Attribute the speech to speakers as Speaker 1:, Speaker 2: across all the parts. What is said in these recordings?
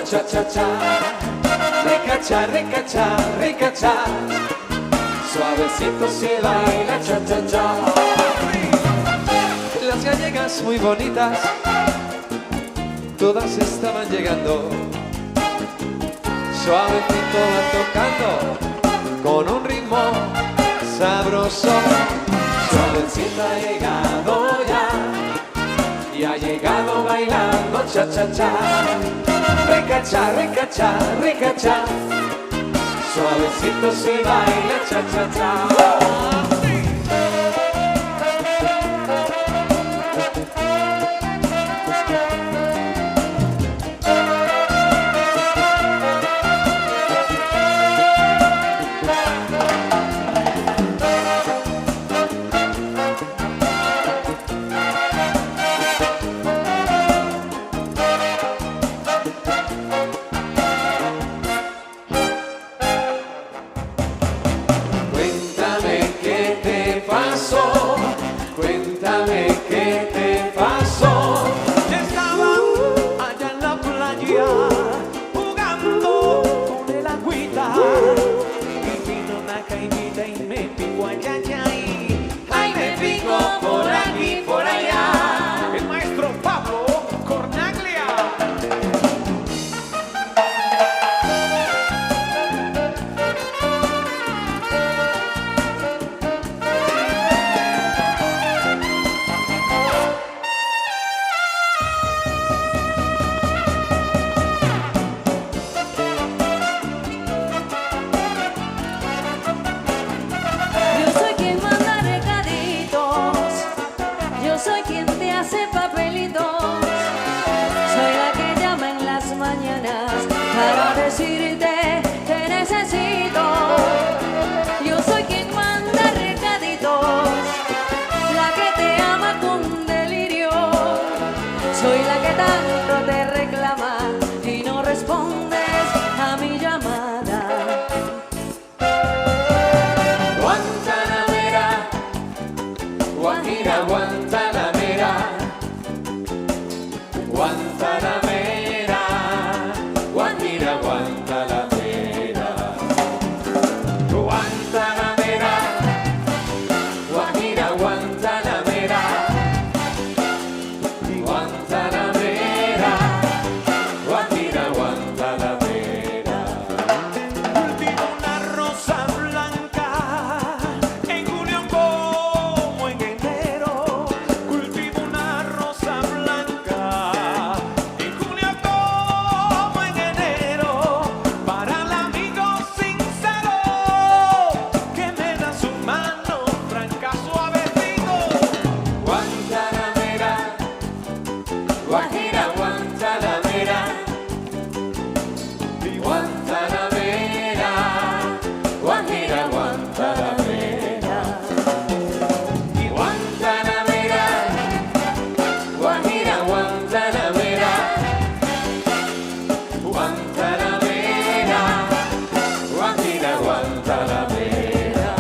Speaker 1: cha-cha-cha. Rica-cha, rica-cha, rica-cha. Suavecito se baila cha-cha-cha. Las gallegas muy bonitas, todas estaban llegando. Suavecito va tocando, con un ritmo sabroso. Suavecito ha llegado ya, y ha llegado bailando cha-cha-cha. Rica-cha, rica-cha, rica-cha. Suavecito se baila cha-cha-cha. Cuéntame qué te pasó.
Speaker 2: Estaba allá en la playa jugando con el agüita y vino una caimita y me picó allá,
Speaker 1: Ay, me picó por aquí, por allá.
Speaker 2: el maestro Pablo Cornaglia.
Speaker 3: Soy quien te hace papelitos, soy la que llama en las mañanas para decirte que necesito. Yo soy quien manda recaditos, la que te ama con delirio, soy la que tanto te reclama y no respondes a mi llamada.
Speaker 1: Guantanamera, Guajira, Guantanamera, Guantanamera, Guajira, Guantanamera, Guantanamera, Guajira, Guantanamera, Guantanamera, Guajira, Guantanamera.
Speaker 2: Cultivo una rosa blanca en junio como en enero. Cultivo una rosa blanca en junio como en enero. Para el amigo sincero que me da su mano franca suavecito.
Speaker 1: Guantanamera, Guajira, Guantanamera, Guantanamera, Guajira, Guantanamera, Guantanamera, Guajira, Guantanamera, Guantanamera, Guajira, Guantanamera.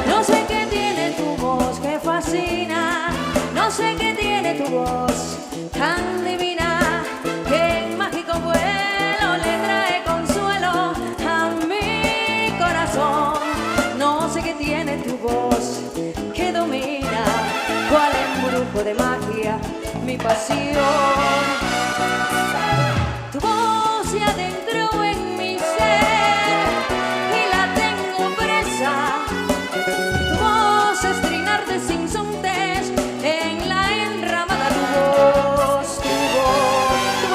Speaker 3: No sé qué tiene tu voz que fascina, no sé qué tiene tu voz tan divina, que en mágico vuelo le trae consuelo a mi corazón. No sé qué tiene tu voz que domina, cual embrujo de magia mi pasión. Tu voz se adentró en mi ser y la tengo presa. Tu voz es trinar de sinsontes en la enramada. Tu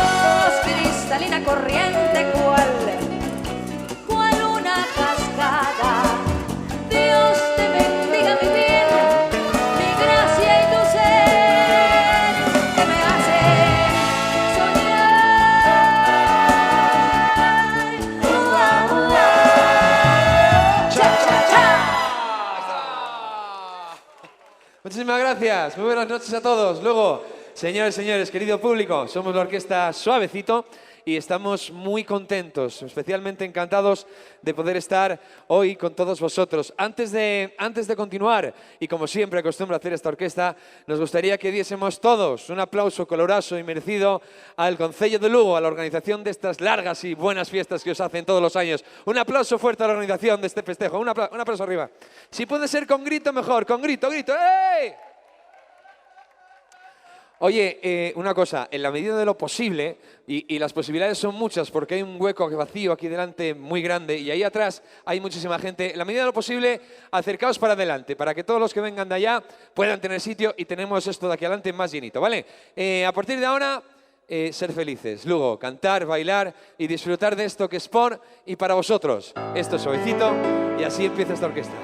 Speaker 3: voz cristalina corriente cual una cascada. Dios te bendiga mi vida, mi gracia y tu ser que me hace soñar.
Speaker 2: Muchísimas gracias. Muy buenas noches a todos. Luego, señores, querido público, somos la orquesta Suavecito y estamos muy contentos, especialmente encantados de poder estar hoy con todos vosotros. Antes de continuar, y como siempre acostumbro hacer esta orquesta, nos gustaría que diésemos todos un aplauso coloroso y merecido al Concello de Lugo, a la organización de estas largas y buenas fiestas que os hacen todos los años. Un aplauso fuerte a la organización de este festejo. Un aplauso arriba. Si puede ser con grito, mejor. Con grito. ¡Ey! Oye, una cosa, en la medida de lo posible, y las posibilidades son muchas porque hay un hueco vacío aquí delante muy grande y ahí atrás hay muchísima gente, en la medida de lo posible, acercaos para adelante, para que todos los que vengan de allá puedan tener sitio y tenemos esto de aquí adelante más llenito, ¿vale? A partir de ahora, ser felices, luego cantar, bailar y disfrutar de esto que es por y para vosotros. Esto es Suavecito y así empieza esta orquesta.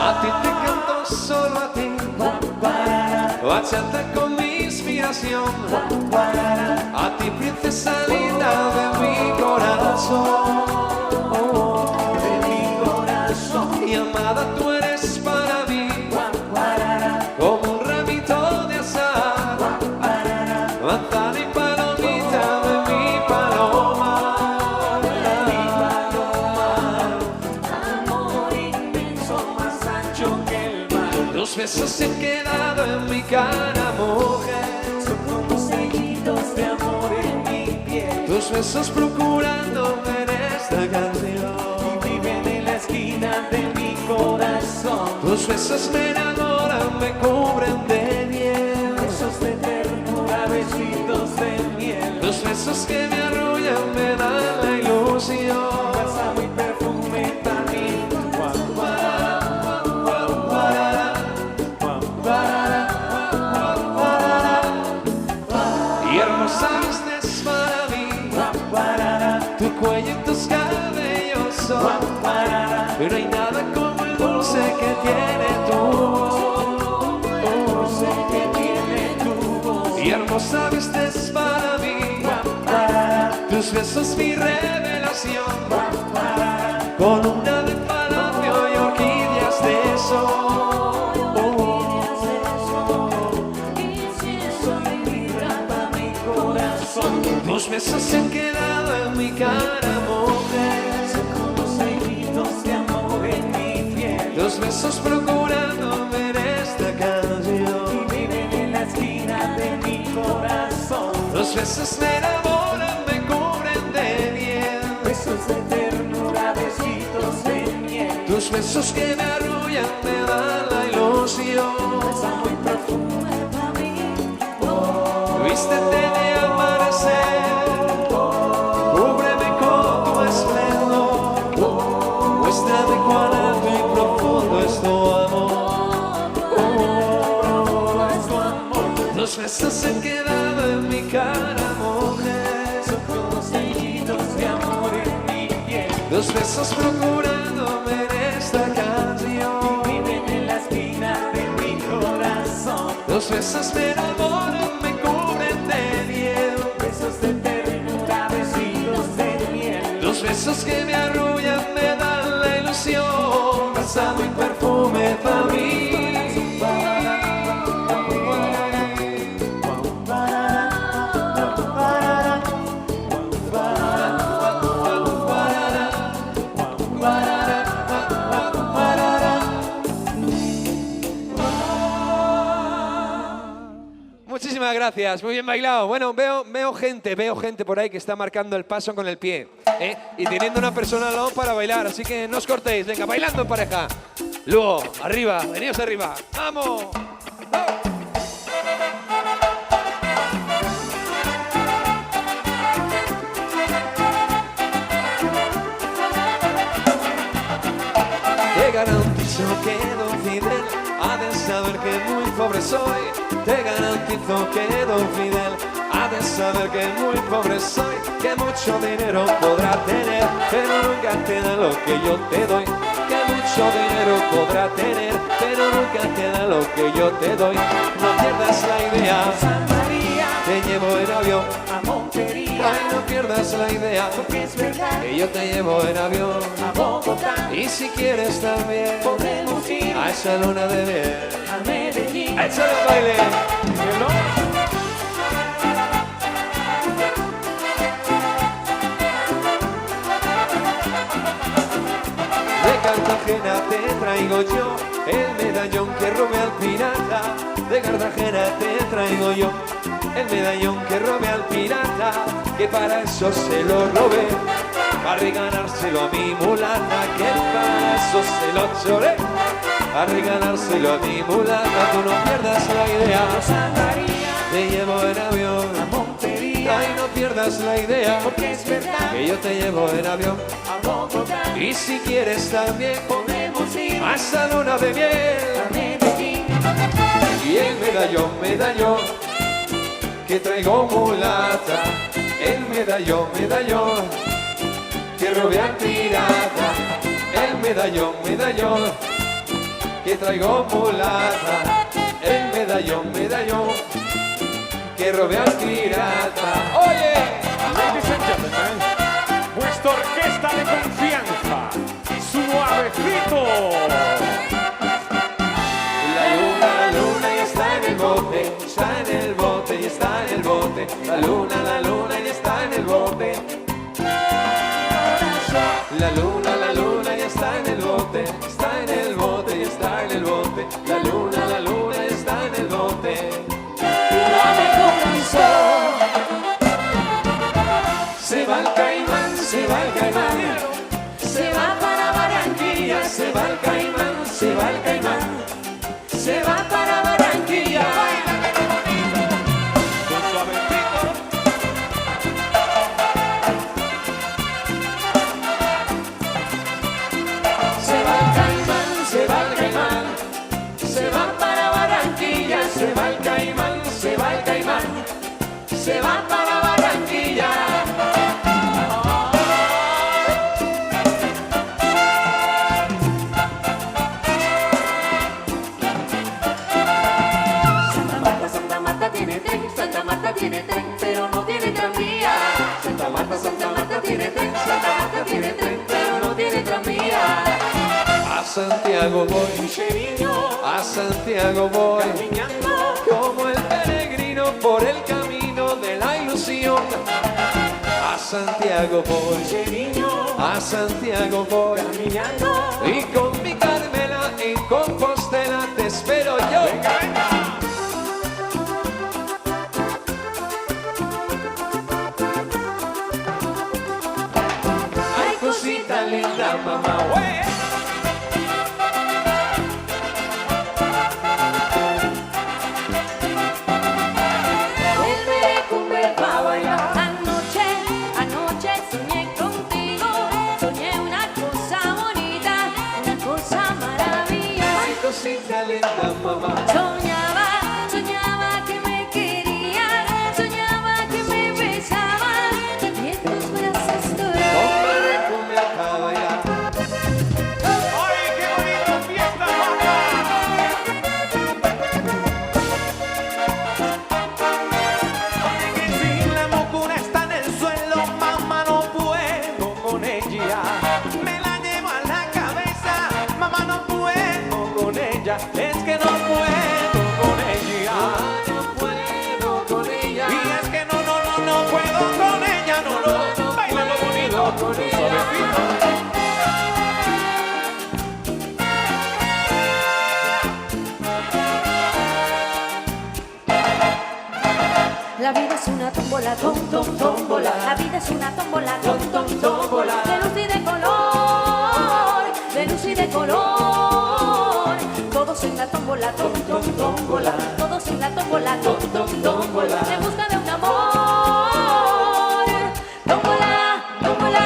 Speaker 2: A ti te canto solo a ti, bachata con mi inspiración. A ti princesa linda de mi corazón, y amada tú eres para mí, como un ramito de azahar, manzana y palomita de mi paloma. Tus besos se han quedado en mi cara, mujer.
Speaker 1: Son como sellitos de amor en mi piel.
Speaker 2: Tus besos procurándome en esta canción.
Speaker 1: Y viven en la esquina de mi corazón.
Speaker 2: Tus besos me enamoran, me cubren de miel.
Speaker 1: Besos de ternura, besitos de miel.
Speaker 2: Los besos que me arrullan me dan la ilusión.
Speaker 1: Bálsamo y perfume para mí.
Speaker 2: Y hermosa es para mí, tu cuello y tus cabellos son, pero hay nada como el dulce que tiene tu voz. Y hermosa es para mí, tus besos mi revelación, con una de palacio y orquídeas de sol. Tus besos se han quedado en mi cara, mujer.
Speaker 1: Son como sellitos de amor en mi piel.
Speaker 2: Tus besos procurándome en esta canción.
Speaker 1: Y viven en la esquina de mi corazón.
Speaker 2: Los besos me enamoran, me cubren de miel.
Speaker 1: Besos de ternura, besitos de miel.
Speaker 2: Tus besos que me arrullan me dan la ilusión.
Speaker 1: Bálsamo y perfume para mí.
Speaker 2: Vístete de amanecer, cúbreme con tu esplendor, muéstrame cuán alto y profundo es tu amor. Los besos se han quedado en mi cara, mujer.
Speaker 1: Son como sellitos de amor en mi piel.
Speaker 2: Los besos procurándome en esta canción.
Speaker 1: Viven en la esquina de mi corazón.
Speaker 2: Los besos me enamoran, me cubren de miel.
Speaker 1: Besos de ternura, besitos de miel.
Speaker 2: Los besos que me arrullan me dan la ilusión. Bálsamo y perfume para mí. Muchísimas gracias, muy bien bailado. Bueno, veo gente por ahí que está marcando el paso con el pie, y teniendo una persona al lado para bailar, así que no os cortéis, venga, bailando en pareja. Luego, arriba, veníos arriba, ¡vamos! ¡Oh! Te garantizo que Don Fidel ha de saber que muy pobre soy. Te garantizo que Don Fidel ha de saber que muy pobre soy. Que mucho dinero podrá tener, pero nunca te da lo que yo te doy. Que mucho dinero podrá tener, pero nunca te da lo que yo te doy. No pierdas la idea,
Speaker 1: Santa María,
Speaker 2: te llevo en avión
Speaker 1: a Montería.
Speaker 2: Ay, no pierdas la idea,
Speaker 1: porque es verdad.
Speaker 2: que yo te llevo en avión.
Speaker 1: A Bogotá
Speaker 2: Y si quieres también,
Speaker 1: podemos ir
Speaker 2: a esa luna de miel.
Speaker 1: a Medellín.
Speaker 2: ¡Échale el baile! De Cartagena te traigo yo el medallón que robé al pirata. De Cartagena te traigo yo el medallón que robé al pirata, que para eso se lo robé, para regalárselo a mi mulata, que para eso se lo choré, para regalárselo a mi mulata. Tú no pierdas la idea,
Speaker 1: Rosa María,
Speaker 2: te llevo en avión
Speaker 1: a Montería,
Speaker 2: Ay, no pierdas la idea,
Speaker 1: porque es verdad.
Speaker 2: que yo te llevo en avión.
Speaker 1: A Bogotá
Speaker 2: Y si quieres también,
Speaker 1: podemos ir
Speaker 2: a esa luna de miel.
Speaker 1: a Medellín.
Speaker 2: Y el medallón, medallón, que traigo mulata. El medallón, medallón, que robé al pirata. El medallón, medallón, que traigo mulata. El medallón, medallón, que robé al pirata. ¡Oye!
Speaker 4: Ladies and gentlemen, vuestra orquesta de confianza, Suavecito.
Speaker 2: La luna y está en el bote, está en el bote y está en el bote. La luna y está en el bote. La luna y está en el bote, está en el bote y está en el bote. La luna y está en el bote. Se va el caimán, se va el caimán,
Speaker 3: Se va para Barranquilla,
Speaker 2: se va el caimán, se va el caimán,
Speaker 3: se va para Barranquilla.
Speaker 4: Con Suavecito.
Speaker 2: se va el caimán, se va el caimán, se va para Barranquilla, se va el caimán, se va el caimán, se va para Barranquilla.
Speaker 3: Santa Marta tiene tren, Santa Marta tiene tren, pero no tiene tranvía. Santa Marta tiene tren, Santa Marta tiene tren, pero no tiene tranvía.
Speaker 2: A Santiago voy,
Speaker 1: Cheriño,
Speaker 2: a Santiago voy,
Speaker 1: caminando,
Speaker 2: como el peregrino por el camino de la ilusión. A Santiago voy,
Speaker 1: Cheriño,
Speaker 2: a Santiago voy,
Speaker 1: caminando.
Speaker 2: y con mi Carmela en Compostela te espero yo. Ay, cosita linda, mamá, güey.
Speaker 3: El merecumbe pa' bailar. Anoche soñé contigo, soñé una cosa bonita, una cosa maravillosa.
Speaker 2: Ay, cosita linda, mamá.
Speaker 3: Soñaba que me querías, soñaba que me besabas y en tus brazos doré.
Speaker 2: Hombre, cumbia pa' bailar.
Speaker 4: ¡Ay, qué bonito! ¡Fiesta loca!
Speaker 1: Que si la locura está en el suelo, mamá, no puedo con ella. Me la llevo a la cabeza, mamá, no puedo con ella. Es que no puedo con ella.
Speaker 2: No puedo con ella.
Speaker 1: Y es que no puedo con ella, no. Baila lo bonito con Suavecito.
Speaker 3: La vida es una tómbola, tómbola. La vida es una tómbola, tómbola. De luz y de color, de luz y de color. Todos en la tómbola, tómbola. Todos en la tómbola, tómbola. En busca de un amor. Tómbola, tómbola.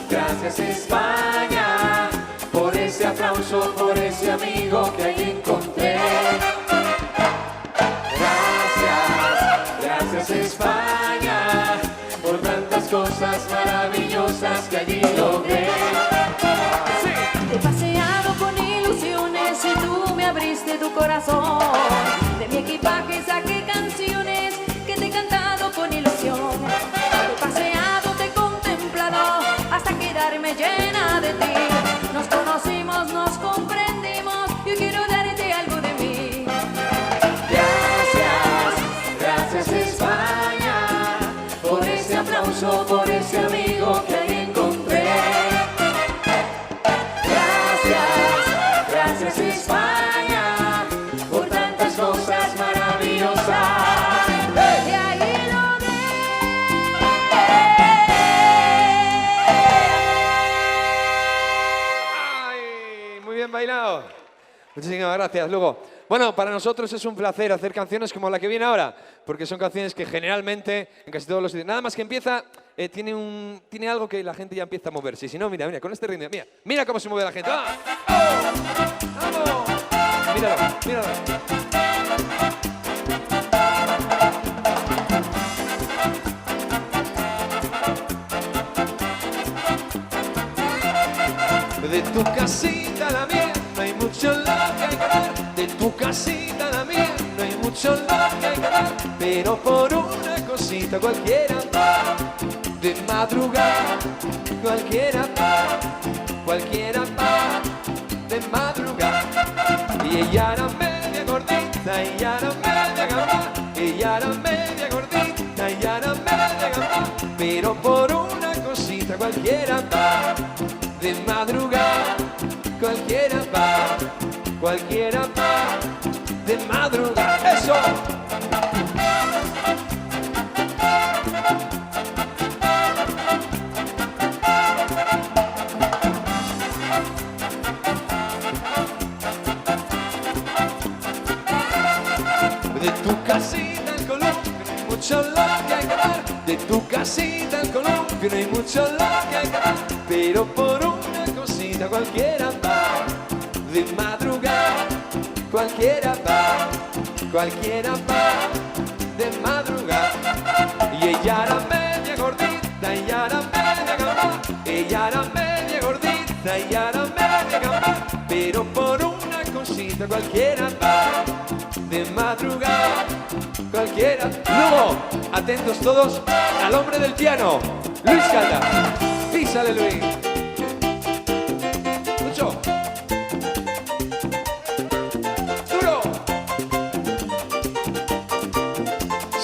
Speaker 2: Gracias España, por ese aplauso, por ese amigo que ahí encontré. Gracias España, por tantas cosas maravillosas que
Speaker 3: y allí logré. Te he paseado con ilusiones y tú me abriste tu corazón. De mi equipaje saqué canciones que te he cantado con ilusión. Te he paseado, te he contemplado hasta quedarme llena de ti. Nos conocimos, nos comprendimos y hoy quiero darte algo de mí. Gracias, gracias España, por ese aplauso, por ese amigo que ahí encontré. Gracias, gracias España, por tantas cosas maravillosas. Y ahí logré.
Speaker 2: ¡Ay! Muy bien bailado. Muchísimas gracias, Lugo. Bueno, para nosotros es un placer hacer canciones como la que viene ahora, porque son canciones que generalmente, en casi todos los sitios, nada más que empieza, tiene algo que la gente ya empieza a moverse. Y si no, mira, con este ritmo, mira cómo se mueve la gente. ¡Ah! ¡Vamos! Míralo. De tu casita a la mía no hay mucho lo que hay que dar. De tu casita a la mía no hay mucho lo que hay que dar. Pero por una cosita cualquiera va. De madrugada cualquiera va. De madrugada. Y ella era media gordita, ella era media gamba. Ella era media gordita, ella era media gamba. Pero por una cosita cualquiera va. De madrugada, cualquiera va, de madrugada. ¡Eso! De tu casita al columpio no hay mucho lo que hay que dar. De tu casita al columpio no hay mucho lo que hay que dar. Pero por una cosita cualquiera va. De madrugada cualquiera va. De madrugada. Y ella era media gordita, ella era media gamba. Ella era media gordita, ella era media gamba. Pero por una cosita cualquiera va. De madrugada cualquiera. Luego, atentos todos al hombre del piano, Luis Calda. Písale, Luis. Mucho. Duro.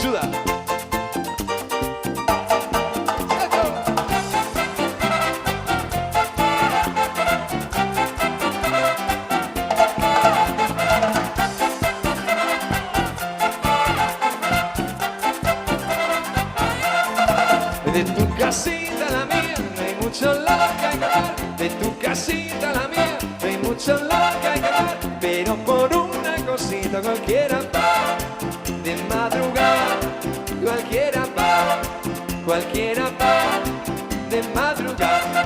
Speaker 2: Suda. De tu casita a la mía no hay mucho lo que hay que dar. De tu casita a la mía no hay mucho lo que hay que dar. Pero por una cosita cualquiera va. De madrugada cualquiera va. De madrugada.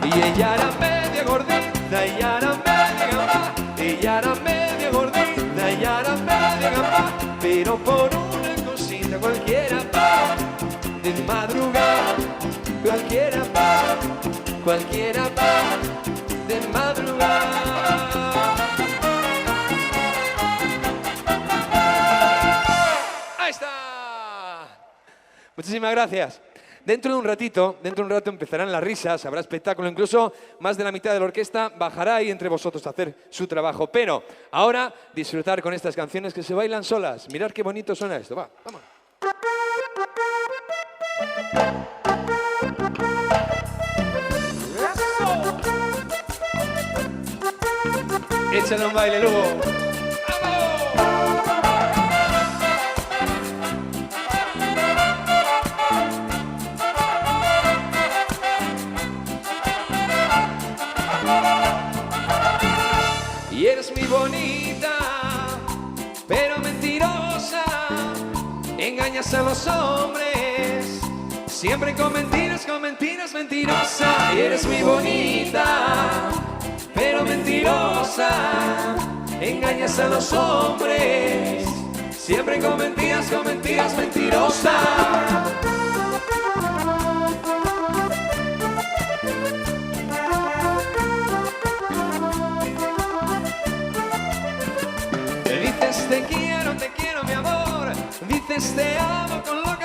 Speaker 2: Y ella era media gordita, ella era media gamba. Ella era media gordita, ella era media gamba. Pero por una cosita cualquiera va. De madrugada cualquiera va. De madrugada. Ahí está. Muchísimas gracias. Dentro de un rato empezarán las risas, habrá espectáculo, incluso más de la mitad de la orquesta bajará ahí entre vosotros a hacer su trabajo. Pero ahora disfrutar con estas canciones que se bailan solas. Mirad qué bonito suena esto. Va, vamos. Échale un baile, Lugo. Y eres muy bonita, pero mentirosa. Engañas a los hombres, siempre con mentiras, mentirosa. Y eres muy bonita, pero mentirosa. Engañas a los hombres, siempre con mentiras, mentirosa.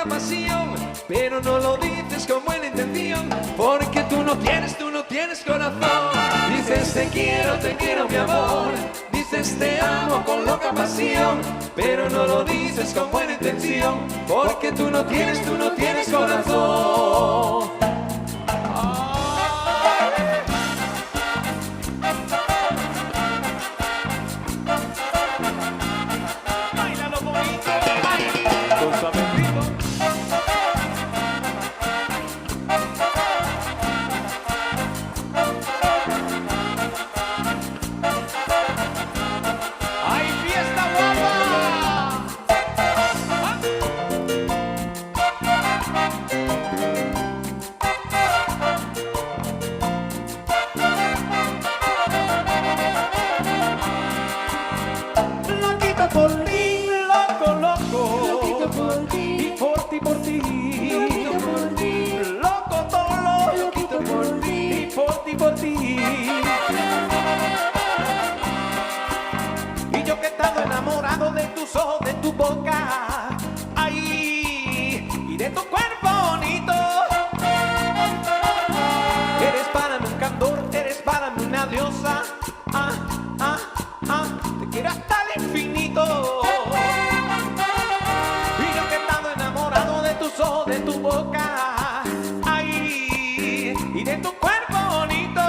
Speaker 2: loca pasión, pero no lo dices con buena intención, porque tú no tienes corazón. Dices te quiero mi amor, dices te amo con loca pasión, pero no lo dices con buena intención, porque tú no tienes corazón.
Speaker 4: Báilalo bonito, con suavecito. ¡Ay, fiesta guapa!
Speaker 1: Loquito por ti, loco, loco.
Speaker 3: Loquito por ti.
Speaker 1: Y por ti, por ti.
Speaker 3: Loquito por ti.
Speaker 1: Loco, tolo.
Speaker 3: Loquito por ti.
Speaker 1: Y por ti, por ti. Y yo que he estado enamorado de tus ojos, de tu boca. Ay, y de tu cuerpo bonito. Eres para mí un candor, eres para mí una diosa. Te quiero hasta el infinito. Y yo que he estado enamorado de tus ojos, de tu boca. Ay, y de tu cuerpo bonito.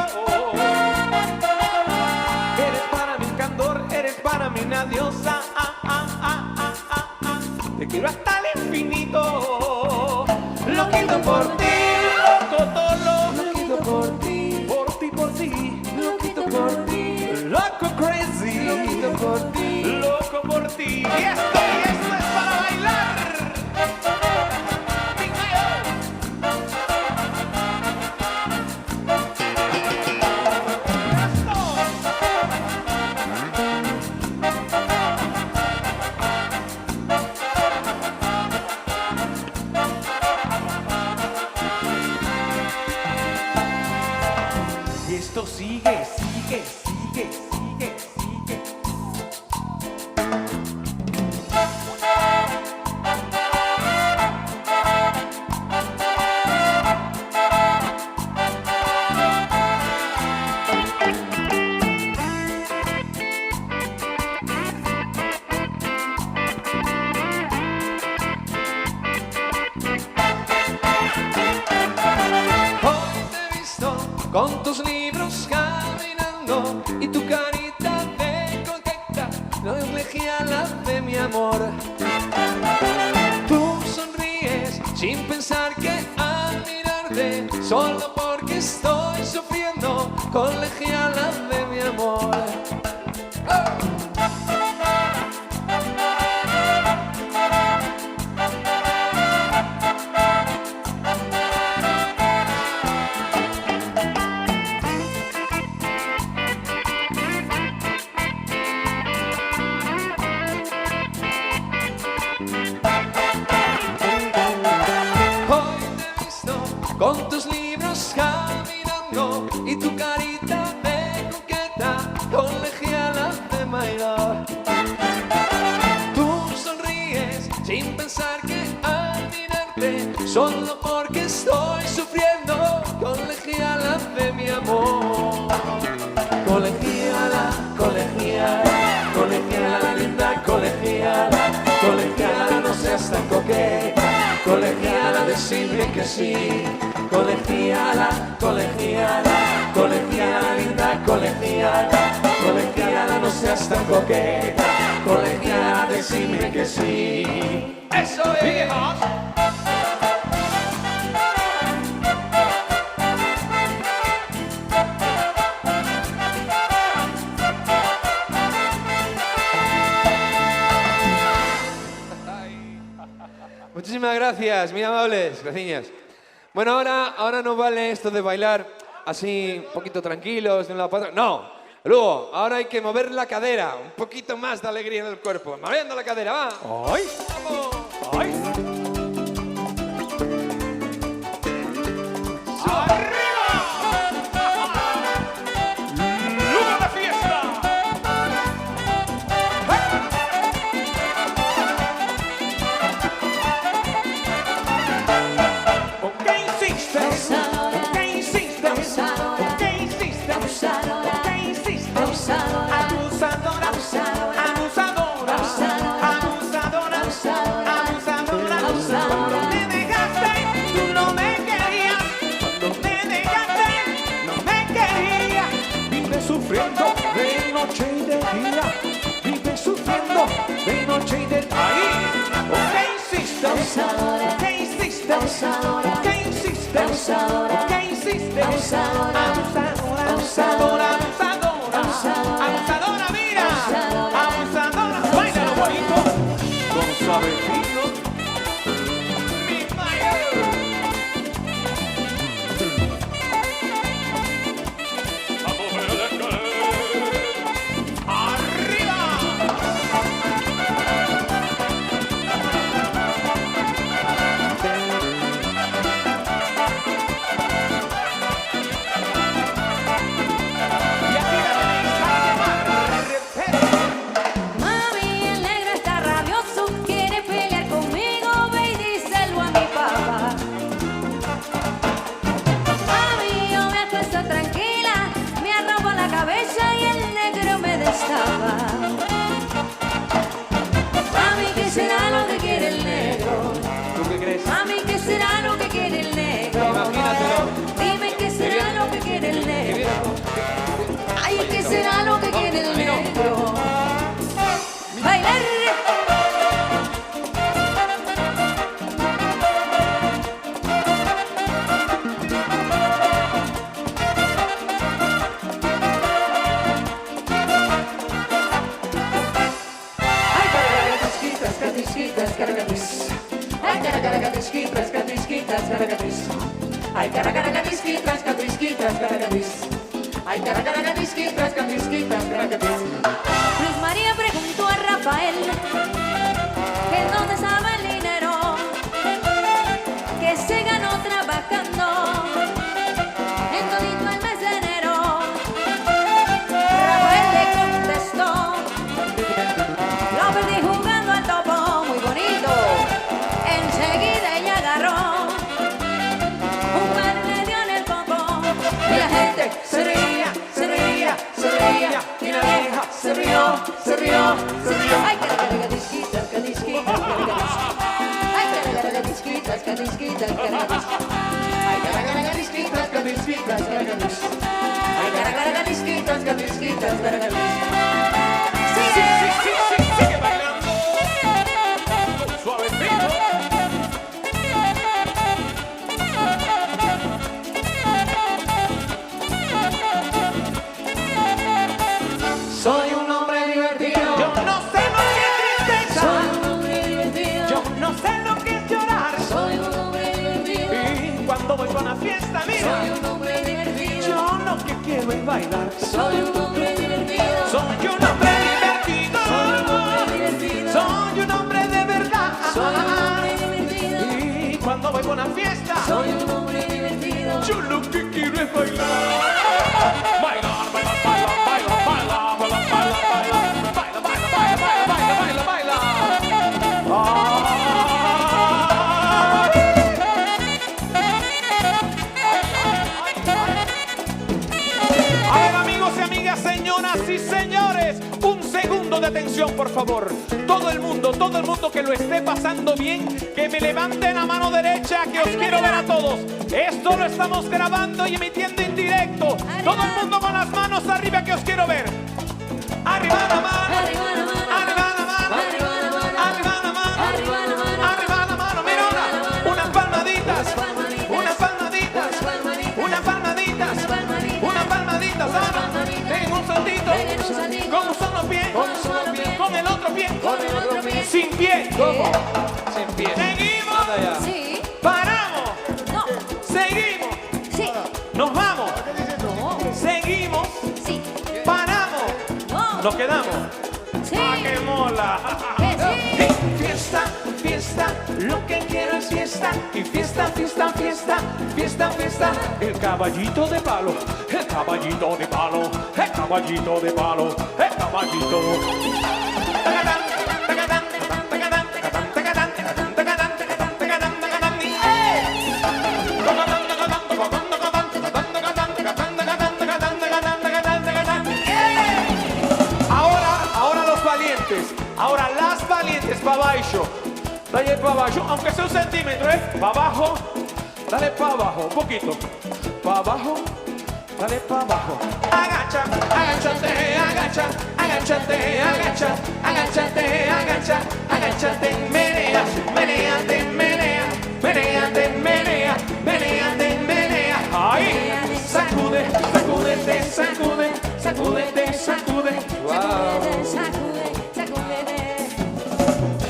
Speaker 1: Eres para mí un candor, eres para mí una diosa. Te quiero hasta el infinito. Loquito por ti, loco tolo.
Speaker 3: Loquito por ti.
Speaker 1: Por ti, por ti.
Speaker 3: Loquito por ti.
Speaker 1: Loco crazy.
Speaker 3: Loquito por ti.
Speaker 1: Loco por ti. Y esto es para bailar. Y esto sigue, sigue, sigue, sigue, sigue.
Speaker 2: Hoy te he visto con tus libros caminando y tu carita de coqueta no refleja la de mi amor. Tú sonríes sin pensar que al mirarte, solo porque estoy sufriendo, colegiala de mi amor. Hoy te he visto con tus libros caminando y tu carita de coqueta, colegiala de my love. Tú sonríes sin pensar que al mirarte, solo porque estoy sufriendo, colegiala de mi amor. Colegiala, colegiala, colegiala linda, colegiala, colegiala no seas tan coqueta, colegiala decirme que sí, colegiala, colegiala, colegiala linda, colegiala, colegiala no seas tan coqueta, colegiala decirme que sí. Eso es. Muchísimas gracias, muy amables, gracias. Bueno, ahora no vale esto de bailar así un poquito tranquilos de un lado para otro. No, luego, ahora hay que mover la cadera, un poquito más de alegría en el cuerpo. Moviendo la cadera, va.
Speaker 4: ¡Ay!
Speaker 2: ¡Vamos!
Speaker 4: ¡Ay!
Speaker 1: Cuando me dejaste, tú no me querías. Cuando me dejaste, no me querías. Vive sufriendo de noche y de día. Vive sufriendo de noche y de día. ¿Qué hiciste?
Speaker 3: Abusadora.
Speaker 1: ¿Qué hiciste?
Speaker 3: Abusadora.
Speaker 1: ¿Qué hiciste?
Speaker 3: Abusadora.
Speaker 1: ¿Qué hiciste?
Speaker 3: Abusadora.
Speaker 1: Abusadora, abusadora, abusadora.
Speaker 3: Abusadora.
Speaker 1: Abusadora, mira.
Speaker 3: Abusadora.
Speaker 1: Abusadora. Baila lo bonito. Con suavecito. Mi baile. ¡Arriba! Y aquí la tenéis a
Speaker 3: Mami, el negro está rabioso, quiere pelear conmigo, ve y díselo a mi papá. Mami, yo me acuesto tranquila, me arropo la cabeza y el negro me destapa. Mami, ¿qué será lo que quiere el negro?
Speaker 2: ¿Tú qué crees?
Speaker 3: Mami, ¿qué será lo que quiere el negro?
Speaker 2: Imagínatelo.
Speaker 3: Dime qué será lo que quiere el negro. Ay, ¿qué será lo que quiere el negro? Bailar. Ay, caragatisquitas, catisquitas, caragatis. Ay, caragatisquitas, catisquitas, caragatis. Ay, caragatisquitas, catisquitas, caragatis. Ay, caragatisquitas, catisquitas, caragatis. Luis María preguntó a Rafael que dónde estaba el dinero que se ganó trabajando en todito el mes de enero. Rafael le contestó: lo perdí jugando al topo, muy bonito. Enseguida ella agarró un par y le dio en el popo. Y la gente se reía, se reía, se reía. Y la vieja se rió, se rió, se rió. Ay, caragatisquitas, catisquitas, caragatis. Ay, caragatisquitas, catisquitas, caragatis. Ay, caragatisquitas, catisquitas, caragatis. Ay, caragatisquitas, catisquitas, caragatis.
Speaker 1: Sí, sí, sí, sí, sí, sigue bailando. Suavecito. Soy un hombre divertido. Yo no sé lo que es tristeza.
Speaker 3: Soy un hombre divertido.
Speaker 1: Yo no sé lo que es llorar.
Speaker 3: Soy un hombre divertido.
Speaker 1: Y cuando voy con la fiesta, mira,
Speaker 3: Soy un hombre divertido.
Speaker 1: yo lo que quiero es bailar.
Speaker 3: Soy un hombre divertido.
Speaker 1: Soy un hombre divertido.
Speaker 3: Soy un hombre divertido.
Speaker 1: Soy un hombre de verdad.
Speaker 3: Soy un hombre divertido.
Speaker 1: Y cuando voy con la fiesta,
Speaker 3: Soy un hombre divertido.
Speaker 1: yo lo que quiero es bailar. Bailar, bailar, bailar, bailar, bailar, bailar, bailar, bailar, bailar, bailar, bailar, bailar, bailar. A ver, amigos y amigas, señoras y señores, un segundo de atención, por favor. Todo el mundo que lo esté pasando bien, que me levanten la mano derecha, que os quiero ver a todos. Esto lo estamos grabando y emitiendo en directo. Todo el mundo con las manos arriba, que os quiero ver. Arriba la mano,
Speaker 3: Arriba la mano.
Speaker 1: arriba la mano,
Speaker 3: Arriba la mano.
Speaker 1: arriba la mano,
Speaker 3: Arriba la mano.
Speaker 1: arriba la mano. Mira unas palmaditas, unas palmaditas, unas palmaditas, unas palmaditas. Ahora, den un saltito. ¿Cómo son los pies? Con el otro pie. Sin pie.
Speaker 2: Sin pie.
Speaker 1: Seguimos.
Speaker 2: Anda ya.
Speaker 3: Sí.
Speaker 1: Paramos.
Speaker 3: No.
Speaker 1: Seguimos.
Speaker 3: Sí.
Speaker 1: Nos vamos.
Speaker 3: No.
Speaker 1: Seguimos.
Speaker 3: Sí.
Speaker 1: Paramos.
Speaker 3: No.
Speaker 1: Nos quedamos.
Speaker 3: Sí.
Speaker 1: ¡Ah, qué mola!
Speaker 3: Que sí.
Speaker 1: Fiesta, fiesta, lo que quiero es fiesta. Y fiesta, fiesta, fiesta, fiesta, fiesta. El caballito de palo, el caballito de palo, el caballito de palo, el caballito. Tagadán, tagadán, tagadán, tagadán, tagadán, tagadán, tagadán, tagadán, tagadán, tagadán, ¡eh! Tagadán, tagadán, tagadán, tagadán, tagadán, tagadán, tagadán, tagadán, tagadán, tagadán, tagadán, tagadán, ¡eh! Ahora los valientes, ahora las valientes para baixo.
Speaker 4: dale para abajo, aunque sea un centímetro, ¿eh? Para abajo, dale para abajo, un poquito. Para abajo, dale para abajo.
Speaker 1: Agacha, agáchate, agacha, agáchate, agacha, agáchate, agacha, agáchate, menea, meneate, menea, meneate, menea, meneate, menea.
Speaker 4: Ahí.
Speaker 1: Sacude, sacúdete, sacude, sacúdete, sacude.
Speaker 3: Sacúdete, sacude, sacúdete.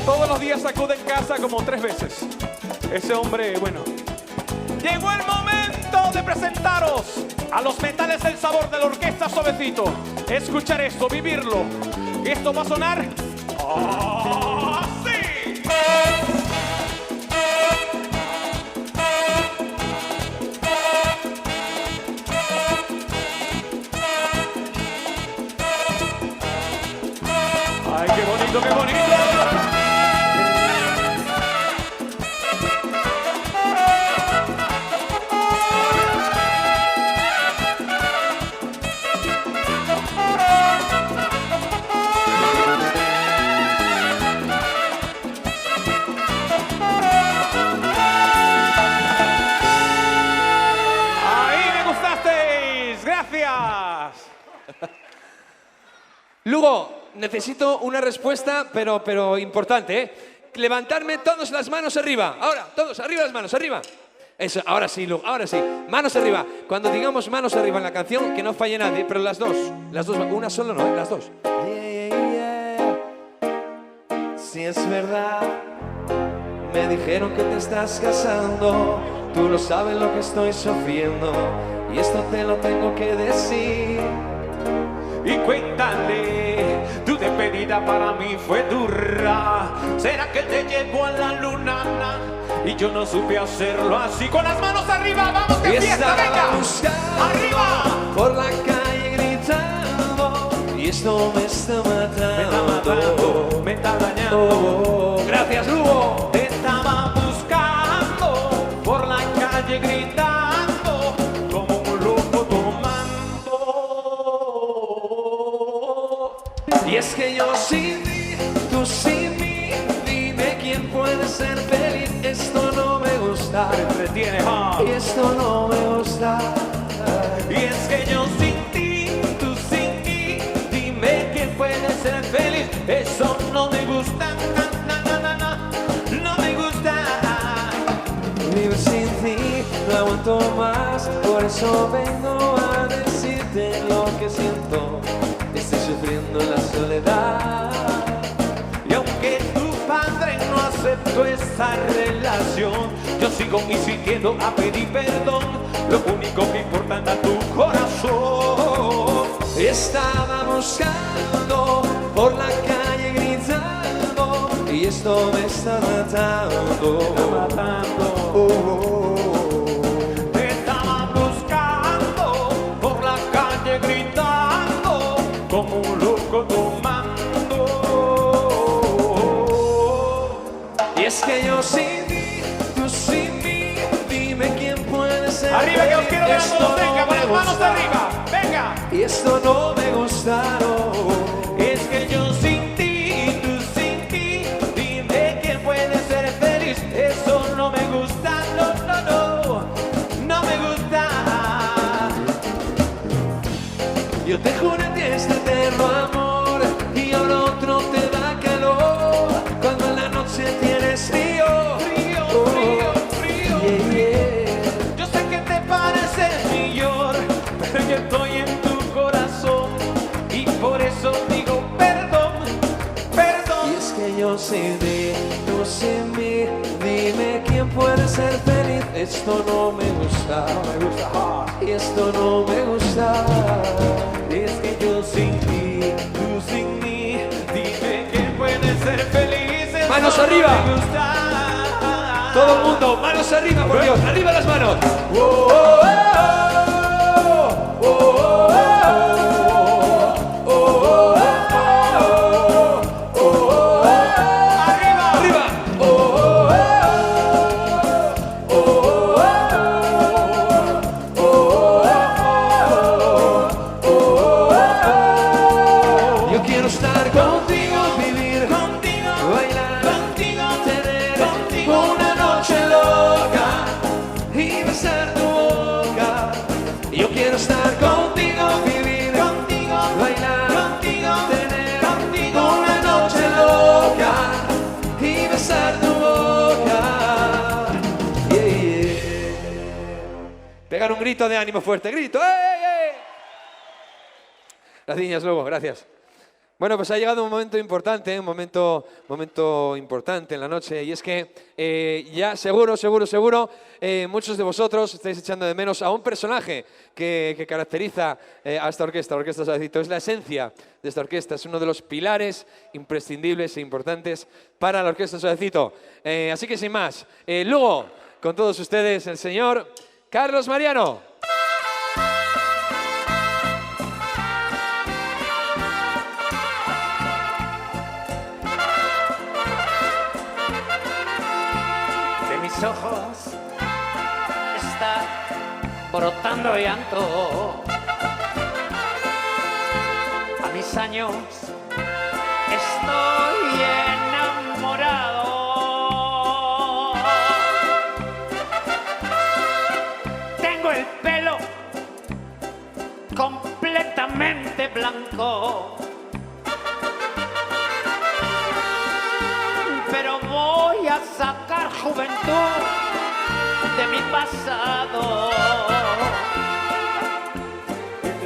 Speaker 4: Todos los días sacude en casa como 3 veces. Ese hombre, bueno. Llegó el momento de presentaros a los metales del sabor de la orquesta Suavecito. Escuchar esto, vivirlo. Y esto va a sonar así. Ay, qué bonito, qué bonito. Ahí me gustasteis. Gracias.
Speaker 2: Lugo, necesito una respuesta, pero importante, ¿eh? Levantarme todas las manos arriba. Ahora, todos, arriba las manos, arriba. Eso, ahora sí, Lugo, ahora sí. Manos arriba. Cuando digamos manos arriba en la canción, que no falle nadie, pero las dos, una solo no, ¿eh? Las dos.
Speaker 1: Si es verdad, me dijeron que te estás casando. Tú lo sabes lo que estoy sufriendo y esto te lo tengo que decir.
Speaker 4: Y cuéntale, tu despedida para mí fue dura. ¿Será que te llevó a la luna? Y yo no supe hacerlo así. Con las manos arriba, vamos que fiesta, venga. Arriba.
Speaker 1: Por la calle gritando y esto me está matando.
Speaker 4: Me está matando, me está dañando.
Speaker 2: Gracias, Lugo.
Speaker 4: Te estaba buscando por la calle gritando como un loco tomando.
Speaker 1: Y es que yo sin ti, tú sin mí, dime quién puede ser feliz. Esto no me gusta.
Speaker 4: Te entretienes, ¿ah?
Speaker 1: Y esto no me gusta.
Speaker 4: Y es que yo sin ti, tú sin mí, dime quién puede ser feliz. Eso no me gusta, no me gusta.
Speaker 1: Vivir sin ti no aguanto más. Por eso vengo a decirte lo que siento. Estoy sufriendo la soledad.
Speaker 4: Y aunque tu padre no aceptó esa relación, yo sigo insistiendo a pedir perdón. Lo único que importa es tu corazón.
Speaker 1: Estaba buscando por la calle gritando y esto me está matando.
Speaker 4: Te estaba buscando por la calle gritando como un loco tomando.
Speaker 1: Y es que yo sin ti, tú sin mí, dime quién puede ser.
Speaker 4: Arriba que os quiero ver a
Speaker 1: Esto
Speaker 4: todos, venga,
Speaker 1: no
Speaker 4: con
Speaker 1: me
Speaker 4: las manos
Speaker 1: gusta.
Speaker 4: arriba, venga.
Speaker 1: Y esto no me gusta, no.
Speaker 4: Es que yo sin ti, tú sin ti, dime quién puede ser feliz. Eso no me gusta, no me gusta.
Speaker 1: Yo te juro a ti este eterno amor y ahora otro te da calor cuando en la noche tienes frío.
Speaker 4: Frío,
Speaker 1: Oh,
Speaker 4: frío, frío.
Speaker 1: yeah, yeah.
Speaker 4: Yo sé que te parece millor, pero yo estoy en tu corazón y por eso digo perdón, perdón.
Speaker 1: Y es que yo sin ti, tú sin mí, dime quién puede ser feliz. Esto no me gusta, y esto no me gusta.
Speaker 4: Es que yo sin ti, tú sin mí, dime quién puede ser feliz. Eso
Speaker 2: Manos
Speaker 4: no
Speaker 2: arriba.
Speaker 4: me gusta.
Speaker 2: Todo el mundo, manos arriba, por Dios, arriba las manos.
Speaker 4: Arriba,
Speaker 2: Arriba.
Speaker 1: Yo quiero estar contigo, vivir
Speaker 4: contigo,
Speaker 1: bailar,
Speaker 4: contigo,
Speaker 1: tener
Speaker 2: grito de ánimo fuerte, grito. ¡Eh! Las niñas luego, gracias. Bueno, pues ha llegado un momento importante, momento importante en la noche, y es que ya seguro, muchos de vosotros estáis echando de menos a un personaje que caracteriza a esta orquesta, la Orquesta Suavecito. Es la esencia de esta orquesta, es uno de los pilares imprescindibles e importantes para la Orquesta Suavecito. Así que sin más, luego, con todos ustedes, el señor Carlos Mariano.
Speaker 5: Ojos está brotando llanto. A mis años estoy enamorado. Tengo el pelo completamente blanco, pero voy a sacar juventud de mi pasado.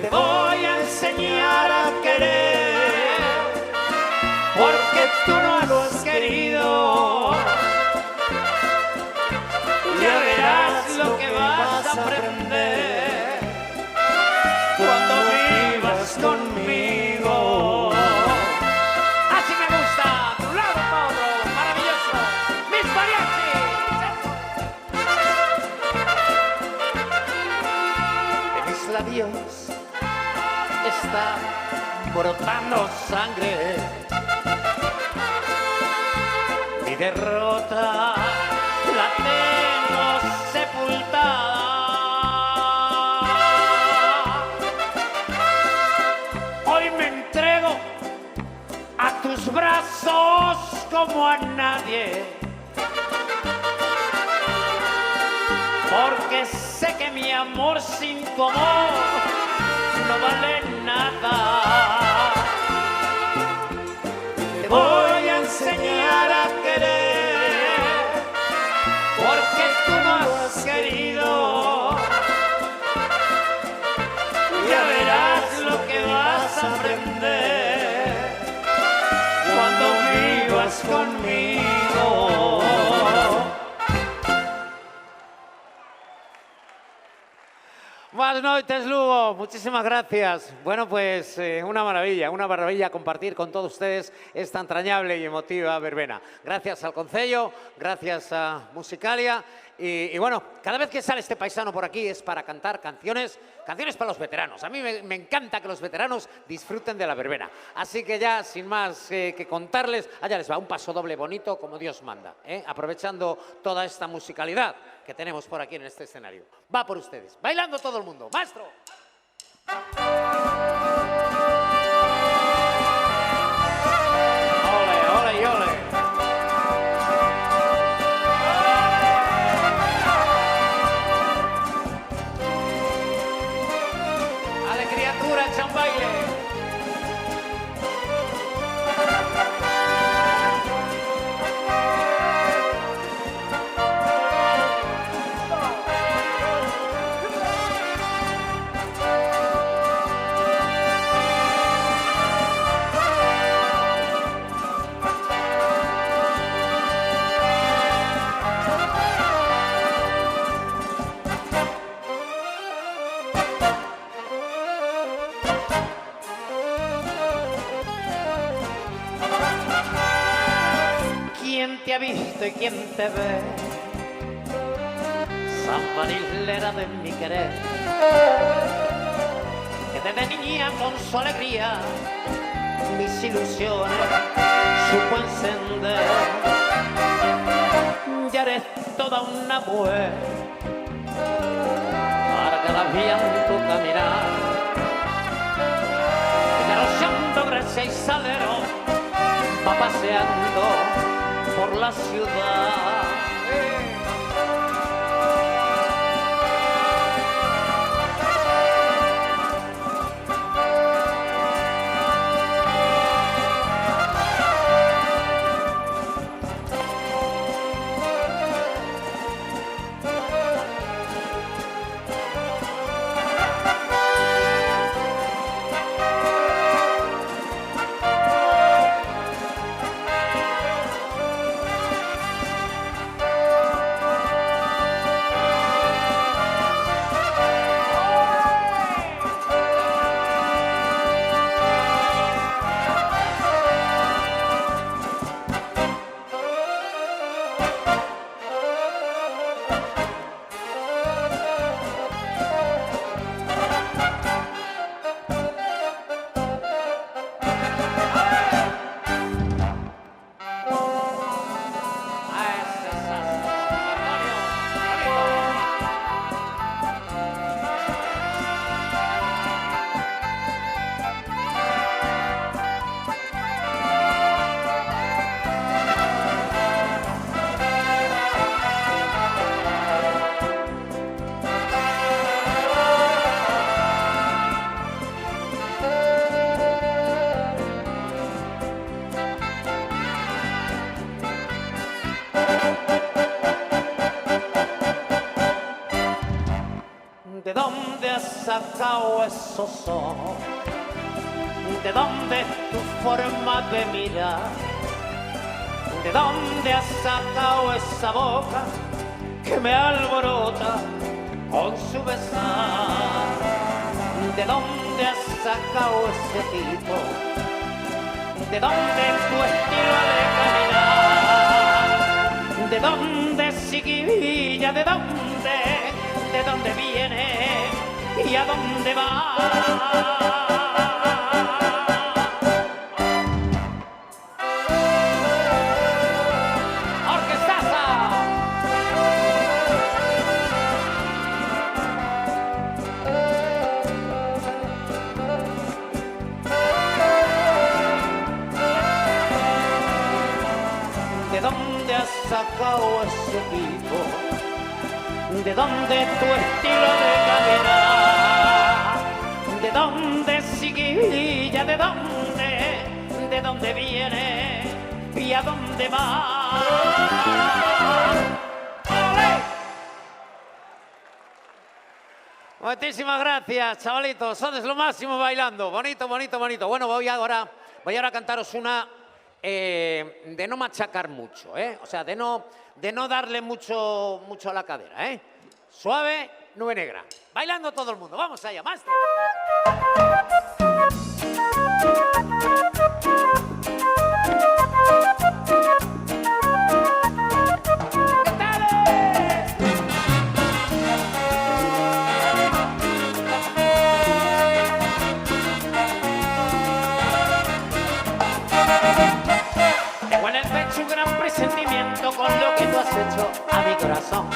Speaker 5: Te voy a enseñar a querer, porque tú no lo has querido. Ya verás lo que vas a aprender cuando vivas conmigo. Así me gusta, tu lado todo, maravilloso, mis mariachis. De mis labios está brotando sangre. Mi derrota la tengo sepultada. Hoy me entrego a tus brazos como a nadie, porque sé que mi amor sin tu amor no vale nada. Te voy a enseñar a querer, porque tú no has querido. Ya verás lo que vas a aprender cuando vivas conmigo. Buenas noches, Lugo. Muchísimas gracias. Bueno, pues una maravilla compartir con todos ustedes esta entrañable y emotiva verbena. Gracias al Concello, gracias a Musicalia. Y bueno, cada vez que sale este paisano por aquí es para cantar canciones para los veteranos. A mí me encanta que los veteranos disfruten de la verbena. Así que ya, sin más que contarles, allá les va un paso doble bonito como Dios manda, aprovechando toda esta musicalidad que tenemos por aquí en este escenario. Va por ustedes, bailando todo el mundo. ¡Maestro! ¡Ole, ole y ole! Echa un baile. ¿Quién te ha visto y quién te ve? Zampanilera de mi querer, que desde niña con su alegría mis ilusiones supo encender. Ya eres toda una mujer, marca la vía en tu caminar, y arrollando gracia y salero va paseando por la ciudad. dónde has sacado esos ojos? ¿De dónde tu forma de mirar? ¿De dónde has sacado esa boca que me alborota con su besar? ¿De dónde has sacado ese tipo? ¿De dónde tu estilo de caminar? ¿De dónde chiquilla? ¿De dónde? ¿De dónde viene? ¿Y a dónde va? Sacado ese tipo, de dónde tu estilo de caminar, de dónde chiquilla, de dónde viene y a dónde va. ¡Ole! Muchísimas gracias, chavalitos, sois lo máximo bailando, bonito, bonito, bonito. Bueno, voy ahora a cantaros una de no machacar mucho, ¿eh? O sea, de no darle mucho a la cadera, ¿eh? Suave, Nube Negra. Bailando todo el mundo. Vamos allá, maestro. Sentimiento con lo que tú has hecho a mi corazón,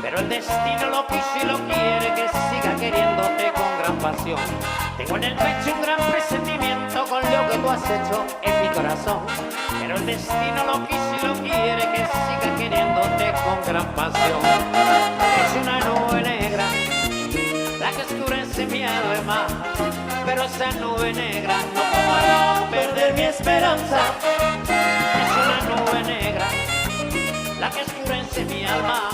Speaker 5: pero el destino lo quiso y lo quiere que siga queriéndote con gran pasión. Tengo en el pecho un gran presentimiento con lo que tú has hecho en mi corazón, pero el destino lo quiso y lo quiere que siga queriéndote con gran pasión. Es una nube negra la que oscurece mi alma, pero esa nube negra no puedo perder mi esperanza. Es una nube negra la que oscurece mi alma,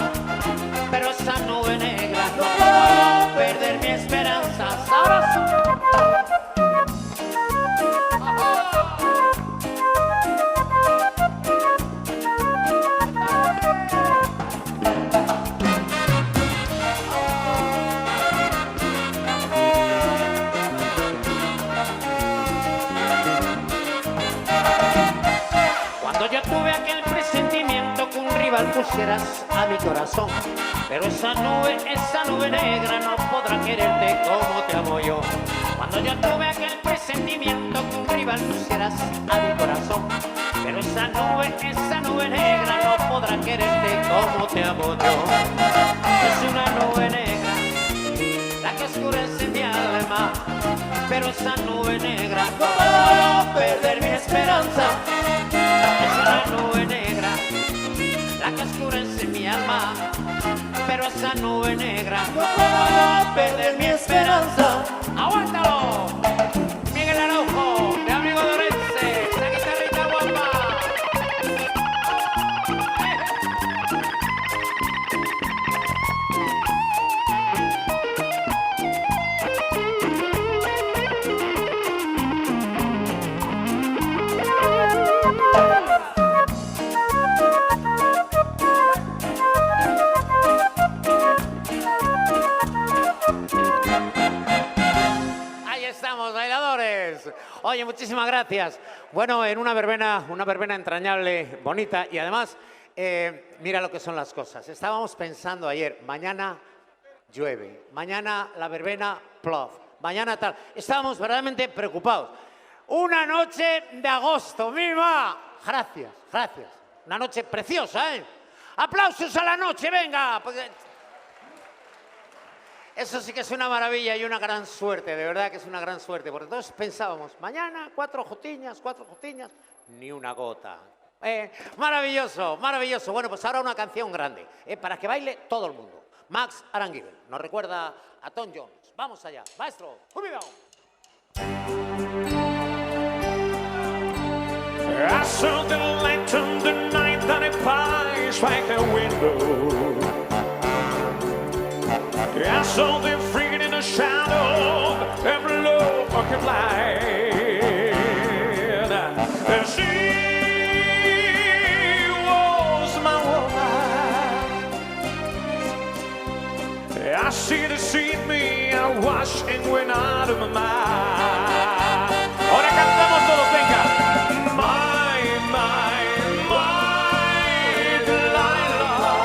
Speaker 5: pero esa nube negra no puedo perder mi esperanza. ¡Sabroso! Yo tuve aquel presentimiento que un rival pusieras a mi corazón, pero esa nube negra no podrá quererte como te amo yo. Cuando yo tuve aquel presentimiento que un rival pusieras a mi corazón, pero esa nube negra no podrá quererte como te amo yo. Es una nube negra la que oscurece mi alma, pero esa nube negra no puedo perder mi esperanza. Es una nube negra la que oscurece mi alma, pero esa nube negra no puedo perder mi esperanza. ¡Aguántalo! Miguel Araujo, de Amigo de Orense, la guitarrita guapa. Oye, muchísimas gracias. Bueno, en una verbena entrañable, bonita y además, mira lo que son las cosas. Estábamos pensando ayer, mañana llueve, mañana la verbena plof, mañana tal. Estábamos verdaderamente preocupados. Una noche de agosto, ¡viva! Gracias, gracias. Una noche preciosa, ¿eh? ¡Aplausos a la noche, venga! Eso sí que es una maravilla y una gran suerte, de verdad que es una gran suerte, porque todos pensábamos, mañana 4 jotiñas, ni una gota. Maravilloso, maravilloso. Bueno, pues ahora una canción grande, para que baile todo el mundo. Max Aranguibel nos recuerda a Tom Jones. Vamos allá, maestro, ¡jubilado!
Speaker 4: I saw the light on the night that it passed like a window. I saw the freedom shadow of love can light. And she was my woman. I see the seed me, I wash and went out of my mind. Ahora cantamos todos, venga. My Delilah.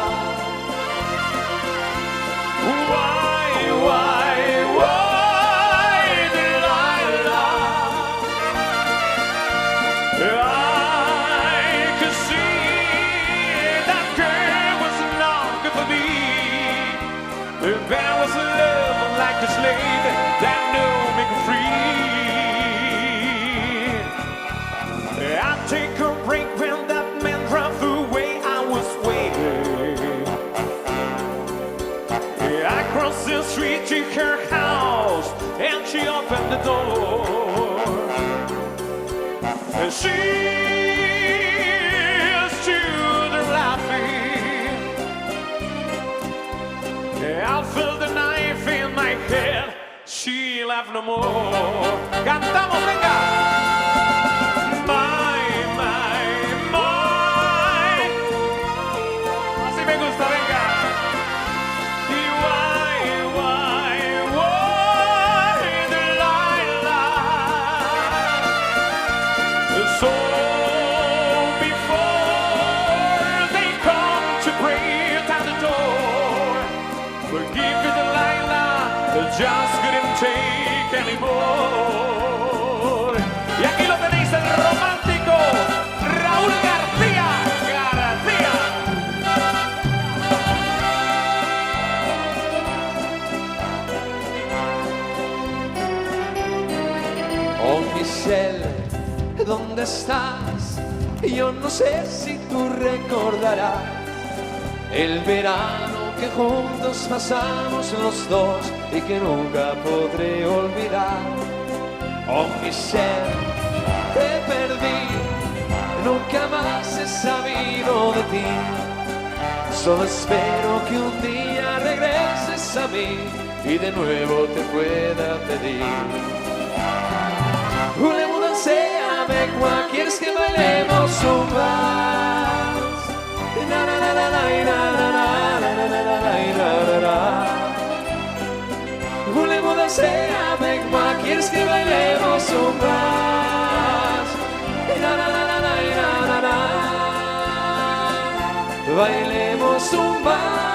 Speaker 4: Why, Delilah? I could see that girl was not good for me. There was a love like a slave that knew me free. I take a break when that man drove away. I was waiting. I crossed the street to her house and she opened the door. And she stood laughing. I felt the knife in my head. She laughed no more. Cantamos, venga. Así me gusta, venga. Y why, Delilah? So before they come to break down the door, forgive me, Delilah, just couldn't take anymore. Y aquí lo tenéis, el romántico Raúl García.
Speaker 2: Oh Michelle, ¿dónde estás? Yo no sé si tú recordarás el verano que juntos pasamos los dos y que nunca podré olvidar. Oh Michelle, te perdí, nunca más he sabido de ti. Solo espero que un día regreses a mí y de nuevo te pueda pedir. Voulez-vous danser avec moi? ¿Quieres que bailemos un vals? Na na na na na na na na na na na. Voulez-vous danser avec moi? ¿Quieres que bailemos un vals? Na na na na na na na. Bailemos un vals.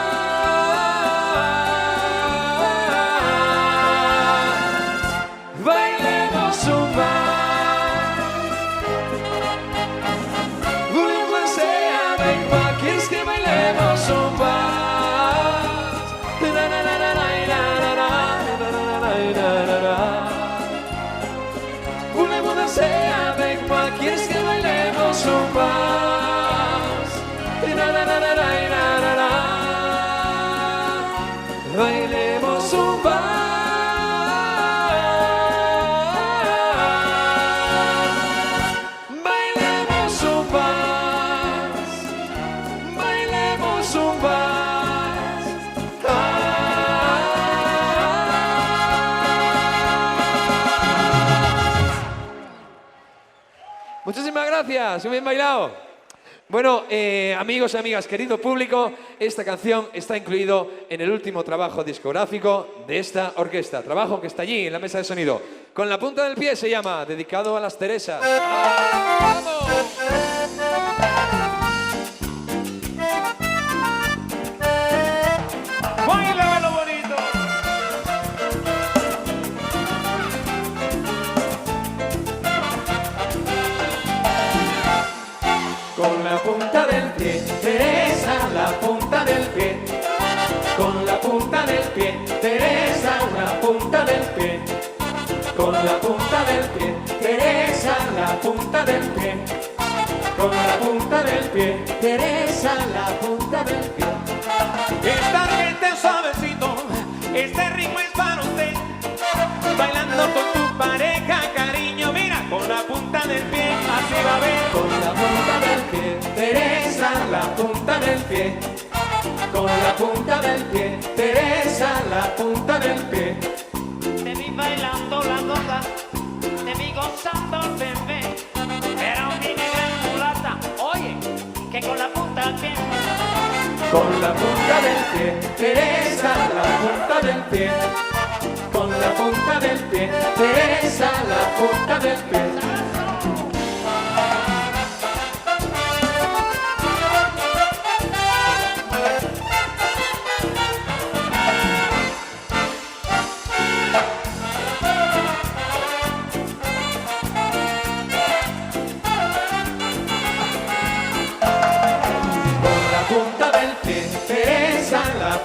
Speaker 2: Voulez-vous danser avec moi? ¿Quieres que bailemos un vals? Bailemos un vals. Bailemos un vals. Bailemos un vals. Muchísimas gracias, muy bien bailado. Bueno, amigos y amigas, querido público, esta canción está incluido en el último trabajo discográfico de esta orquesta. Trabajo que está allí en la mesa de sonido. Con la punta del pie se llama Dedicado a las Teresas. ¡Vamos!
Speaker 4: ¡Báilame bonito!
Speaker 1: Con la punta del pie, Teresa, la punta del pie. Con la punta del pie, Teresa, la punta del pie. Con la punta del pie, Teresa, la punta del pie. Con la punta del pie, Teresa, la punta del pie.
Speaker 4: Esta gente suavecito, este ritmo es para usted. Bailando con tu pareja, cariño, mira, con la punta del pie, así va a ver.
Speaker 1: Con la punta del pie, Teresa, la punta del pie. Con la punta del pie, Teresa, la punta del pie. con la punta del pie, Teresa, la punta del pie, con la punta del pie, Teresa, la punta del pie.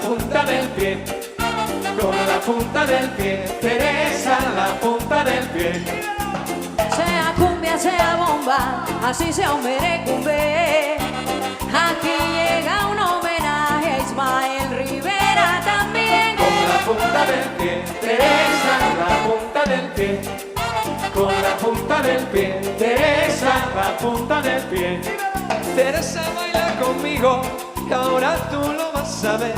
Speaker 1: Punta del pie, con la punta del pie, Teresa, la punta del pie.
Speaker 3: Sea cumbia, sea bomba, así sea un merecumbe. Aquí llega un homenaje a Ismael Rivera también.
Speaker 1: Con la punta del pie, Teresa, la punta del pie, con la punta del pie, Teresa, la punta del pie.
Speaker 2: Teresa, baila conmigo, que ahora tú lo vas a ver.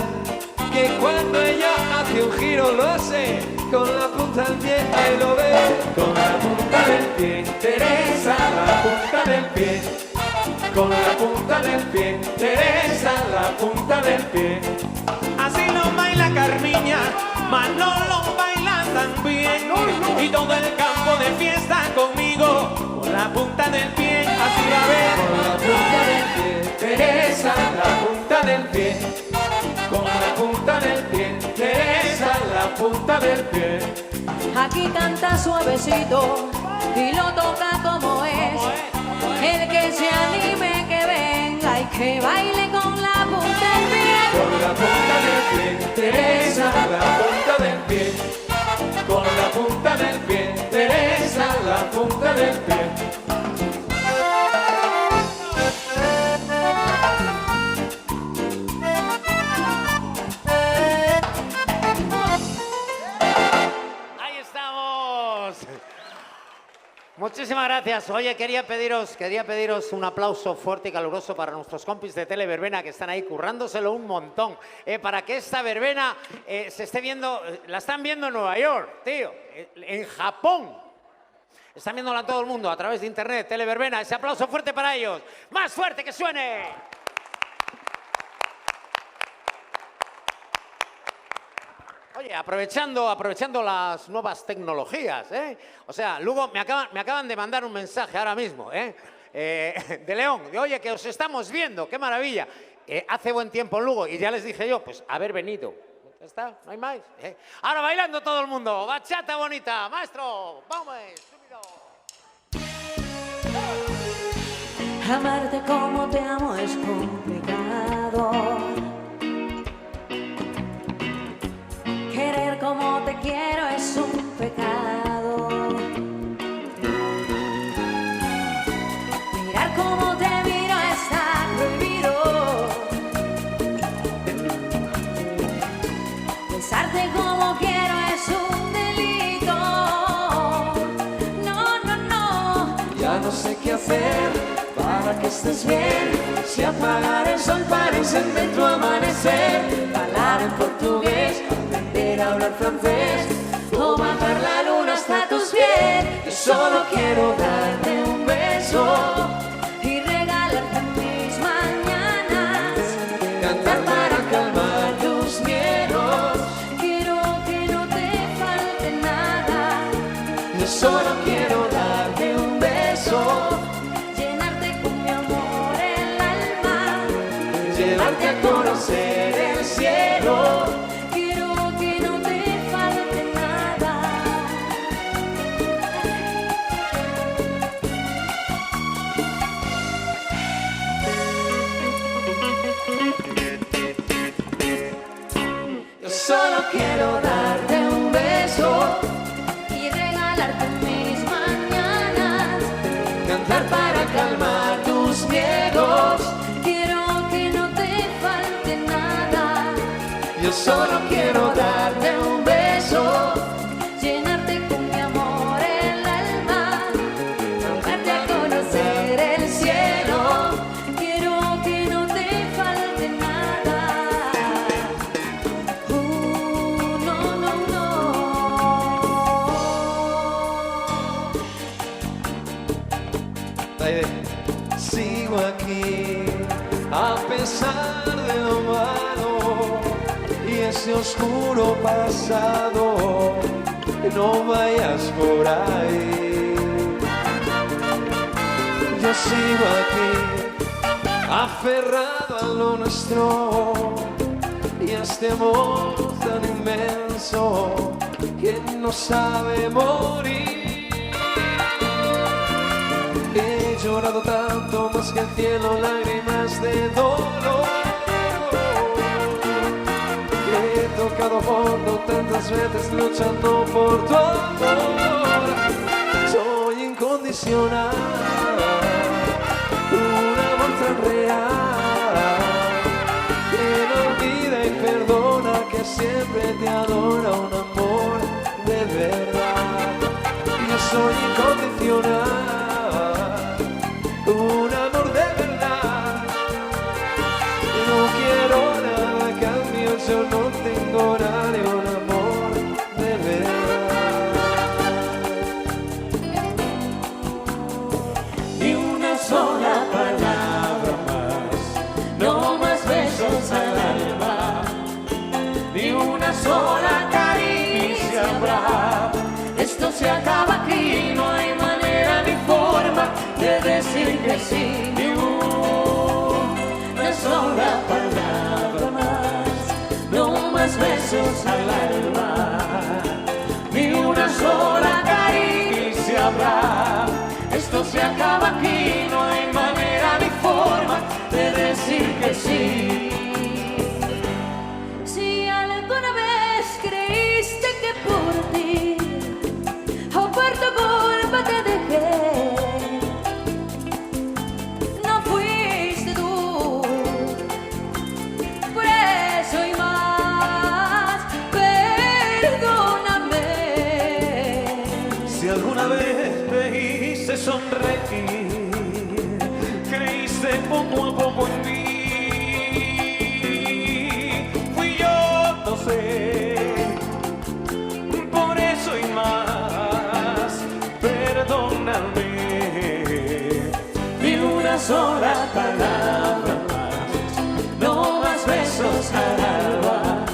Speaker 2: Que cuando ella hace un giro lo hace con la punta del pie, ahí lo ve.
Speaker 1: Con la punta del pie, Teresa, la punta del pie, con la punta del pie, Teresa, la punta del pie.
Speaker 4: Así lo baila Carmiña, Manolo baila también. Y todo el campo de fiesta conmigo, con la punta del pie, así la ve.
Speaker 1: Con la punta del pie, Teresa, la punta del pie, con la punta del pie, Teresa, la punta del pie.
Speaker 3: Aquí canta suavecito y lo toca como es. El que se anime que venga y que baile con la punta del pie.
Speaker 1: Con la punta del pie, Teresa, la punta del pie, con la punta del pie, Teresa, la punta del pie.
Speaker 5: Muchísimas gracias. Oye, quería pediros un aplauso fuerte y caluroso para nuestros compis de Televerbena que están ahí currándoselo un montón. Para que esta verbena se esté viendo, la están viendo en Nueva York, tío, en Japón. Están viéndola todo el mundo a través de internet, Televerbena. Ese aplauso fuerte para ellos. ¡Más fuerte que suene! Oye, aprovechando las nuevas tecnologías, O sea, Lugo, me acaban de mandar un mensaje ahora mismo, de León, de oye, que os estamos viendo, qué maravilla. Hace buen tiempo en Lugo y ya les dije yo, pues haber venido. Ya está, no hay más. Ahora bailando todo el mundo, bachata bonita, maestro, vamos, subido.
Speaker 3: Amarte como te amo es complicado. Querer como te quiero es un pecado. Mirar como te miro está prohibido. Besarte como quiero es un delito. No, no, no.
Speaker 1: Ya no sé qué hacer para que estés bien. Si apagar el sol para encender tu amanecer. Hablar en portugués, aprender a hablar francés, o bajar la luna hasta tus pies. Yo solo quiero darte un beso
Speaker 3: Y regalarte mis mañanas.
Speaker 1: cantar para calmar tus miedos.
Speaker 3: Quiero que no te falte nada.
Speaker 1: Yo solo quiero darte un beso,
Speaker 3: Llenarte con mi amor el alma.
Speaker 1: llevarte a conocer el cielo.
Speaker 3: Quiero que no te falte nada.
Speaker 1: Yo solo quiero darte un beso,
Speaker 3: Y regalarte mis mañanas.
Speaker 1: cantar para calmar tus miedos.
Speaker 3: Quiero que no te falte nada.
Speaker 1: Yo solo quiero darte un beso,
Speaker 3: Llenarte con mi amor el alma. Darte a conocer el cielo. Quiero que no te falte nada. No, no, no.
Speaker 2: Sigo aquí a pesar de lo mal ese oscuro pasado, no vayas por ahí. Yo sigo aquí, aferrado a lo nuestro, y este amor tan inmenso que no sabe morir. He llorado tanto más que el cielo, lágrimas de dolor. He tocado fondo tantas veces luchando por tu amor. Soy incondicional, un amor tan real que no olvida y perdona, que siempre te adora, un amor de verdad. Yo soy incondicional, un amor de verdad. No quiero nada a cambio, yo no tengo nada, un amor de verdad.
Speaker 1: Ni una sola palabra más, no más besos al alma, ni una sola caricia habrá. Esto se acaba aquí, no hay manera ni forma de decir que sí. Ni una sola palabra más, no más besos al alma, ni una sola caricia habrá. Esto se acaba aquí, no hay manera ni forma de decir que sí.
Speaker 3: Si alguna vez creíste que por ti o por tu culpa te dejé, no fuiste tú, por eso y más, perdóname.
Speaker 1: Si alguna vez te hice sonreír, creíste poco a poco en mí. Fui yo, no sé, por eso y más, perdóname. Ni una sola palabra más, no más besos al alba,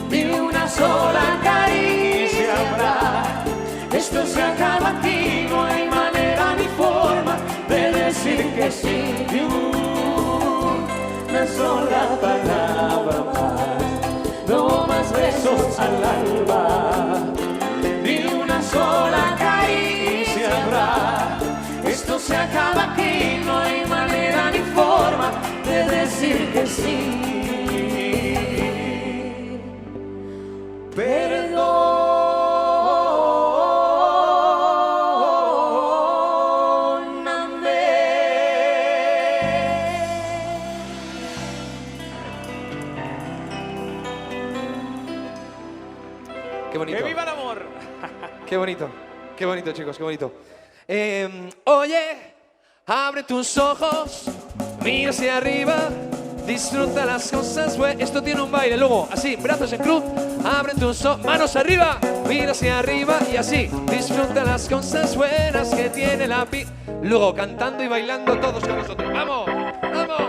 Speaker 1: ni una sola caricia habrá. Esto se acaba aquí, no hay manera ni forma de decir que sí. Ni una sola palabra más, no más besos al alba, ni una sola caricia habrá. Esto se acaba aquí, no hay manera ni forma de decir que sí.
Speaker 2: Qué bonito.
Speaker 4: ¡Que viva el amor!
Speaker 2: Qué bonito, chicos, qué bonito. Oye, abre tus ojos, mira hacia arriba, disfruta las cosas. Esto tiene un baile, luego así, brazos en cruz, abre tus ojos, manos arriba, mira hacia arriba y así, disfruta las cosas buenas que tiene la vida. Luego cantando y bailando todos con nosotros. ¡Vamos! ¡Vamos!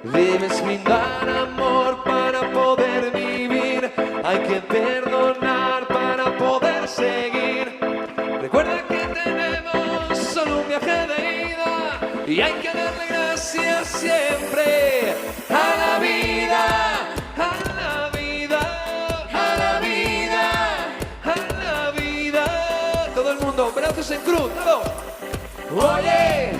Speaker 2: Debes brindar amor para poder vivir, hay que perdonar para poder seguir. Recuerda que tenemos solo un viaje de ida y hay que darle gracias siempre a la vida, a la vida, a la vida, a la vida. Todo el mundo, brazos en cruz, todos. Oye,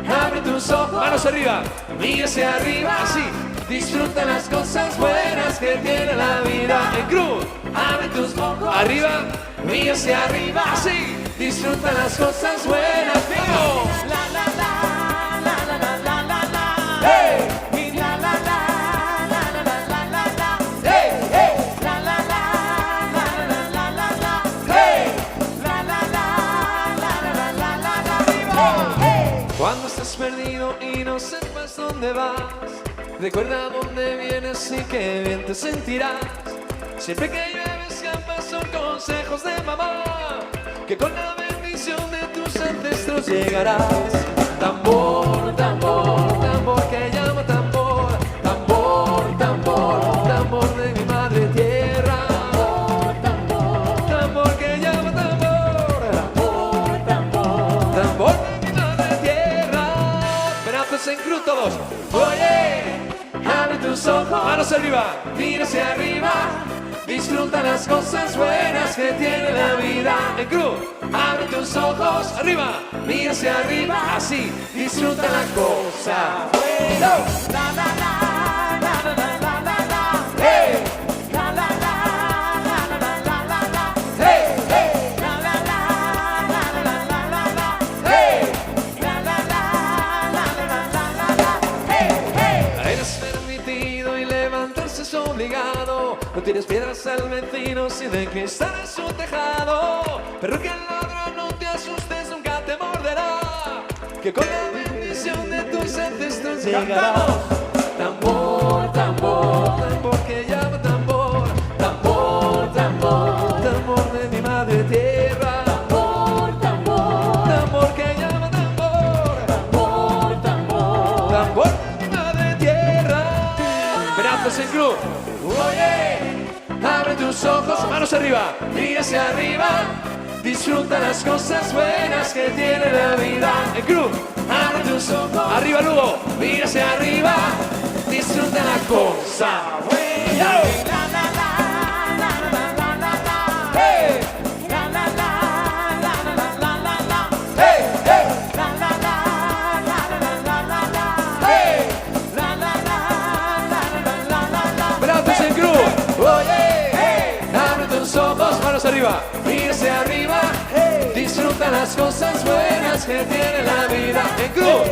Speaker 2: abre tus ojos, manos arriba, mira hacia arriba, así. Disfruta las cosas buenas que tiene la vida. En cruz, abre tus ojos, arriba, mira hacia arriba, así. Disfruta las cosas buenas. ¡Vamos!
Speaker 1: La la la la la la la la la.
Speaker 2: ¡Hey!
Speaker 1: Y la la la la la la la la la.
Speaker 2: ¡Hey! ¡Hey!
Speaker 1: La la la la la la la la.
Speaker 2: ¡Hey!
Speaker 1: La la la la la la la la.
Speaker 2: ¡Hey! Cuando estás perdido y no sepas dónde vas, recuerda dónde vienes y qué bien te sentirás. Siempre que llueve escapas son consejos de mamá, que con la bendición de tus ancestros llegarás. Tambor, tambor, tambor que llama tambor, tambor, tambor, tambor de mi madre tierra. Tambor que llama tambor. Tambor de mi madre tierra. Brazos en cruz todos. Oye, abre tus ojos. Manos arriba. Mira hacia arriba. Disfruta las cosas buenas que tiene la vida. En cruz, abre tus ojos, arriba, mira hacia arriba, así, disfruta la cosa buena.
Speaker 1: La la la la la la la la la.
Speaker 2: Hey,
Speaker 1: La la la la la la la la la.
Speaker 2: hey, hey,
Speaker 1: La la la la la la la la la.
Speaker 2: hey.
Speaker 1: La la la la la la la la. Hey, hey.
Speaker 2: Eres permitido y levantarse es obligado. No tienes piedras al vecino si de cristal es su tejado. Pero que el ladrón no te asustes, nunca te morderá. Que con la bendición de tus ancestros llegará. Tambor, tambor, tambor que llama tambor. Tambor, tambor, tambor de mi madre tierra.
Speaker 3: Tambor, tambor,
Speaker 2: Tambor que llama tambor.
Speaker 3: tambor, tambor.
Speaker 2: Tambor de mi madre tierra. Brazos en cruz. Oye, abre tus ojos, manos arriba, mira hacia arriba, disfruta las cosas buenas que tiene la vida. En cruz, abre tus ojos, arriba Lugo, mira hacia arriba, disfruta la cosa buena.
Speaker 1: La la la la la la la la.
Speaker 2: Hey,
Speaker 1: La la la la la la la la la.
Speaker 2: hey, hey,
Speaker 1: La la la la la la la la.
Speaker 2: hey.
Speaker 1: La la la la la la la la.
Speaker 2: Brazos en cruz, oye, abre tus ojos, manos arriba, mira hacia arriba, disfruta las cosas buenas que tiene la vida. En cruz,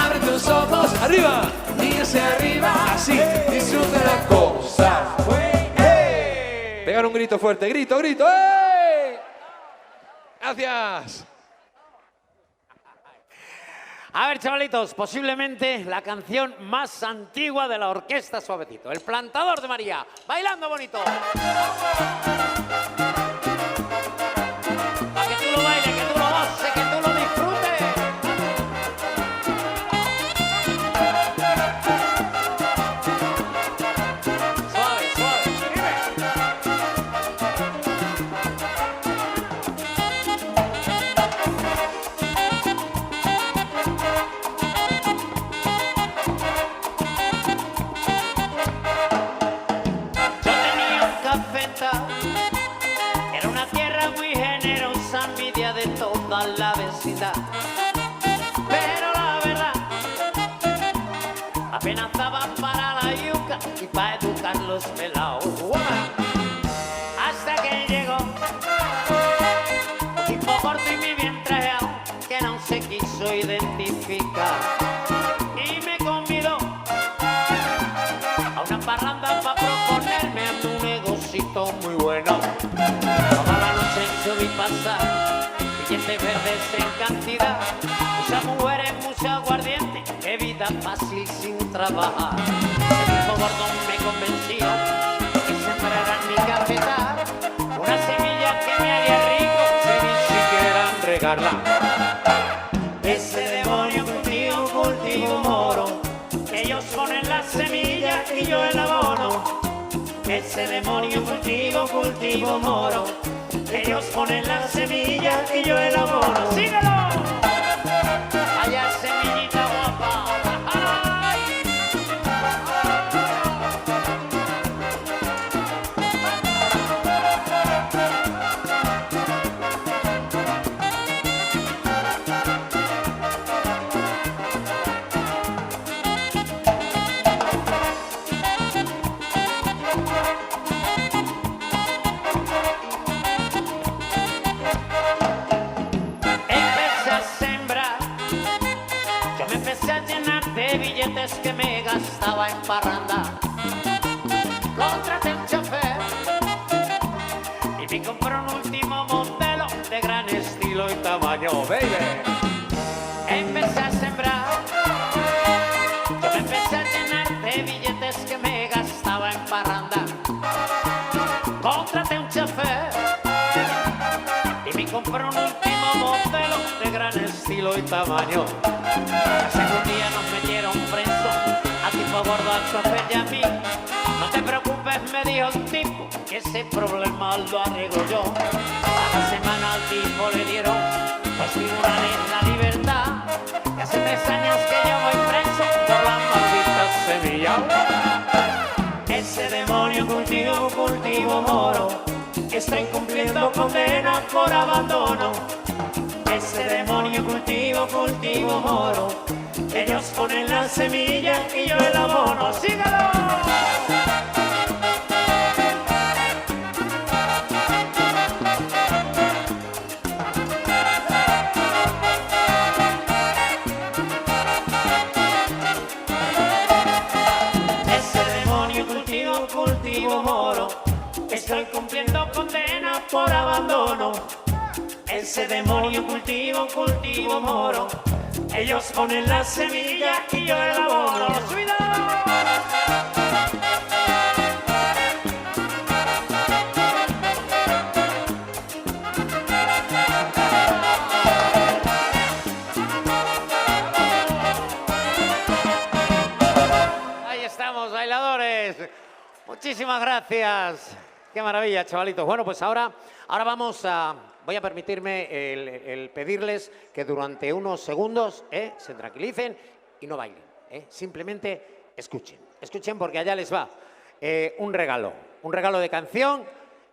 Speaker 2: abre tus ojos, arriba, mira hacia arriba, así, disfruta la cosa buena. Pegar un grito fuerte, grito, grito, ¡hey! Gracias.
Speaker 5: A ver, chavalitos, posiblemente la canción más antigua de la orquesta Suavecito, El Plantador de María, bailando bonito. Para que tú lo bailes, que tú lo goces, que tú lo disfrutes. Suave, suave, dime. Yo tenía un cafetal, era una tierra muy generosa, envidia de toda la vecindad. Pero la verdad, apenas daba para la yuca y para educar los pelados. Hasta que llegó un tipo corto y muy bien trajeado que no se quiso identificar y me convidó a una parranda para proponerme a un negocito muy bueno. Toda la noche yo vi pasar billetes verdes en cantidad, muchas mujeres, mucha aguardiente, qué vida fácil sin trabajar. El mismo bordón me convenció que sembrara en mi cafetal una semilla que me haría rico sin ni siquiera regarla. Ese demonio cultivo moro, ellos ponen la semilla y yo el abono. Ese demonio cultivo moro, ellos ponen la semilla y yo el abono. ¡Síguelo! Allá semillita guapa. ¡Ay! Empecé a sembrar, yo me empecé a llenar de billetes que me gastaba en parranda. Contraté un chofer y me compré un último modelo de gran estilo y tamaño, baby. Empecé a sembrar, yo me empecé a llenar de billetes que me gastaba en parranda. Contraté un chofer y me compré un último modelo de gran estilo y tamaño. Hace un día nos metieron presos a como gordo al chofer y a mí. No te preocupes, me dijo un tipo, que ese problema lo arreglo yo. A la semana al tipo le dieron 2 figuras en la libertad. Que hace 3 años que yo voy preso por la maldita Sevilla. Ese demonio cultivo moro, que está incumpliendo condena por abandono. Ese demonio cultivo moro, ellos ponen la semilla y yo el abono. ¡Sígalo! Cultivo moro, estoy cumpliendo condena por abandono. Ese demonio cultivo moro, ellos ponen la semilla y yo el abono. Ahí estamos, bailadores. Muchísimas gracias. Qué maravilla, chavalitos. Bueno, pues ahora voy a permitirme el pedirles que durante unos segundos se tranquilicen y no bailen. Simplemente escuchen. Escuchen porque allá les va un regalo de canción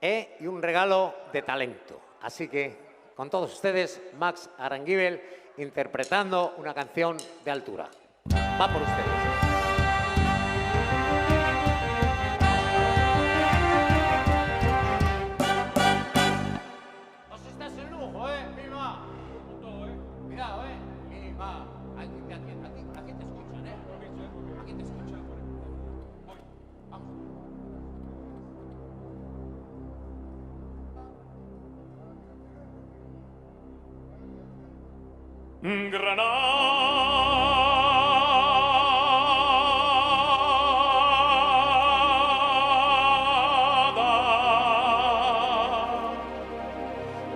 Speaker 5: y un regalo de talento. Así que con todos ustedes, Max Aranguibel interpretando una canción de altura. Va por ustedes.
Speaker 6: Granada,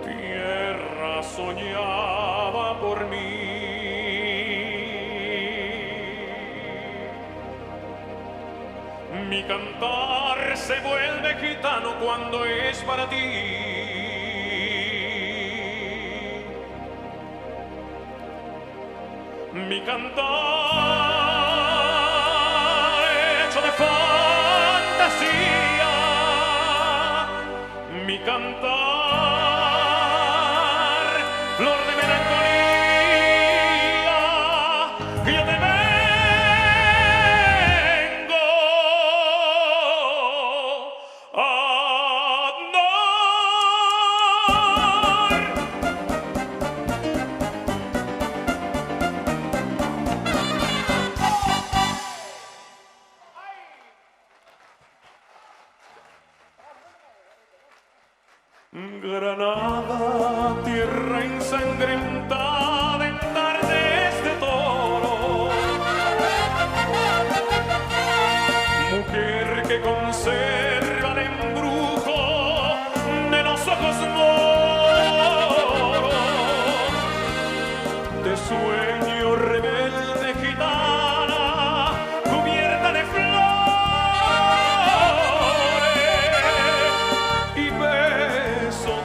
Speaker 6: tierra soñada por mí. Mi cantar se vuelve gitano cuando es para ti. Mi cantar hecho de fantasía, mi cantar flor de melancolía, que yo te vengo a dar. Granada, tierra ensangrentada en tardes de toro, mujer que conserva el embrujo de los ojos moros, de sueño rebelde gitana, cubierta de flores, y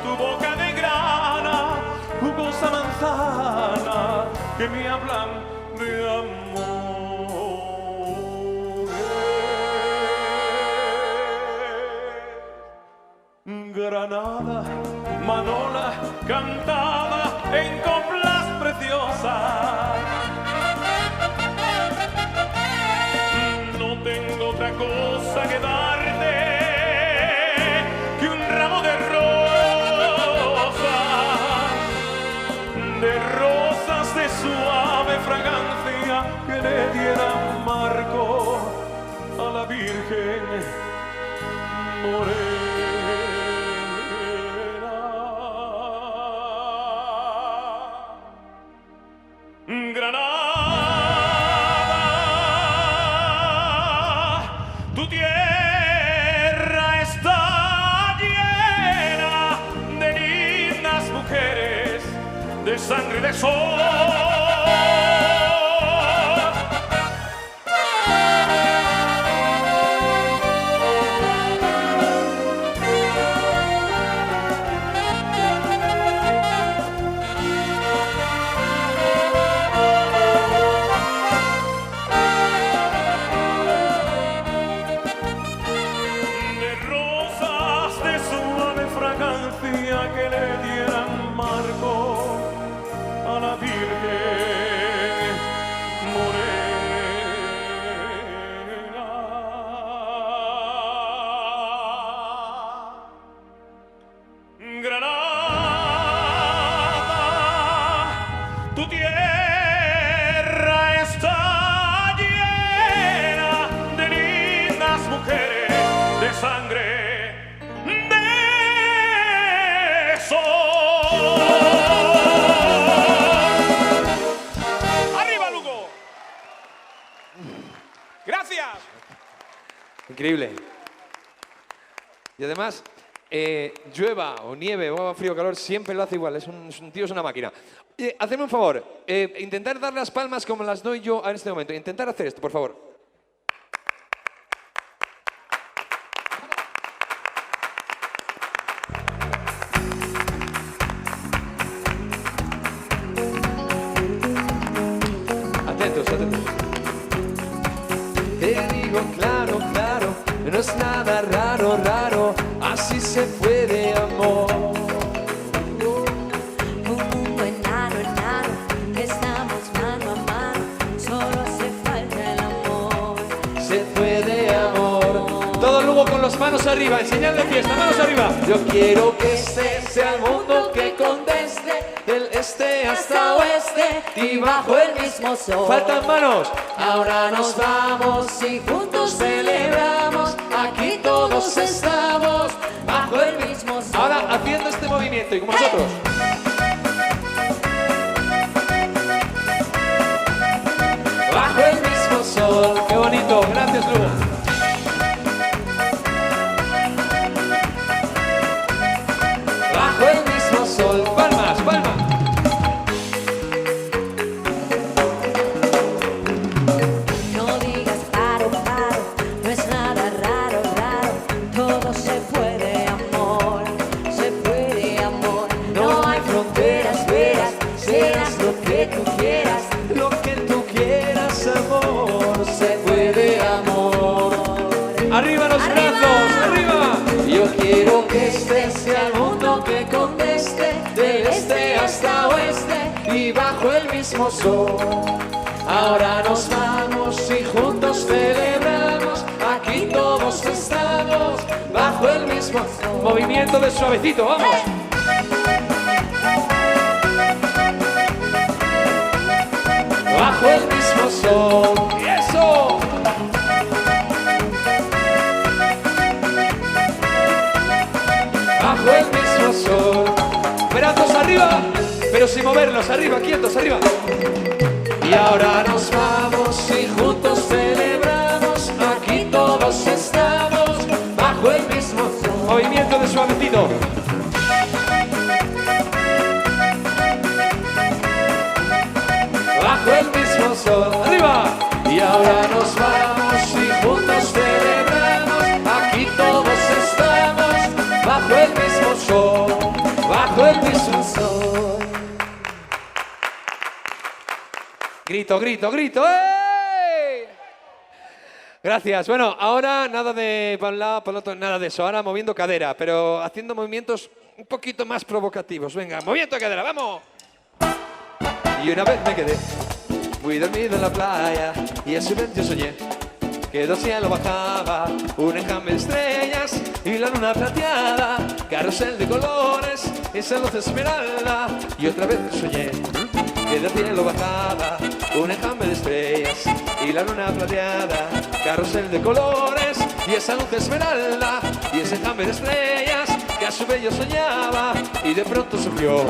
Speaker 6: tu boca de grana, jugosa manzana, que me hablan de amor. Granada, manola, cantada en coplas preciosas. No tengo otra cosa que darte que un ramo de rosas de suave fragancia que le dieran marco a la Virgen morena. Granada, tu tierra está llena de lindas mujeres, de sangre de sol.
Speaker 2: Increíble. Y además, llueva o nieve o haga frío o calor, siempre lo hace igual. Es un tío, es una máquina. Hacedme un favor, intentar dar las palmas como las doy yo en este momento. Intentar hacer esto, por favor. Atentos, atentos. Te digo claro, claro, no es nada raro, raro, así se puede, amor.
Speaker 3: Un mundo enano, enano, estamos mano a mano, solo hace falta el amor.
Speaker 2: Se puede, amor. Todo Lugo con las manos arriba, en señal de fiesta, manos arriba. Yo quiero que este sea el mundo que conteste, del este hasta oeste y bajo el mismo sol. Faltan manos.
Speaker 3: Ahora nos vamos y juntos celebramos, aquí todos estamos bajo el mismo sol.
Speaker 2: Ahora haciendo este movimiento y como nosotros. Bajo el mismo sol. Qué bonito, gracias Lugo. Bajo el mismo sol. Palmas, palmas.
Speaker 3: No digas paro, paro, no es nada raro, raro, todo se puede, amor, se puede, amor. No hay fronteras, verás, serás lo que tú quieras,
Speaker 2: Lo que tú quieras, amor.
Speaker 3: se puede, amor.
Speaker 2: Arriba los
Speaker 3: ¡Arriba!
Speaker 2: brazos, arriba.
Speaker 3: Yo quiero que este sea el mundo que conteste, del este hasta oeste y bajo el mismo sol. Ahora nos vamos y juntos celebramos, aquí todos estamos bajo el mismo sol.
Speaker 2: Movimiento de suavecito, vamos.
Speaker 3: Bajo el mismo sol.
Speaker 2: ¡Y eso!
Speaker 3: Bajo el mismo sol.
Speaker 2: Brazos arriba, pero sin moverlos, arriba, quietos, arriba.
Speaker 3: Y ahora nos vamos y juntos celebramos, aquí todos estamos bajo el mismo sol.
Speaker 2: Movimiento de suavecito.
Speaker 3: Bajo el mismo sol.
Speaker 2: Arriba.
Speaker 3: Y ahora nos vamos y juntos celebramos, aquí todos estamos bajo el mismo sol, bajo el mismo sol.
Speaker 2: Grito, grito, grito. ¡Ey! Gracias. Bueno, ahora nada de para un lado, para el otro, nada de eso. Ahora moviendo cadera, pero haciendo movimientos un poquito más provocativos. Venga, movimiento de cadera, vamos. Y una vez me quedé muy dormido en la playa y a su vez yo soñé que del cielo bajaba un enjambre de estrellas y la luna plateada, carrusel de colores, esa luz esmeralda. Y otra vez soñé que del cielo bajaba un enjambre de estrellas y la luna plateada, carrusel de colores y esa luz esmeralda y ese enjambre de estrellas que a su vez yo soñaba. Y de pronto surgió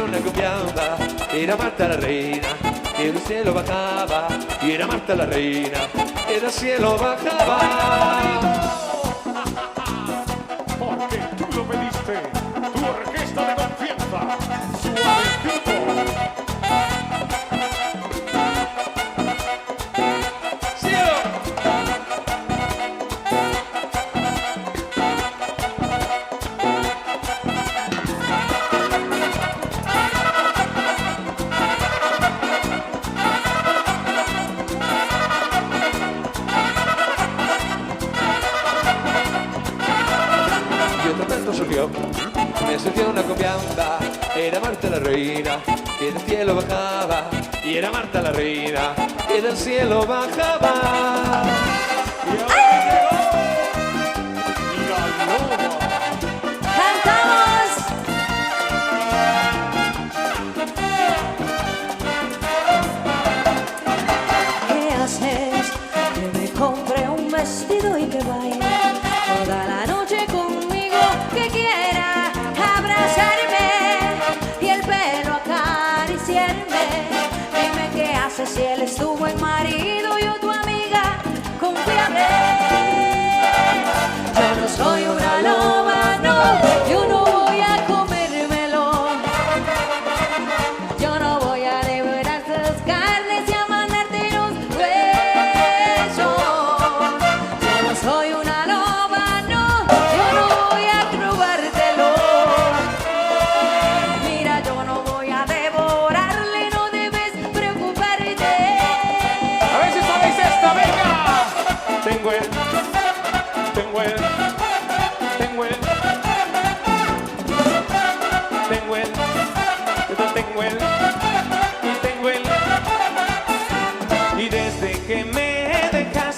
Speaker 2: una confianza, era Marta la reina que del cielo bajaba, y era Marta la reina que del cielo bajaba.
Speaker 6: Porque tú lo pediste, tu orquesta de confianza, Suavecito.
Speaker 2: ¡Cielo! Y otro tanto surgió, me surgió una confianza, era Marta la reina que del cielo bajaba, y era Marta la reina que del cielo bajaba.
Speaker 6: Y ahora llegó la loba.
Speaker 3: ¡Cantamos! ¿Qué haces? Que me compre un vestido y que baile toda la noche conmigo, que quiera abrazarme y el pelo acariciarme. Dime qué haces si él es tu buen marido, yo tu amiga confiable.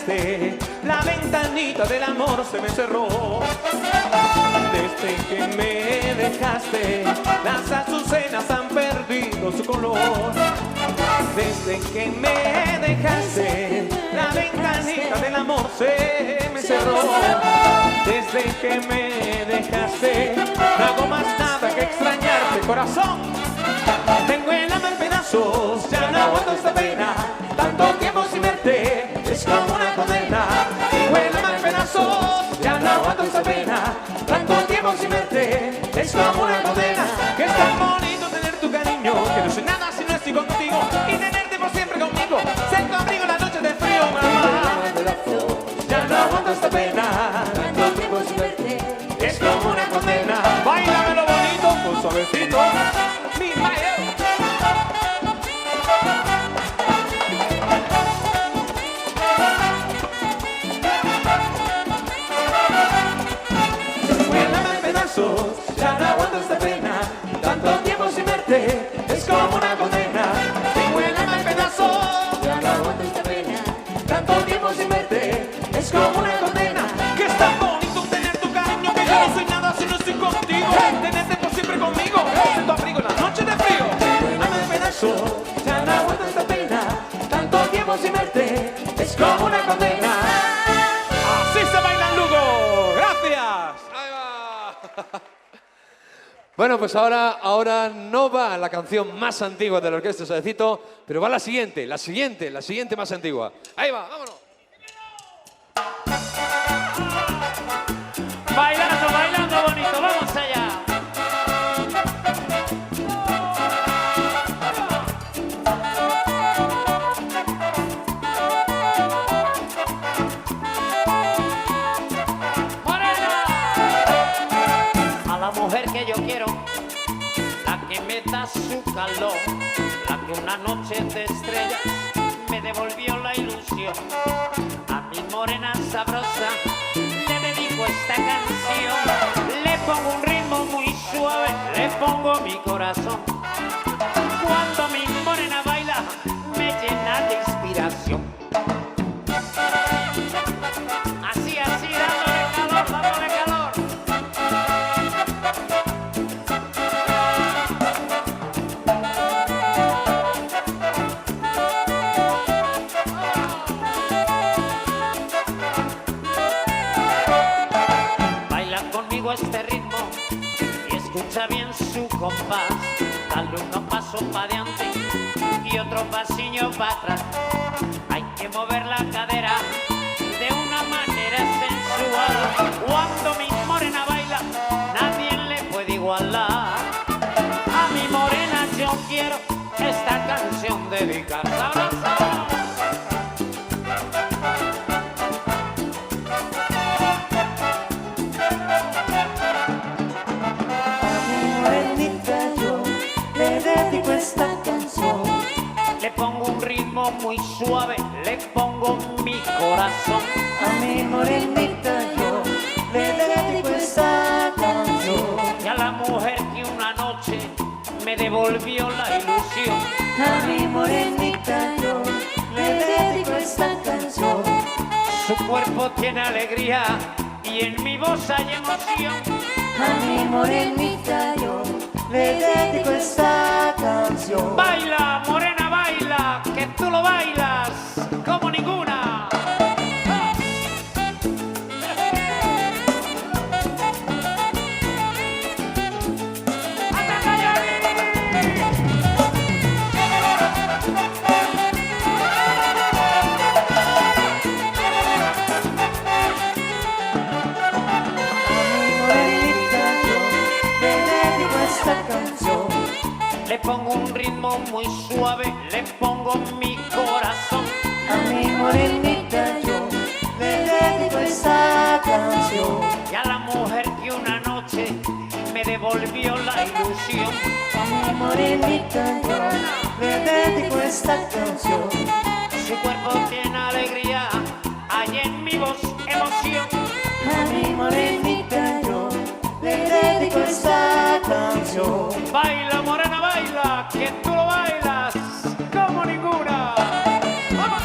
Speaker 1: dejaste, la ventanita del amor se me cerró. Desde que me dejaste, las azucenas han perdido su color. Desde que me dejaste, la ventanita del amor se me cerró. Desde que me dejaste, no hago más nada que extrañarte, corazón. Tengo el alma en pedazos, ya no aguanto esta pena. Tanto tiempo sin verte, es como una condena. Tengo el alma en pedazos, ya no aguanto esta pena. Tanto tiempo sin verte, es como una condena. Que es tan bonito tener tu cariño, que no soy nada si no estoy contigo. Y tenerte por siempre conmigo, ser tu abrigo en las noches de frío, mamá. Ya no aguanto esta pena,
Speaker 3: Tanto tiempo sin verte.
Speaker 1: es como una condena. Báilame lo bonito, con suavecito. Mi baile. Muérdame en pedazos, ya no aguanto esta pena. Tanto tiempo sin verte, es como una condena. Tengo el alma en pedazos,
Speaker 3: Ya no aguanto esta pena.
Speaker 1: tanto tiempo sin verte, es como una condena. Que es tan bonito tener tu cariño, que yo no soy nada si no estoy contigo. Tenerte por siempre conmigo, ser tu abrigo en las noches de frío. Alma en pedazos, ya no aguanto esta pena. Tanto tiempo sin verte, es como una condena. Así se baila en Lugo. Gracias.
Speaker 2: Ahí va. Bueno, pues ahora no va la canción más antigua de la Orquesta Suavecito, pero va la siguiente más antigua. Ahí va, vámonos.
Speaker 5: Bailando, bailando bonito, vamos allá. A la mujer que yo quiero, la que me da su calor, la que una noche de estrellas me devolvió la ilusión. A mi morena sabrosa le dedico esta canción. Le pongo un ritmo muy suave, le pongo mi corazón. Cuando mi morena baila, me llena de inspiración. Así, así, dándole calor, dándole calor. Baila conmigo este ritmo y escucha bien su compás. Dale unos pasos para adelante y otro pasillo para atrás. Hay que mover la cadera de una manera sensual. Cuando mi morena baila, nadie le puede igualar. A mi morena yo quiero esta canción dedicar. ¡Sabroso!
Speaker 3: Morenita, yo le dedico esta canción.
Speaker 5: Le pongo un ritmo muy suave, le pongo mi corazón.
Speaker 3: A mi morenita yo le dedico esta canción.
Speaker 5: Y a la mujer que una noche me devolvió la ilusión.
Speaker 3: A mi morenita yo le dedico esta canción.
Speaker 5: Su cuerpo tiene alegría y en mi voz hay emoción.
Speaker 3: A mi morenita yo le dedico esta canción.
Speaker 5: Baila, morena, baila, que tú lo bailas como ninguna. Le pongo un ritmo muy suave, le pongo mi corazón.
Speaker 3: A mi morenita yo le dedico esta canción.
Speaker 5: Y a la mujer que una noche me devolvió la ilusión.
Speaker 3: A mi morenita yo le dedico esta canción.
Speaker 5: Su cuerpo tiene alegría, hay en mi voz emoción.
Speaker 3: A mi morenita yo le dedico esta canción.
Speaker 5: Baila, morena, baila, que tú lo bailas como ninguna. ¡Vamos!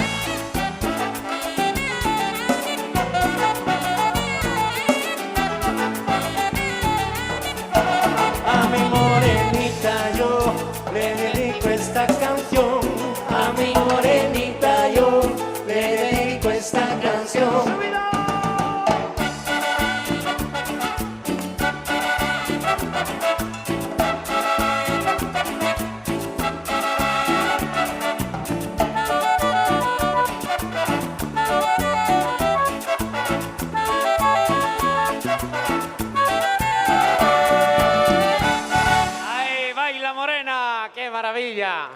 Speaker 5: maravilla!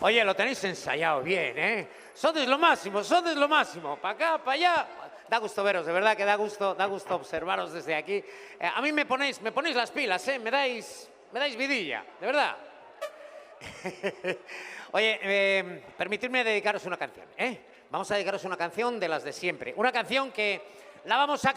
Speaker 5: Oye, lo tenéis ensayado bien, ¿eh? Sois lo máximo, sois lo máximo. Para acá, para allá. Da gusto veros, de verdad que da gusto observaros desde aquí. A mí me ponéis las pilas, ¿eh? Me dais vidilla, de verdad. Oye, permitidme dedicaros una canción, ¿eh? Vamos a dedicaros una canción de las de siempre. Una canción que la vamos a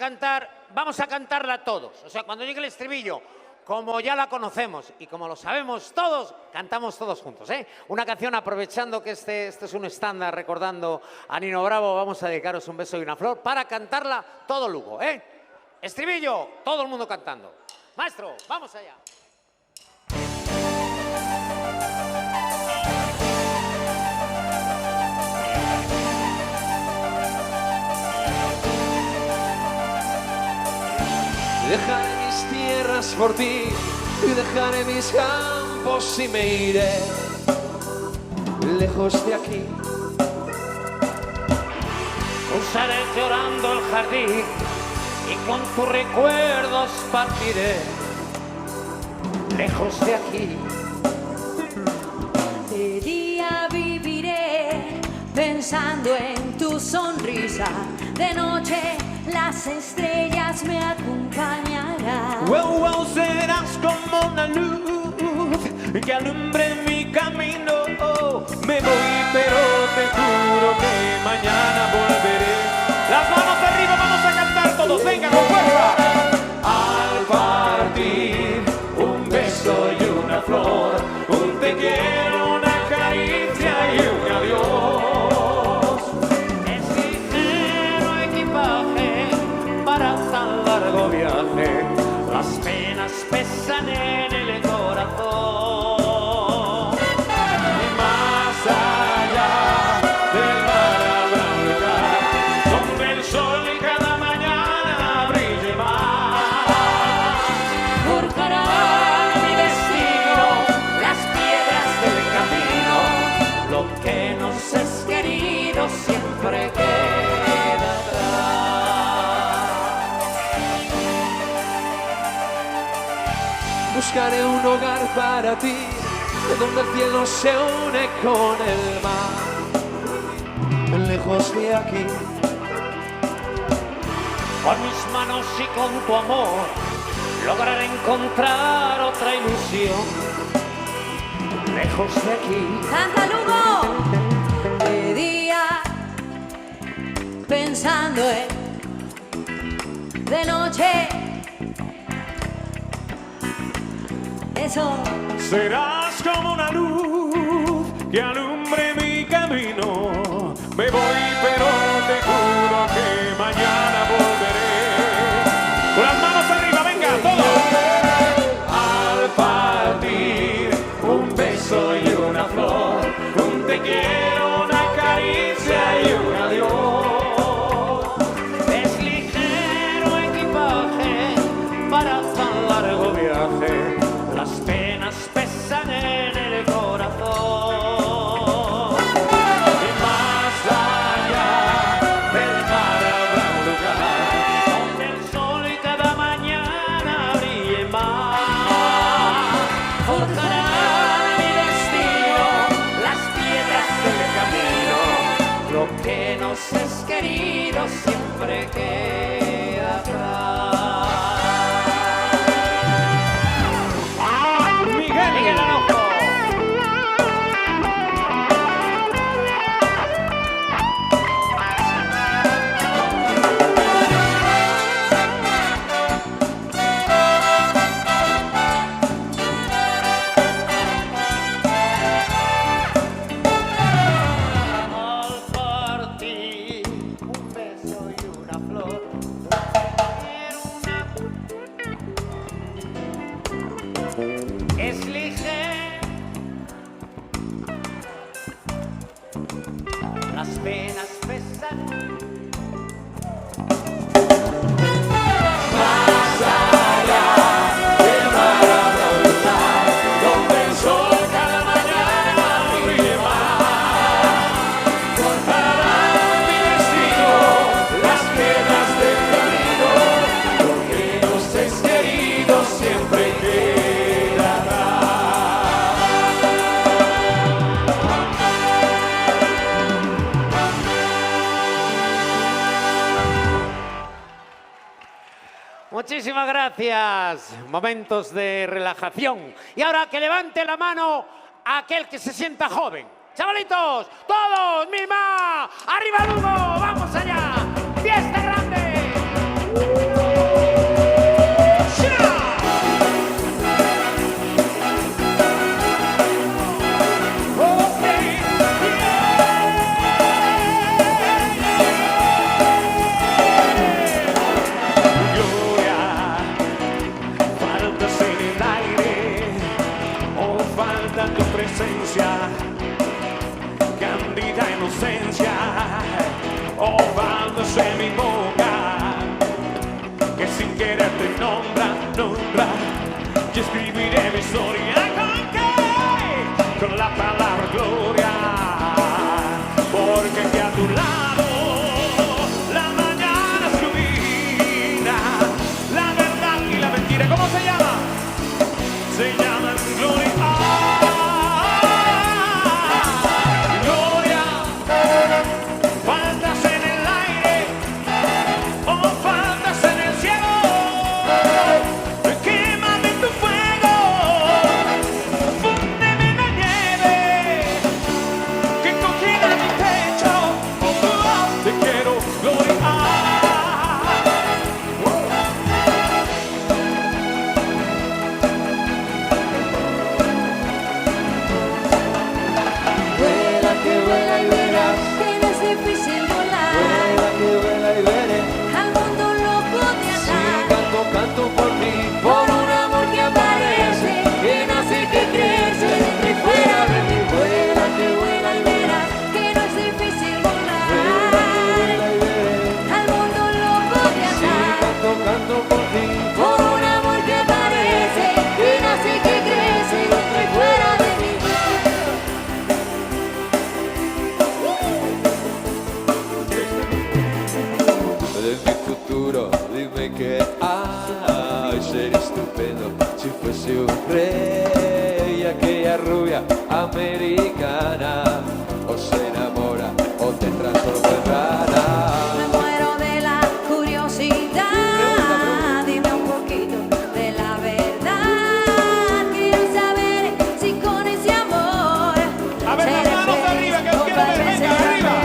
Speaker 5: cantarla todos. O sea, cuando llegue el estribillo, como ya la conocemos y como lo sabemos todos, cantamos todos juntos, ¿eh? Una canción, aprovechando que este es un estándar recordando a Nino Bravo, vamos a dedicaros un beso y una flor para cantarla todo Lugo, ¿eh? Estribillo, todo el mundo cantando. Maestro, vamos allá.
Speaker 2: Dejaré mis tierras por ti y dejaré mis campos y me iré lejos de aquí.
Speaker 5: Cruzaré llorando el jardín y con tus recuerdos partiré lejos de aquí.
Speaker 3: De día viviré pensando en tu sonrisa, de noche las estrellas me acompañarán.
Speaker 1: Wow, wow, serás como una luz que alumbre mi camino. Me voy, pero te juro que mañana volveré. Las manos arriba, vamos a cantar todos, venga, con fuerza. Al partir, un beso y una flor, un te quiero, una caricia y un adiós.
Speaker 5: Es ligero equipaje para tan largo viaje, las penas pesan en el corazón.
Speaker 1: Más allá del mar habrá un lugar donde el sol cada mañana brille más.
Speaker 3: Forjará mi destino las piedras del camino,
Speaker 5: Lo que nos es querido siempre queda atrás.
Speaker 2: Buscaré un hogar para ti, de donde el cielo se une con el mar, lejos de aquí.
Speaker 5: Con mis manos y con tu amor lograré encontrar otra ilusión lejos de aquí.
Speaker 3: canta Lugo. De día pensando en, de noche eso.
Speaker 1: Serás como una luz que alumbre mi camino. Me voy, pero te juro que mañana volveré. Con las manos arriba, venga, todos. Al partir, un beso y una flor, un te quiero, una caricia y un adiós.
Speaker 5: Es ligero equipaje para tan largo viaje, las penas pesan en el corazón.
Speaker 1: Y más allá del mar habrá un lugar
Speaker 5: Donde el sol cada mañana brille más.
Speaker 3: Forjará
Speaker 5: mi destino las piedras del camino. Lo que nos es querido siempre queda atrás. gracias. Momentos de relajación. Y ahora que levante la mano aquel que se sienta joven. Chavalitos, todos, mima, arriba Lugo, vamos allá. Fiesta grande.
Speaker 1: Tu presencia, cándida inocencia, oh faltas en mi boca, que sin querer te nombra, y escribiré mi historia con qué, con la palabra gloria, porque que a tu lado la mañana es ilumina, la verdad y la mentira, ¿cómo se llama? Se llama gloria.
Speaker 2: Dime que sería estupendo si fuese un rey, aquella rubia americana, o se enamora o te transforma en rana.
Speaker 3: Me muero de la curiosidad, dime un poquito de la verdad. Quiero saber si con ese amor
Speaker 1: A ver, las manos arriba, que os quiero ver, venga, arriba.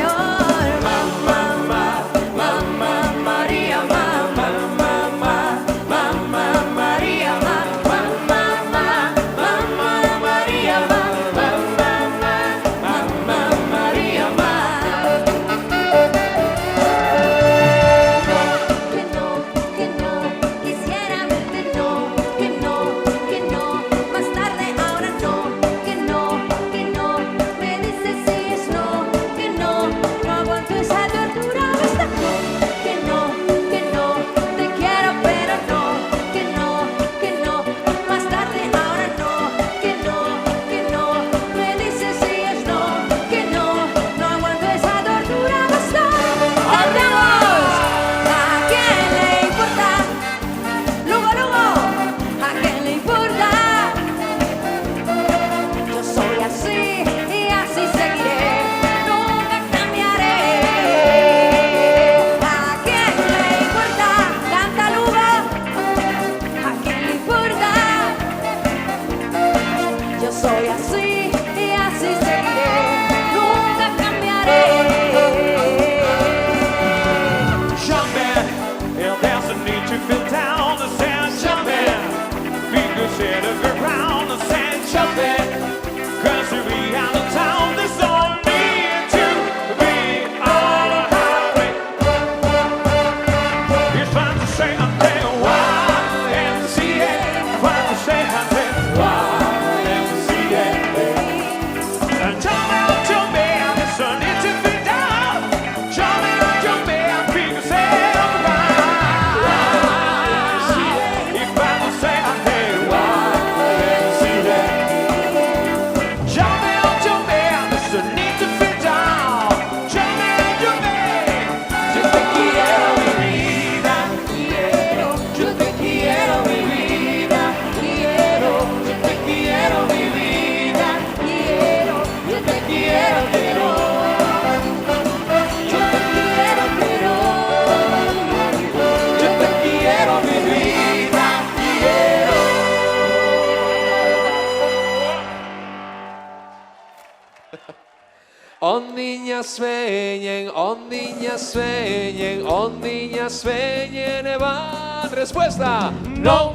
Speaker 2: Ondiña sueñen, ondiña sueñen, ondiña sueñen, va. Respuesta, no.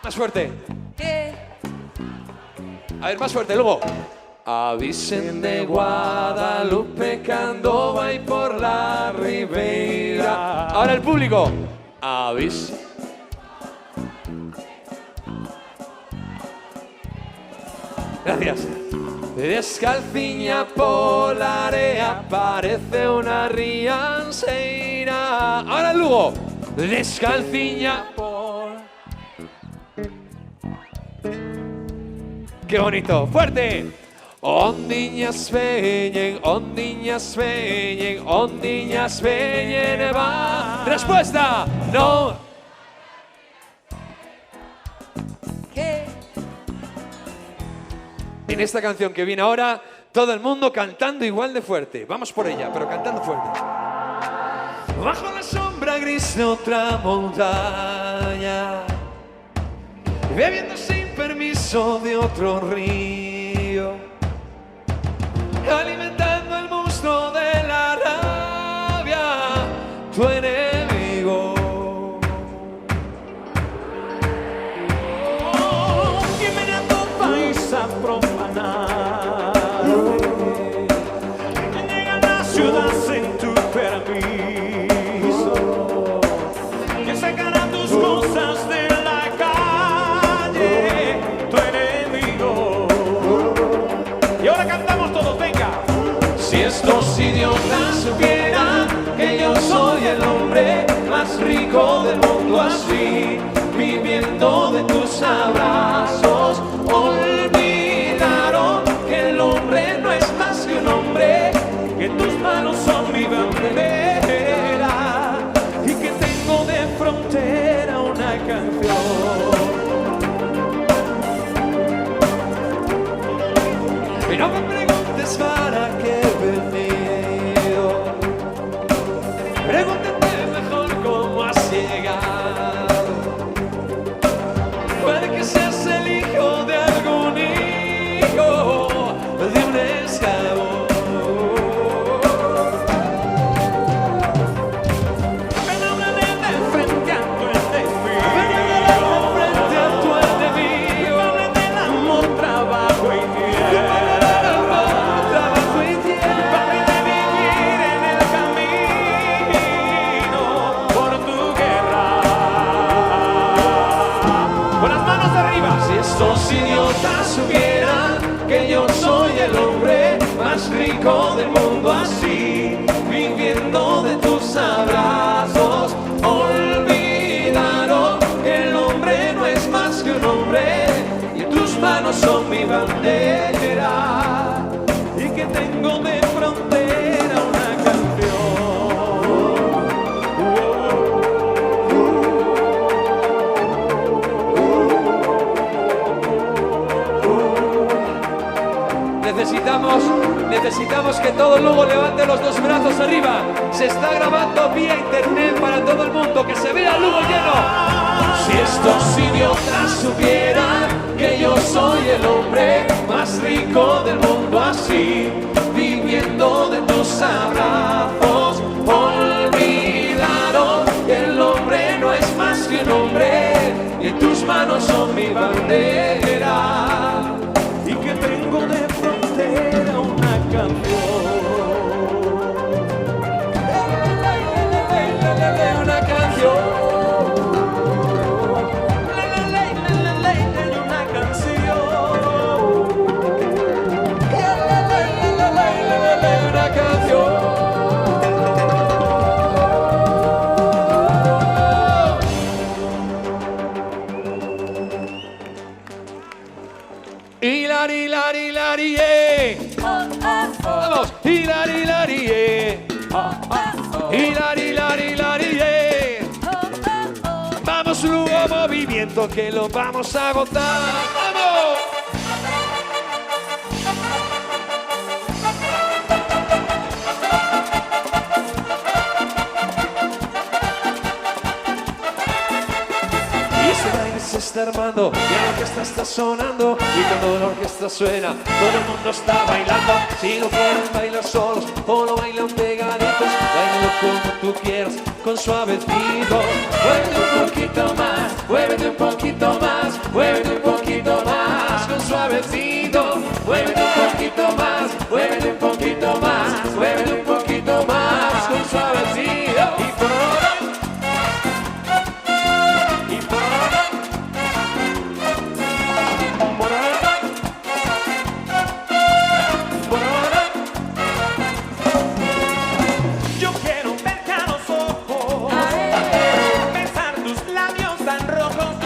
Speaker 2: Más fuerte. A ver, más fuerte, luego. A Virgen de Guadalupe que andova y por la ribera. Ahora el público. A Virgen. Gracias. Descalciña por la area parece una rianceira. Ahora el Lugo. Descalciña por... ¡Qué bonito! ¡Fuerte! Ondiñas sueñen, ondiñas sueñen, ondiñas sueñen, va. Respuesta, no.
Speaker 3: ¿Qué?
Speaker 2: En esta canción que viene ahora, todo el mundo cantando igual de fuerte. Vamos por ella, pero cantando fuerte. Bajo la sombra gris de otra montaña, bebiendo sin permiso de otro río, alimentando el monstruo de la rabia, tu enemigo.
Speaker 1: Que viene a tu país a profanar. Que llega a la ciudad sin tu permiso. Que sacará tus cosas de la calle, tu enemigo. Y ahora cantamos todos, venga. Si estos idiotas supieran que yo soy el hombre más rico del mundo, así, viviendo de tus abrazos, olvidaron que el hombre no es más que un hombre, que tus manos son mi bandera y que tengo de frontera una canción. Y no me preguntes para qué he venido, pregúntate mejor cómo has llegado. Puede que seas el hijo de algún hijo de un esclavo. Ven, háblale de frente a tu enemigo. Ven, háblale de frente a tu enemigo. Háblale del amor, trabajo y tierra. Padre de vivir en el camino por tu guerra. Con las manos arriba. Si estos idiotas supieran que yo soy el hombre más rico del mundo, así, viviendo de tus abrazos, olvidaron que el hombre no es más que un hombre y tus manos son mi bandera y que tengo de frontera una
Speaker 2: Necesitamos que todo el Lugo levante los dos brazos arriba. Se está grabando vía internet para todo el mundo. Que se vea el Lugo lleno. Si estos idiotas supieran que yo soy el hombre más rico del mundo, así, viviendo de tus abrazos, olvidaron que el hombre no es más que un hombre y tus manos son mi bandera y que tengo de frontera una canción. Una canción. Una canción. Una canción. Hilari, lari, lari, vamos, hilari, lari, hilari, lari, lari, vamos, Lugo, movimiento que lo vamos a agotar. ¡Vamos! se está armando y la orquesta está sonando. Y cuando la orquesta suena, todo el mundo está bailando. Si no quieren bailar solos o lo bailan pegaditos, bailalo como tú quieras, con suavecito. Muévete un poquito más, muévete un poquito más, muévete un poquito más, con suavecito. Muévete un poquito más, muévete un poquito más, muévete un poquito más, con suavecito.
Speaker 1: Yo quiero verte a los ojos, besar tus labios tan rojos.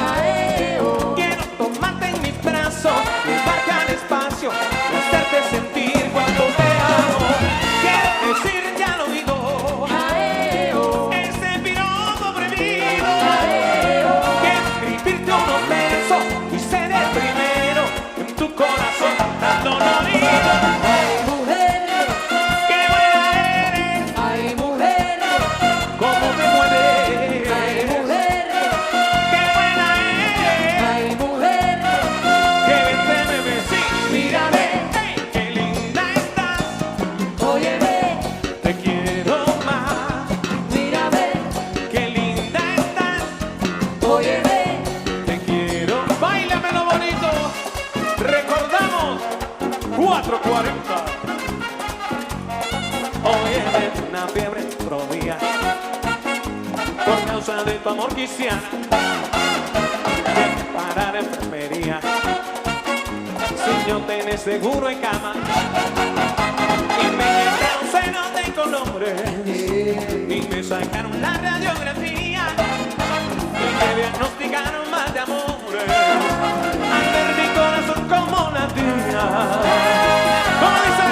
Speaker 1: Quiero tomarte en mis brazos, llevarte al espacio y hacerte sentir cuando te amo. Quiero decirte al oído ese piropo prohibido. Quiero escribirte unos versos y ser el primero en tu corazón tan dolorido. ¿Cómo te mueves?
Speaker 3: Ay, mujer,
Speaker 1: ¡Qué buena eres!
Speaker 3: ay, mujer,
Speaker 1: ¡Que vente, bebé! ¡Sí!
Speaker 3: mírame,
Speaker 1: ¡Hey! ¡Qué linda estás!
Speaker 3: óyeme,
Speaker 1: ¡Te quiero más!
Speaker 3: mírame,
Speaker 1: ¡Qué linda estás!
Speaker 3: óyeme.
Speaker 1: ¡Te quiero! ¡Báilamelo bonito! ¡Recordamos! 4:40. Hoy es una fiebre provía por causa de tu amor quisiera parar enfermería. Si yo tenés seguro en cama y me llevaron seno tengo nombre y me sacaron la radiografía y me diagnosticaron mal de amores al ver mi corazón como latía. ¿Cómo dice?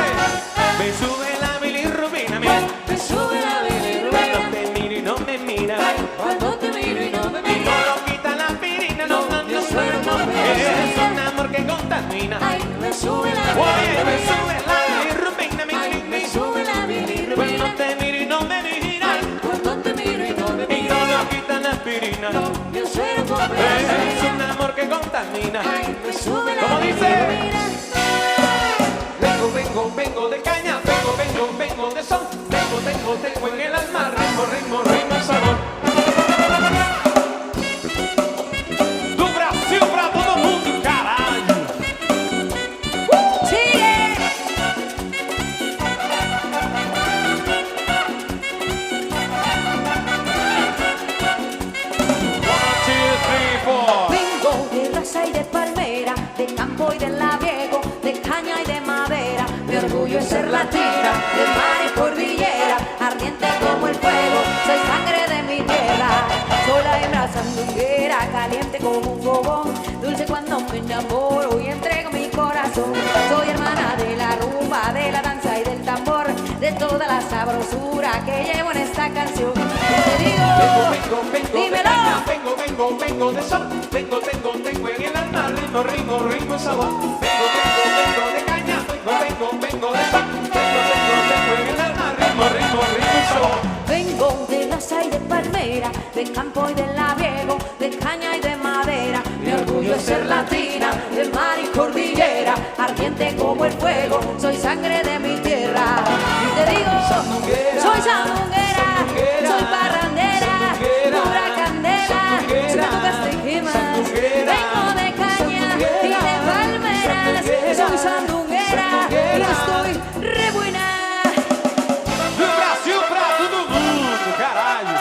Speaker 1: Me sube la bilirrubina, mira.
Speaker 3: Me sube la bilirrubina,
Speaker 1: Cuando te miro y no me mira,
Speaker 3: cuando te miro y no me
Speaker 1: y
Speaker 3: miras.
Speaker 1: no lo quita la aspirina, no, no,
Speaker 3: Yo
Speaker 1: no,
Speaker 3: suero
Speaker 1: no,
Speaker 3: con
Speaker 1: es un amor que contamina.
Speaker 3: Ay, me sube la
Speaker 1: Oye, me
Speaker 3: bilirrubina,
Speaker 1: sube la bilirrubina,
Speaker 3: ay, me sube la
Speaker 1: cuando
Speaker 3: bilirrubina.
Speaker 1: te miro y no me mira,
Speaker 3: Ay, cuando te miro y no me
Speaker 1: y no
Speaker 3: miras.
Speaker 1: lo quita la aspirina,
Speaker 3: Yo suero con
Speaker 1: es un amor que contamina.
Speaker 3: Ay, me sube la
Speaker 1: ¿Cómo dice?
Speaker 3: bilirrubina.
Speaker 1: Vengo de caña, vengo de son, tengo en el alma ritmo, sabor. Tu Brasil pra todo mundo, caralho.
Speaker 3: Sigue.
Speaker 1: 1, 2, 3, 4.
Speaker 3: Vengo de raza y de palmera, de campo y de labriego, de caña y de madera. Mi orgullo es ser latina, de mar y cordillera, ardiente como el fuego, soy sangre de mi tierra. Soy la hembra sandunguera, caliente como un fogón, dulce cuando me enamoro y entrego mi corazón. Soy hermana de la rumba, de la danza y del tambor, de toda la sabrosura que llevo en esta canción. Te digo, dímelo.
Speaker 1: De caña, vengo de sol, tengo en el alma ritmo, sabor. Vengo de caña, vengo de sol, tengo en el alma ritmo, sabor.
Speaker 3: Vengo de raza y de palmera, de campo y de labriego, de caña y de madera. Mi orgullo es ser latina, de mar y cordillera, ardiente como el fuego, soy sangre de mi tierra. Y te digo, soy sandunguera, soy parrandera, pura candela, si me tocas te quemas. Vengo de caña y de palmeras, soy sandunguera y estoy re buena.
Speaker 1: Do Brasil pra todo mundo, caralho.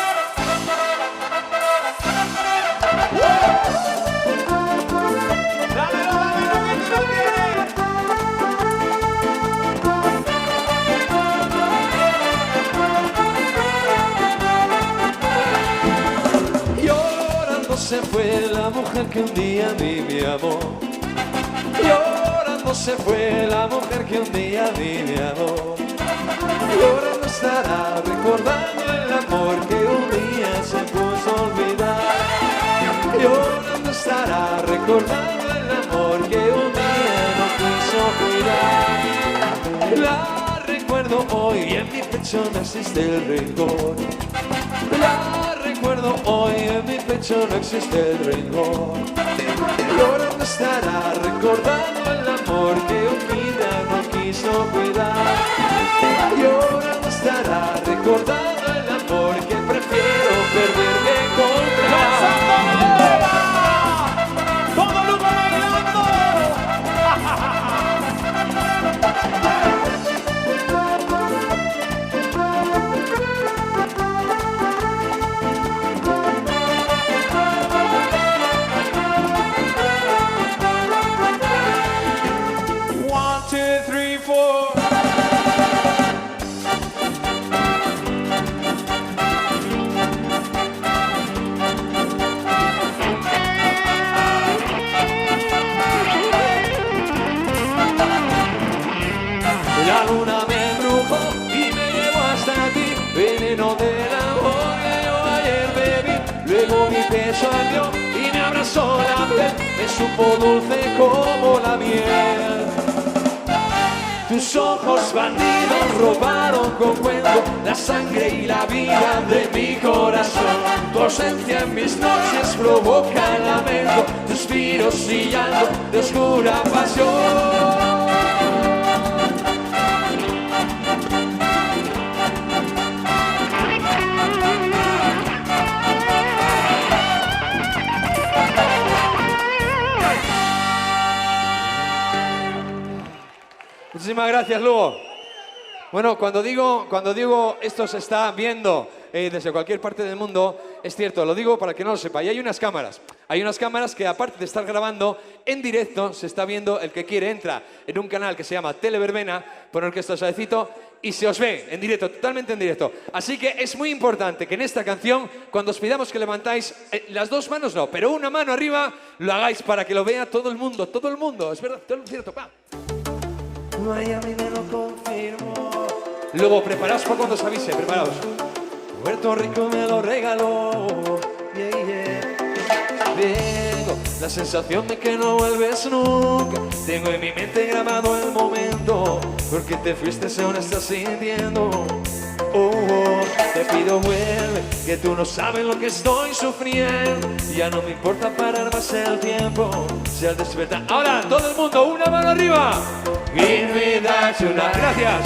Speaker 2: Llorando se fue la mujer que un día a mí me amó. Llorando se fue la mujer que un día a mí me amó. Llorando estará recordando el amor que un día se puso a olvidar. Llorando estará recordando el amor que un día no quiso cuidar. La recuerdo hoy y en mi pecho no existe el rencor. La recuerdo recuerdo hoy, en mi pecho no existe el rencor. Llorando estará recordando el amor que un vida no quiso cuidar. Llorando estará recordando el amor que prefiero perder que encontrar.
Speaker 4: ¡Todo el mundo bailando! 1, 2, 3, 4.
Speaker 2: La luna me embrujó y me llevó hasta ti, veneno del amor que yo ayer bebí. Luego mi pecho ardió y me abrazó la piel, me supo dulce como la miel. Tus ojos bandidos robaron con cuento la sangre y la vida de mi corazón. Tu ausencia en mis noches provoca lamento, suspiros y llanto de oscura pasión. Muchísimas gracias, Lugo. Bueno, cuando digo esto se está viendo desde cualquier parte del mundo, es cierto, lo digo para que no lo sepa. Y hay unas cámaras que aparte de estar grabando en directo, se está viendo. El que quiere entra en un canal que se llama Televerbena, pone Orquesta Suavecito y se os ve en directo, totalmente en directo. Así que es muy importante que en esta canción, cuando os pidamos que levantáis las dos manos, no, pero una mano arriba, lo hagáis para que lo vea todo el mundo, es verdad, todo es cierto, va.
Speaker 1: Miami me lo confirmó.
Speaker 2: Luego, preparaos para cuando os avise, preparaos.
Speaker 1: Puerto Rico me lo regaló. Yeah, yeah.
Speaker 2: Tengo la sensación de que no vuelves nunca. Tengo en mi mente grabado el momento, porque te fuiste si aún estás sintiendo. Oh, oh, te pido vuelve, que tú no sabes lo que estoy sufriendo. Ya no me importa parar más el tiempo, si al despertar. Ahora, todo el mundo, una mano arriba. Give me that tonight. Gracias.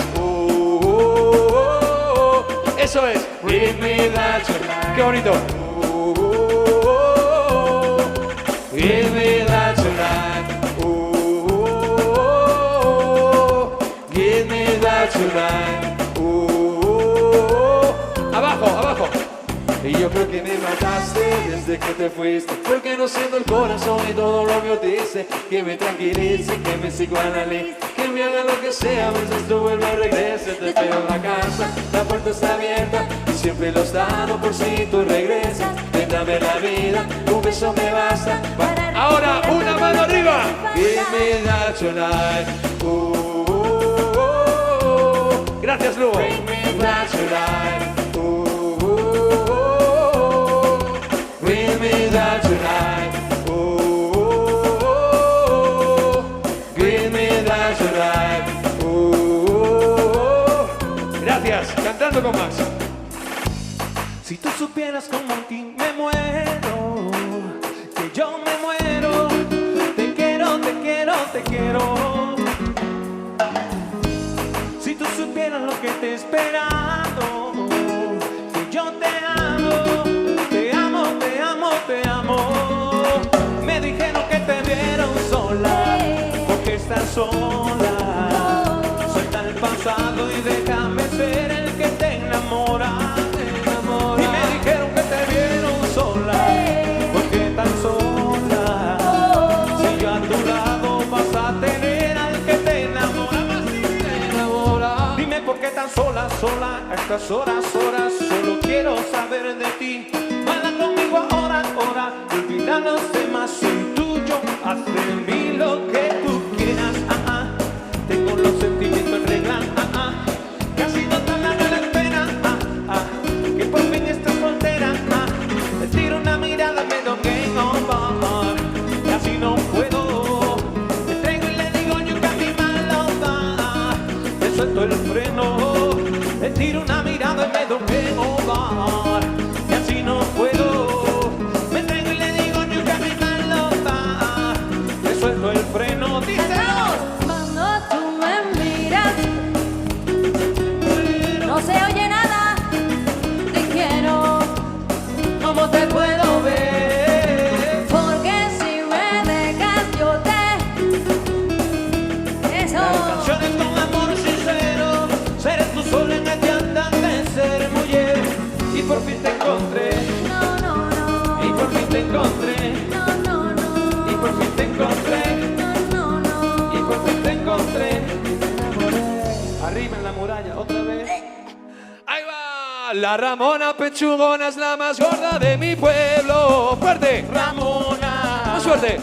Speaker 2: Eso es. Give me that tonight. Qué bonito. Give me that tonight. Give me that tonight. Abajo, abajo. Y yo creo que me mataste desde que te fuiste, porque no siento el corazón y todo lo que dice. Que me tranquilice, que me psicoanalice, que me haga lo que sea mientras tú vuelvas, regrese. Te espero en la casa, la puerta está abierta y siempre lo he estado por si tú regresas. Dame la vida, un beso me basta. Ahora, una mano arriba. Give me that tonight. Gracias, Lugo. Give me that tonight. Give me that tonight. Give me that tonight. Gracias. Cantando con Max.
Speaker 1: Si tú supieras cómo a ti me muero, que yo me muero, te quiero, te quiero, te quiero. Si tú supieras lo que te he esperado, que yo te amo, te amo, te amo, te amo. Me dijeron que te vieron sola, porque estás sola. Suelta el pasado y déjame ser el que te enamora. Y me dijeron que te vieron sola, porque tan sola. Si yo a tu lado vas a tener al que te enamora más y te enamora. Dime por qué tan sola, sola, a estas horas, solo quiero saber de ti. Baila conmigo ahora, ahora, olvida los demás, soy tuyo, haz de mí lo que tú quieras. Tengo los sentimientos en regla, casi no te vale la espera, que por fin estás soltera. Te tiro una mirada, me doy game over, casi no puedo. Me traigo y le digo yo que a mi malota, te suelto el freno. Te tiro una mirada y me doy game over, casi no puedo.
Speaker 2: La Ramona pechugona es la más gorda de mi pueblo. ¡Fuerte!
Speaker 4: Ramona.
Speaker 2: ¡Más fuerte!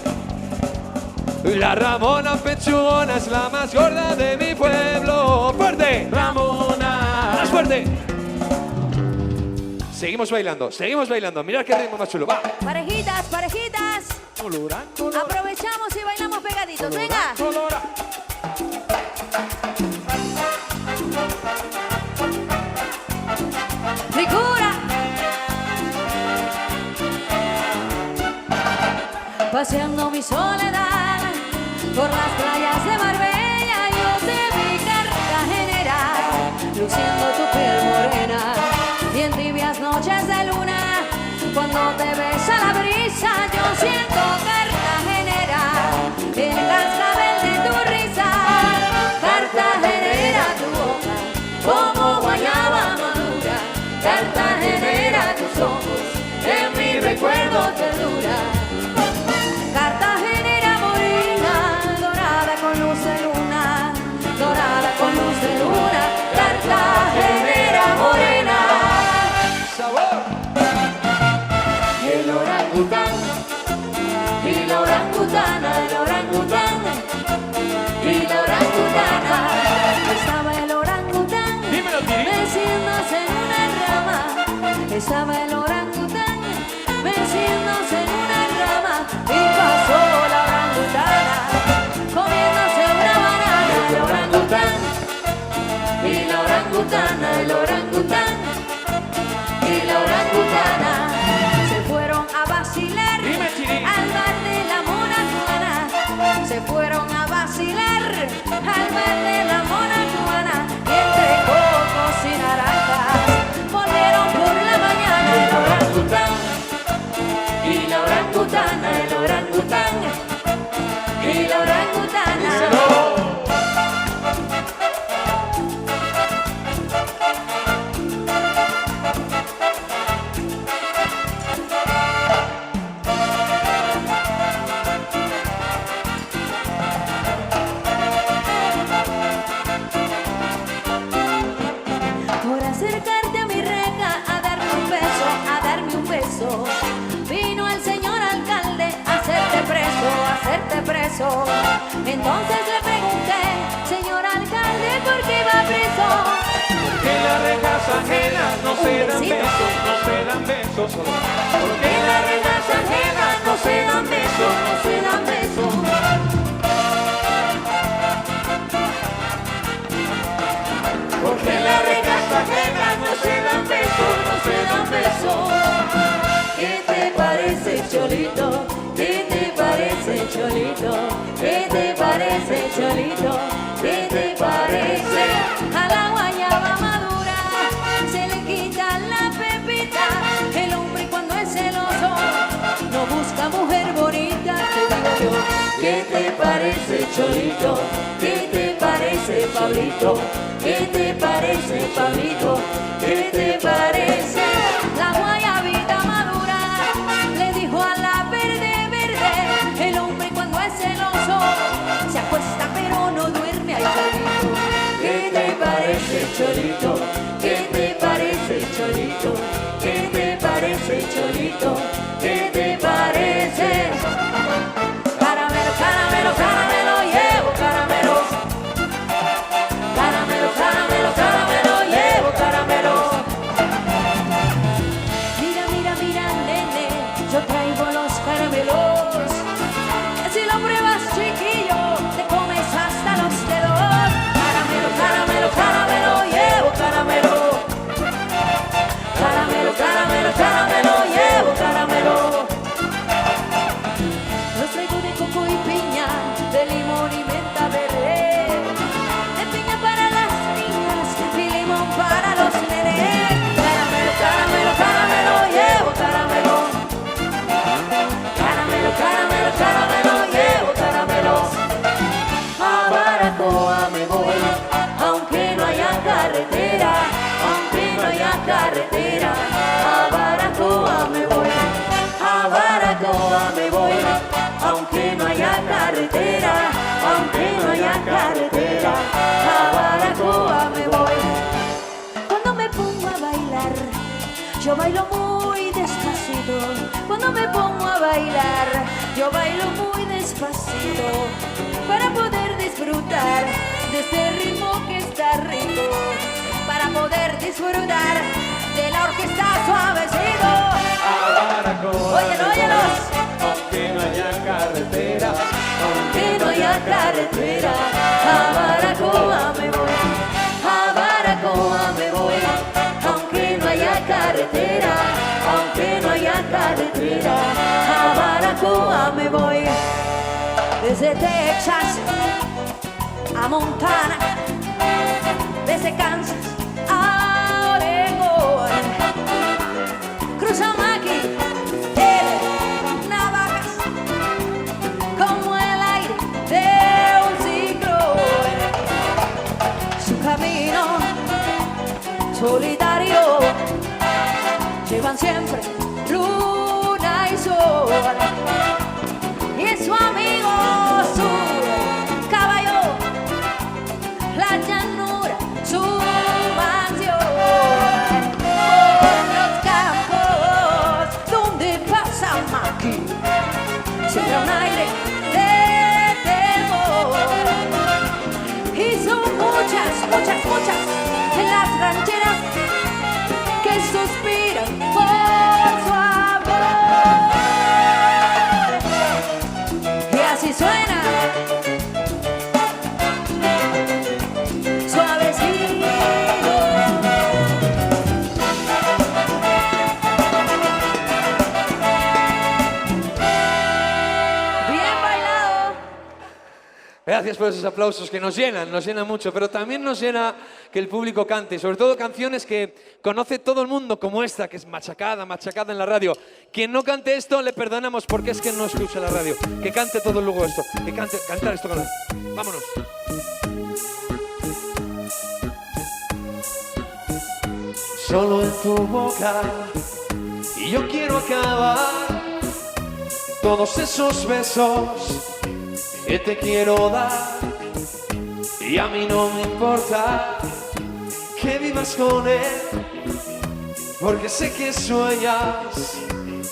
Speaker 2: La Ramona pechugona es la más gorda de mi pueblo. ¡Fuerte!
Speaker 4: Ramona.
Speaker 2: ¡Más fuerte! Seguimos bailando. Mirad qué ritmo más chulo. ¡Va!
Speaker 3: Parejitas, parejitas.
Speaker 4: Colora.
Speaker 3: Aprovechamos y bailamos pegaditos. Venga.
Speaker 4: Colora.
Speaker 3: Figura. Paseando mi soledad por las playas de Marbella, yo te vi Cartagenera, luciendo tu piel morena, y en tibias noches de luna, cuando te besa la brisa, yo siento Cartagenera, el cascabel de tu risa, Cartagenera tu boca, como guayaba madura, Cartagenera tus ojos, en mi recuerdo ternura. Cartagenera morena, dorada con luz de luna, dorada con luz de luna, Cartagenera morena.
Speaker 2: ¡Sabor!
Speaker 3: El orangután y la orangutana, el orangután y la orangutana. Estaba el orangután
Speaker 4: Dímelo, Tiri.
Speaker 3: meciéndose en una rama. Estaba el orangután meciéndose en una rama y pasó la orangutana comiéndose una banana. El orangután y la orangutana, el orangután y la orangutana se fueron a vacilar
Speaker 4: Dime, Chiri.
Speaker 3: al bar de la Mona Juana. Se fueron a vacilar al bar de la Mona Juana y entre cocos y naranjas volvieron por la mañana. El orangután y la orangutana, el orangután y la orangutana. Por acercarte a mi reja a darme un beso, vino el señor alcalde a hacerte preso. Entonces le pregunté, señor alcalde, ¿por qué va preso?
Speaker 4: Que las rejas ajenas no se dan
Speaker 3: besito.
Speaker 4: besos, no se dan besos.
Speaker 3: Porque las rejas ajenas no se dan besos, no se dan besos. Porque las rejas ajenas no se dan besos, no se dan besos. ¿Qué te parece, Cholito? ¿Qué te parece, Cholito? ¿Qué te parece, Cholito? ¿Qué te parece? A la guayaba madura se le quita la pepita. El hombre cuando es celoso no busca mujer bonita. Te digo yo, ¿qué te parece, Cholito? ¿Qué te parece, Pablito? ¿Qué te parece, Pablito? ¿Qué te parece? La guayabita madura le dijo a la verde. El hombre cuando es celoso se acuesta pero no duerme. Ay, Cholito, ¿qué te parece, Cholito? ¿Qué te parece, Cholito? ¿Qué te parece, Cholito? ¿Qué te parece? Caramelo, caramelo, caramelo, llevo caramelo. Caramelo, caramelo, caramelo, llevo caramelo. Mira, mira, mira, nene, yo traigo los caramelos. Si lo pruebas, chiquillo, te comes hasta los dedos. Caramelo, caramelo, caramelo, llevo caramelo. Caramelo, caramelo, caramelo, llevo caramelo. Los traigo de coco y piña, de limón y menta verde. De piña para las niñas y limón para los nenes. Caramelo, caramelo, caramelo, llevo caramelo. Caramelo, caramelo, caramelo, llevo caramelo. A Baracoa me voy, aunque no haya carretera, aunque no haya carretera. A Baracoa me voy, a Baracoa me voy, aunque no haya carretera, aunque no haya carretera. A Baracoa me voy. Cuando me pongo a bailar bailo muy despacito, cuando me pongo a bailar, yo bailo muy despacito, para poder disfrutar de este ritmo que está rico, para poder disfrutar de la orquesta suavecito. Óyelo, óyelos.
Speaker 1: Aunque no haya carretera,
Speaker 3: Que no haya carretera, a Baracoa me voy, a Baracoa me voy, aunque no haya carretera, aunque no haya carretera, a Baracoa me voy. Desde Texas a Montana, desde Kansas a Oregón, cruzamos aquí el Navajas como el aire de un ciclón. Su camino solitario llevan siempre luna y sol, y es su amigo su caballo, la llanura su mansión. Por los campos donde pasa Maki, siempre un aire de temor, y son muchas, muchas, muchas las rancheras que suspiran por su amor. Y así suena, suavecito. Bien bailado.
Speaker 2: Gracias por esos aplausos que nos llenan mucho, pero también nos llena que el público cante, y sobre todo canciones que conoce todo el mundo, como esta, que es machacada en la radio. Quien no cante esto le perdonamos porque es que no escucha la radio. Que cante todo luego esto, que cantar esto con la... Vámonos.
Speaker 1: solo en tu boca, y yo quiero acabar todos esos besos que te quiero dar, y a mí no me importa que vivas con él, porque sé que sueñas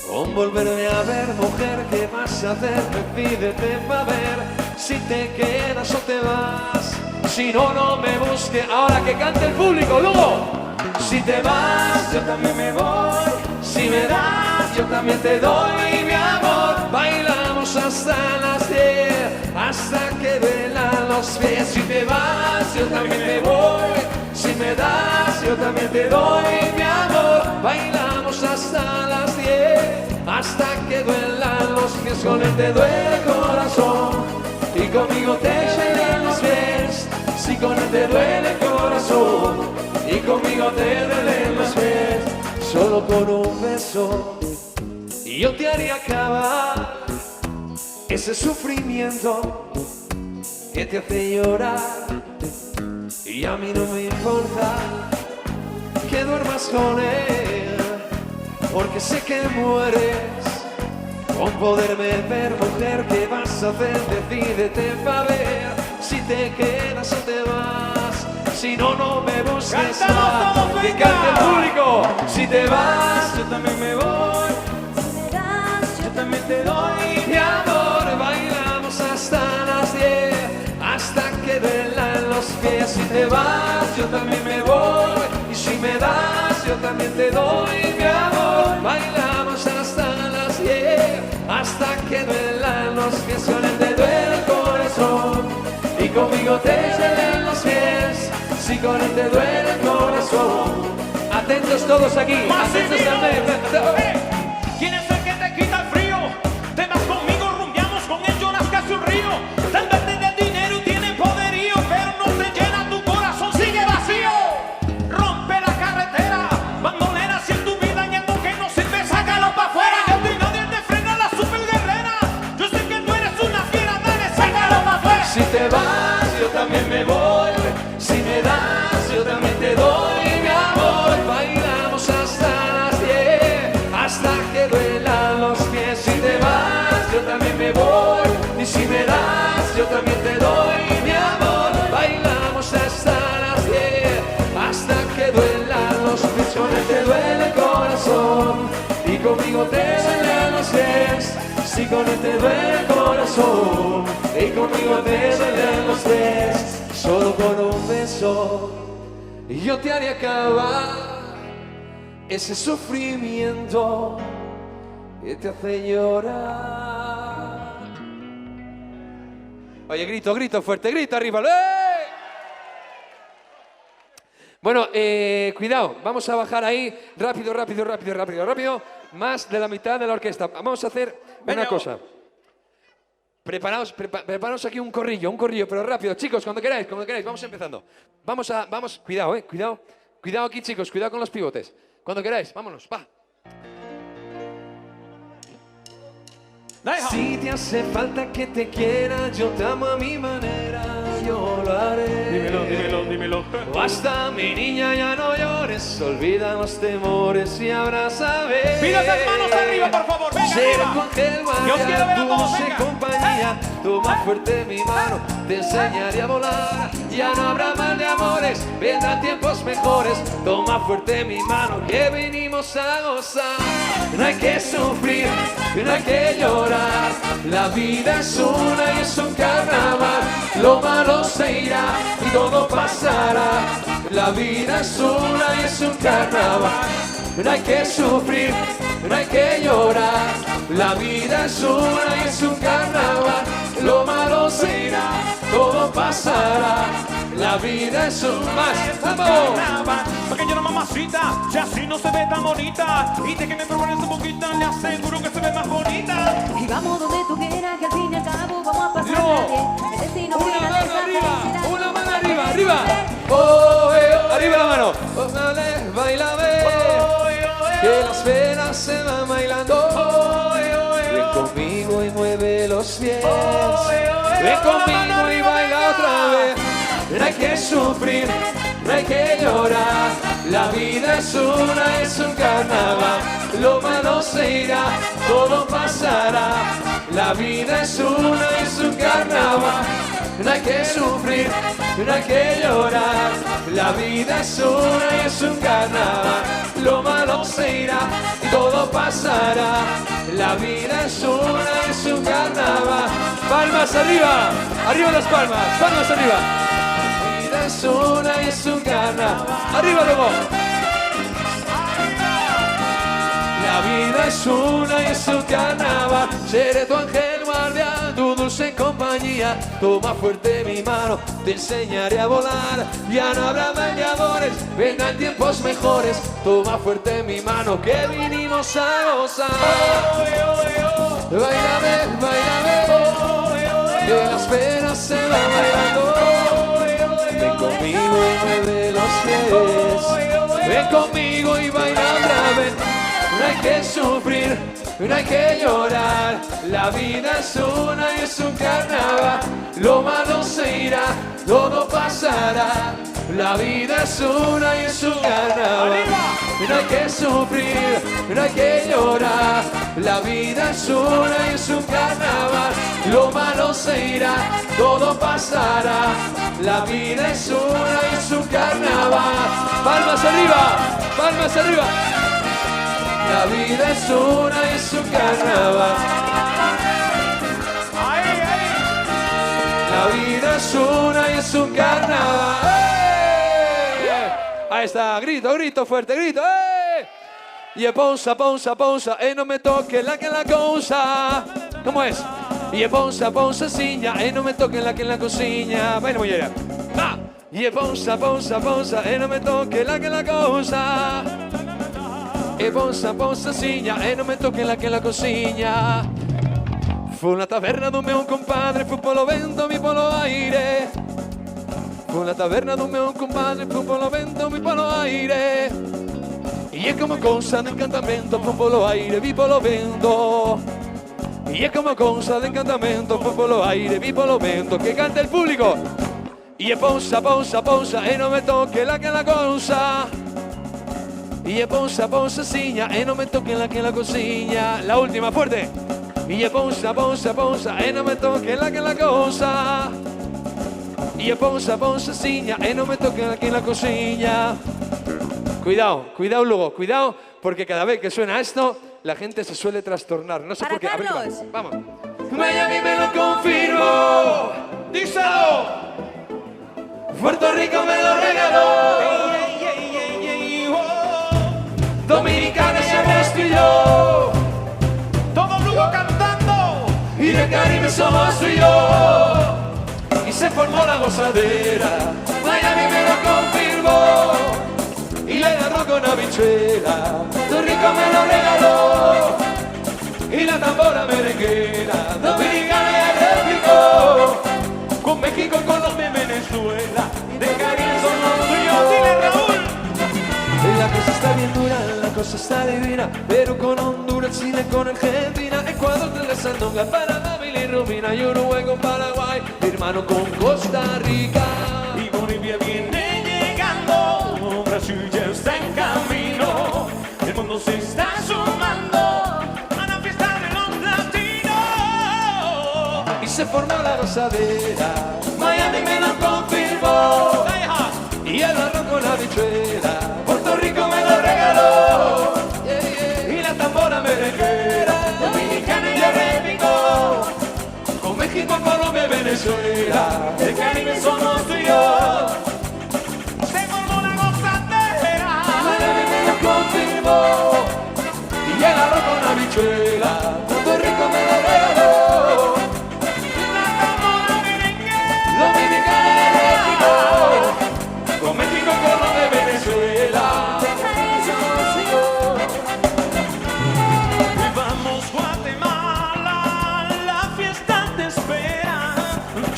Speaker 1: con volverme a ver. Mujer, ¿qué vas a hacer? Decídete pa' ver si te quedas o te vas. Si no, no me busques. Ahora que cante el público, luego. Si te vas, yo también me voy. Si me das, yo también te doy mi amor. Bailamos hasta las 10, hasta que velan los pies. Si te vas, yo también me voy. Si me das, yo también te doy mi amor. Bailamos hasta las 10, hasta que duelan los pies. Con él te duele el corazón y conmigo te duelen los pies. Si con él te duele el corazón y conmigo te duelen los pies. Solo con un beso y yo te haría acabar ese sufrimiento que te hace llorar. Y a mí no me importa que duermas con él, porque sé que mueres con poderme ver. Mujer, ¿qué vas a hacer? Decídete pa' ver si te quedas o te vas. Si no, no me busques más. Que cante el público. Si te vas, yo también me voy.
Speaker 3: Si me das,
Speaker 1: Yo también te doy mi amor. Bailamos hasta las 10, hasta que duelan los pies. Si te vas, yo también me voy. Y si me das, yo también te doy mi amor. Bailamos hasta las 10, hasta que duelan los pies. Con él te duele el corazón y conmigo te duelen los pies. Si con él te duele el corazón. Atentos todos aquí, atentos también.
Speaker 4: ¿Quién es el que te quita el frío? Te vas conmigo, rumbeamos con él, lloras casi un río. Tal vez te dé dinero y tiene poderío, pero no te llena, tu corazón sigue vacío. Rompe la carretera, bandolera, si en tu vida hay algo que no sirve, sácalo pa' afuera. Yo estoy nadie te frena, la super guerrera. Yo sé que tú eres una fiera, dale, sácalo pa' afuera.
Speaker 1: Si te vas, yo también me voy. Si me das, yo también te doy mi amor. Bailamos hasta las 10, hasta que duelan los pies. Si te vas, yo también me voy. Y si me das, yo también te doy mi amor. Bailamos hasta las 10, hasta que duelan los pies. Con él te duele el corazón si con él te duele el corazón y conmigo te duelen los tres, solo con un beso
Speaker 2: Yo te haré acabar ese sufrimiento que te hace llorar. Oye, grito fuerte, grito arriba. ¡Eh! Bueno, cuidado, vamos a bajar ahí rápido. Más de la mitad de la orquesta. Vamos a hacer una cosa. Preparaos aquí un corrillo, pero rápido. Chicos, cuando queráis, vamos empezando. Vamos, cuidado, cuidado aquí, chicos, cuidado con los pivotes. Cuando queráis, vámonos, va.
Speaker 1: Si te hace falta que te quiera, yo te amo a mi manera, yo lo haré.
Speaker 6: Dímelo.
Speaker 1: Basta, mi niña, ya no llores, olvida los temores y abrázame.
Speaker 4: Pida esas manos arriba, por favor, venga
Speaker 1: Seré
Speaker 4: arriba.
Speaker 1: tu ángel
Speaker 4: Yo quiero ver a
Speaker 1: guardián, tu
Speaker 4: todos,
Speaker 1: dulce
Speaker 4: venga.
Speaker 1: compañía. Toma fuerte mi mano, te enseñaré a volar. Ya no habrá mal de amores, vendrán tiempos mejores. Toma fuerte mi mano, que venimos a gozar. No hay que sufrir, no hay que llorar. La vida es una y es un carnaval. Lo malo se irá y todo pasará. La vida es una y es un carnaval. No hay que sufrir, no hay que llorar. La vida es una y es un carnaval. Lo malo se irá, todo pasará. La vida es un
Speaker 4: Carnaval, pequeña mamacita, si así no se ve tan bonita. Y de que me propones un poquito, le aseguro que se ve más bonita.
Speaker 3: Y vamos donde tú quieras, que al fin y al cabo vamos a pasar
Speaker 2: No.
Speaker 3: bien. El destino
Speaker 2: Una
Speaker 3: quiera
Speaker 2: mano
Speaker 3: nuestra
Speaker 2: arriba,
Speaker 3: felicidad.
Speaker 2: una mano arriba. Oh, arriba la mano. Oh, dale, bailame. Que las penas se van bailando. Ven conmigo y mueve los pies. Ven conmigo y baila otra vez.
Speaker 1: No hay que sufrir, no hay que llorar. La vida es una, es un carnaval. Lo malo se irá, todo pasará. La vida es una, es un carnaval. No hay que sufrir, no hay que llorar. La vida es una, es un carnaval. Lo malo se irá y todo pasará. La vida es una, es un carnaval.
Speaker 2: Palmas arriba. Arriba las palmas. Palmas arriba.
Speaker 1: La vida es una y es un carnaval.
Speaker 2: Arriba luego.
Speaker 1: La vida es una y es un carnaval. Seré tu ángel guardián, tu dulce compañía. Toma fuerte mi mano, te enseñaré a volar. Ya no habrá dañadores, vendrán tiempos mejores. Toma fuerte mi mano, que vinimos a gozar. Báilame, que las penas se van bailando. Ven conmigo y mueve los pies. Ven conmigo y baila otra vez. No hay que sufrir, no hay que llorar. La vida es una y es un carnaval. Lo malo se irá, todo pasará. La vida es una y es un carnaval. No hay que sufrir, no hay que llorar. La vida es una y es un carnaval. Lo malo se irá, todo pasará. La vida es una y es un carnaval.
Speaker 2: Palmas arriba. Palmas arriba.
Speaker 1: La vida es una y es un carnaval. La vida es una y es un carnaval.
Speaker 2: Ahí está, grito fuerte, grito. Y ponsa, no me toque la que la cosa. ¿Cómo es? Y ponsa, siña, no me toque la que la cocina. Baila mujer. Va. Y ponsa, no me toque la que la cosa. E ponsa, siña, non me tocchi la che la cosigna. Fu una taverna d'un mio compadre, fu polo vento, mi polo aire. Fu una taverna d'un mio compadre, fu polo vento, mi polo aire. Y es como cosa de encantamento, fu polo aire, vi polo vento. Y es como cosa de encantamento, fu polo aire, vi polo vento. Que canta el público. Y es ponsa, non me tocchi la che la cosa. Y es ponsa, siña, no me toque la que la cocina. La última, fuerte. Y es ponsa, no me toque la que la cosa. Y es ponsa, siña, no me toque la que la cocina. Cuidado luego, cuidado, porque cada vez que suena esto, la gente se suele trastornar. No sé
Speaker 3: Para
Speaker 2: por qué. A ver qué va.
Speaker 3: Carlos.
Speaker 2: Vamos. Miami me lo confirmó. Díselo. Puerto Rico me lo regaló. Dominicana ya estoy yo.
Speaker 4: Todo Lugo cantando.
Speaker 2: Y de Caribe somos tú y yo. Y se formó la gozadera. Miami me lo confirmó. Y le agarró con habichuela. Puerto Rico me lo regaló. Y la tambora merenguera. Dominicana ya replicó.
Speaker 4: Con México, Colombia y Venezuela. De Caribe somos tú y yo. Dile, Raúl.
Speaker 2: La cosa está bien dura, la cosa está divina. Perú con Honduras, Chile con Argentina, Ecuador con la Sandunga, Panamá, Chile, Rumina y Uruguay con Paraguay, mi hermano con Costa Rica.
Speaker 4: Y Bolivia viene llegando. Brasil ya está en camino. El mundo se está sumando a la fiesta de los latinos.
Speaker 2: Y se formó la gozadera. Miami me lo confirmó. Y el arroz con habichuela. Puerto Rico me lo regaló. Y la tambora merenguera. Dominicana ya replicó. Con México, Colombia y Venezuela.
Speaker 4: El Caribe somos tú y yo. Se formó la gozadera.
Speaker 2: Miami me lo confirmó. Y el arroz con habichuela. Puerto Rico me lo regaló.
Speaker 4: La tambora merenguera.
Speaker 2: Dominicana ya replicó. Con México, Colombia y Venezuela.
Speaker 4: Vamos Guatemala, la fiesta te espera.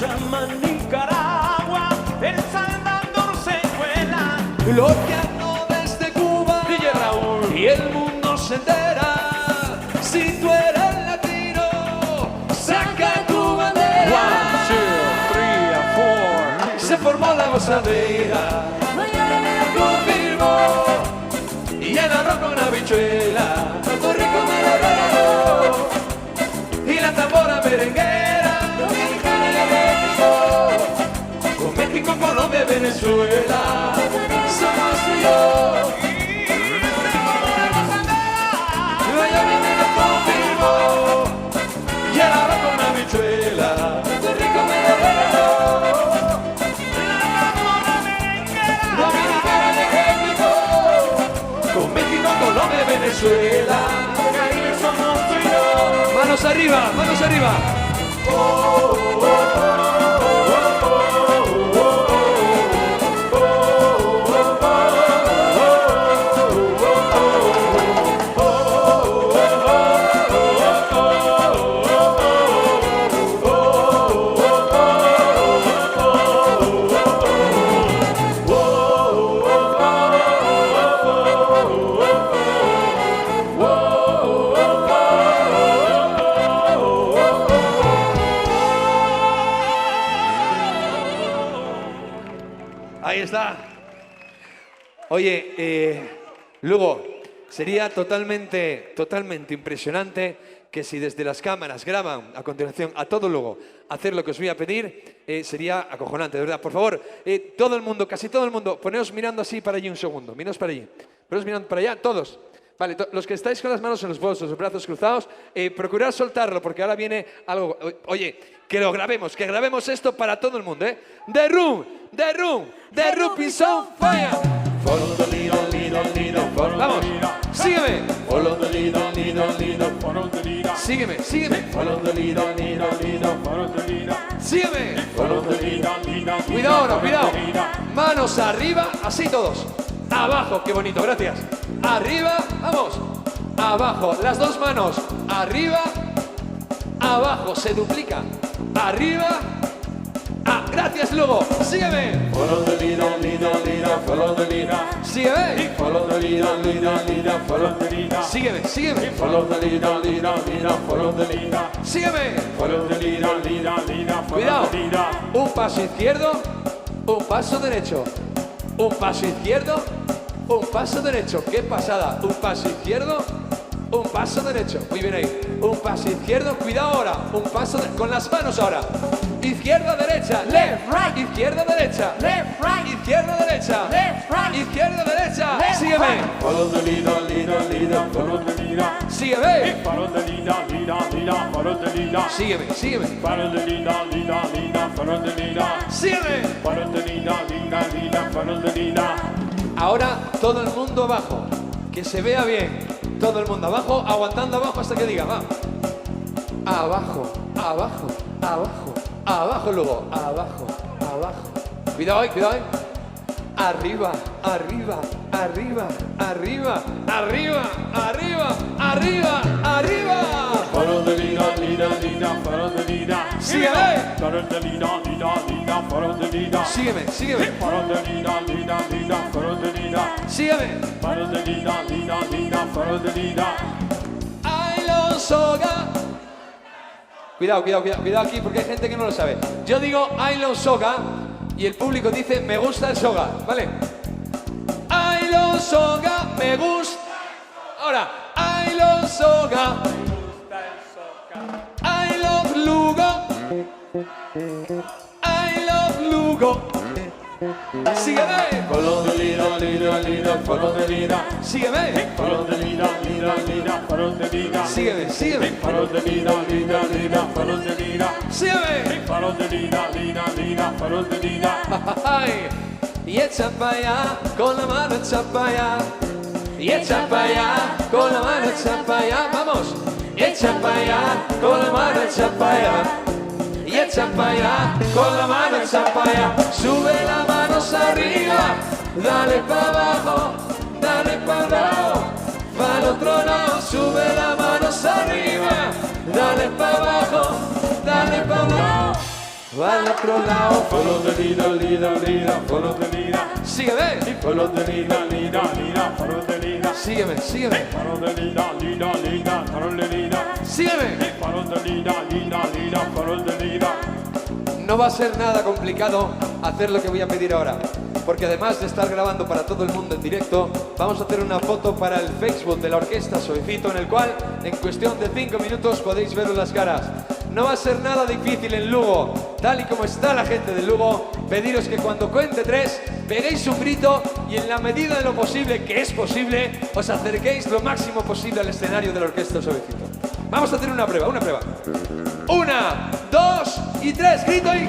Speaker 4: Llama Nicaragua, El Salvador se cuela.
Speaker 2: Lo que ando desde Cuba
Speaker 4: DJ Raúl.
Speaker 2: y el mundo se entera. Si tú eres latino, saca tu bandera.
Speaker 4: 1, 2, 3, 4.
Speaker 2: Se formó la gozadera.
Speaker 3: Miami me lo
Speaker 2: Confirmó. Y el arroz con habichuela. Puerto Rico me lo regaló. Y la tambora merenguera. Dominicana ya replicó. Con México, Colombia y Venezuela. Somos tú y yo. Miami me lo confirmó. Y el arroz con habichuela. Puerto Rico me lo regaló. Dominicana ya replicó. Con México, Colombia y Venezuela.
Speaker 4: Caribe somos tú y yo.
Speaker 2: Manos arriba, manos arriba. Ahí está. Oye, Lugo, sería totalmente impresionante que si desde las cámaras graban a continuación a todo Lugo hacer lo que os voy a pedir, sería acojonante, de verdad. Por favor, todo el mundo, casi todo el mundo, poneos mirando así para allí un segundo. Miraos para allí. Poneos mirando para allá, todos. Vale, los que estáis con las manos en los bolsos, los brazos cruzados, procurad soltarlo porque ahora viene algo. Oye, que lo grabemos, que grabemos esto para todo el mundo, ¿eh? The Room is on fire.
Speaker 6: Follow the lead, follow
Speaker 2: Vamos,
Speaker 6: the leader.
Speaker 2: sígueme,
Speaker 6: Follow the lead, follow the leader.
Speaker 2: sígueme, sígueme,
Speaker 6: Follow the lead, follow the leader.
Speaker 2: sígueme.
Speaker 6: Follow the lead,
Speaker 2: Cuidado ahora, cuidado. Manos arriba, así todos. Abajo, qué bonito, gracias. Arriba, vamos. Abajo, las dos manos. Arriba, abajo, se duplica. Arriba. Ah, gracias, Lugo. Sígueme.
Speaker 6: Follow the lead, follow the leader.
Speaker 2: Sígueme.
Speaker 6: Follow the lead, follow the leader.
Speaker 2: Sígueme, sígueme.
Speaker 6: Follow the lead, follow the leader.
Speaker 2: Sígueme.
Speaker 6: Follow the lead, follow
Speaker 2: Cuidado.
Speaker 6: the leader.
Speaker 2: Un paso izquierdo, un paso derecho. Un paso izquierdo, un paso derecho. ¡Qué pasada! Un paso izquierdo, Un paso derecho. Muy bien ahí. Un paso izquierdo. Cuidado ahora. Un paso con las manos ahora. Izquierda, derecha. Left, right. Izquierda, derecha.
Speaker 3: Left, right.
Speaker 2: Izquierda, derecha.
Speaker 3: Left, right.
Speaker 2: Izquierda, derecha.
Speaker 3: Left,
Speaker 2: Sígueme.
Speaker 3: right.
Speaker 6: Follow the leader, leader, leader, follow the leader.
Speaker 2: Sígueme.
Speaker 6: Follow the leader, leader, leader, follow the leader.
Speaker 2: Sígueme. Sígueme.
Speaker 6: Follow the leader, leader, leader, follow the leader.
Speaker 2: Sígueme.
Speaker 6: Follow the leader, leader, leader, follow the leader.
Speaker 2: Ahora todo el mundo abajo. Que se vea bien. Todo el mundo abajo, aguantando abajo hasta que diga, va. Abajo, abajo, abajo, abajo luego, abajo, abajo. Cuidado ahí, cuidado ahí. Arriba, arriba, arriba, arriba, arriba, arriba, arriba, arriba.
Speaker 6: Follow the leader, leader, leader, follow the leader.
Speaker 2: Sígueme.
Speaker 6: Follow the leader, leader, leader, follow the leader.
Speaker 2: Sígueme, sígueme,
Speaker 6: Follow the leader, leader, leader, follow the leader.
Speaker 2: sígueme.
Speaker 6: Follow the leader, leader, leader, follow the leader.
Speaker 2: Ailon Soga. Cuidado, cuidado, cuidado, cuidado aquí porque hay gente que no lo sabe. Yo digo Ailon Soga y el público dice me gusta el soga, ¿vale? Ailon Soga, me gusta. Ahora, Ailon Soga. I love Lugo. I love Lugo. Sígueme.
Speaker 6: Follow the leader, leader, leader, follow the leader.
Speaker 2: Sígueme.
Speaker 6: Follow the leader, leader, leader, follow the leader.
Speaker 2: Sígueme, sígueme.
Speaker 6: Follow the leader, leader, leader, follow the leader.
Speaker 2: Sígueme.
Speaker 6: Follow the leader, leader, leader, follow the leader.
Speaker 2: Ay, y echa para allá, con la mano echa para allá. Y echa para allá, con la mano echa para allá. Vamos. Echa para allá, con la mano echa para allá. Y echa para allá, con la mano echa para allá. Sube las manos arriba, dale para abajo, dale para un lado, para el otro lado. Sube las manos arriba, dale para abajo, dale para un lado, para el otro lado.
Speaker 6: Follow the leader, leader, leader, follow the leader.
Speaker 2: Sígueme,
Speaker 6: Follow the leader, leader, leader, follow the leader.
Speaker 2: sígueme, sígueme,
Speaker 6: Follow the leader, leader, leader, follow the leader.
Speaker 2: sígueme.
Speaker 6: Follow the leader, leader, leader, follow the leader.
Speaker 2: No va a ser nada complicado hacer lo que voy a pedir ahora, porque además de estar grabando para todo el mundo en directo, vamos a hacer una foto para el Facebook de la Orquesta Suavecito, en el cual en cuestión de 5 minutos podéis ver las caras. No va a ser nada difícil en Lugo, tal y como está la gente de Lugo, pediros que cuando cuente 3 peguéis un grito y en la medida de lo posible, que es posible, os acerquéis lo máximo posible al escenario de la Orquesta Suavecito. Vamos a hacer una prueba, una prueba. 1, 2 y 3, grito y...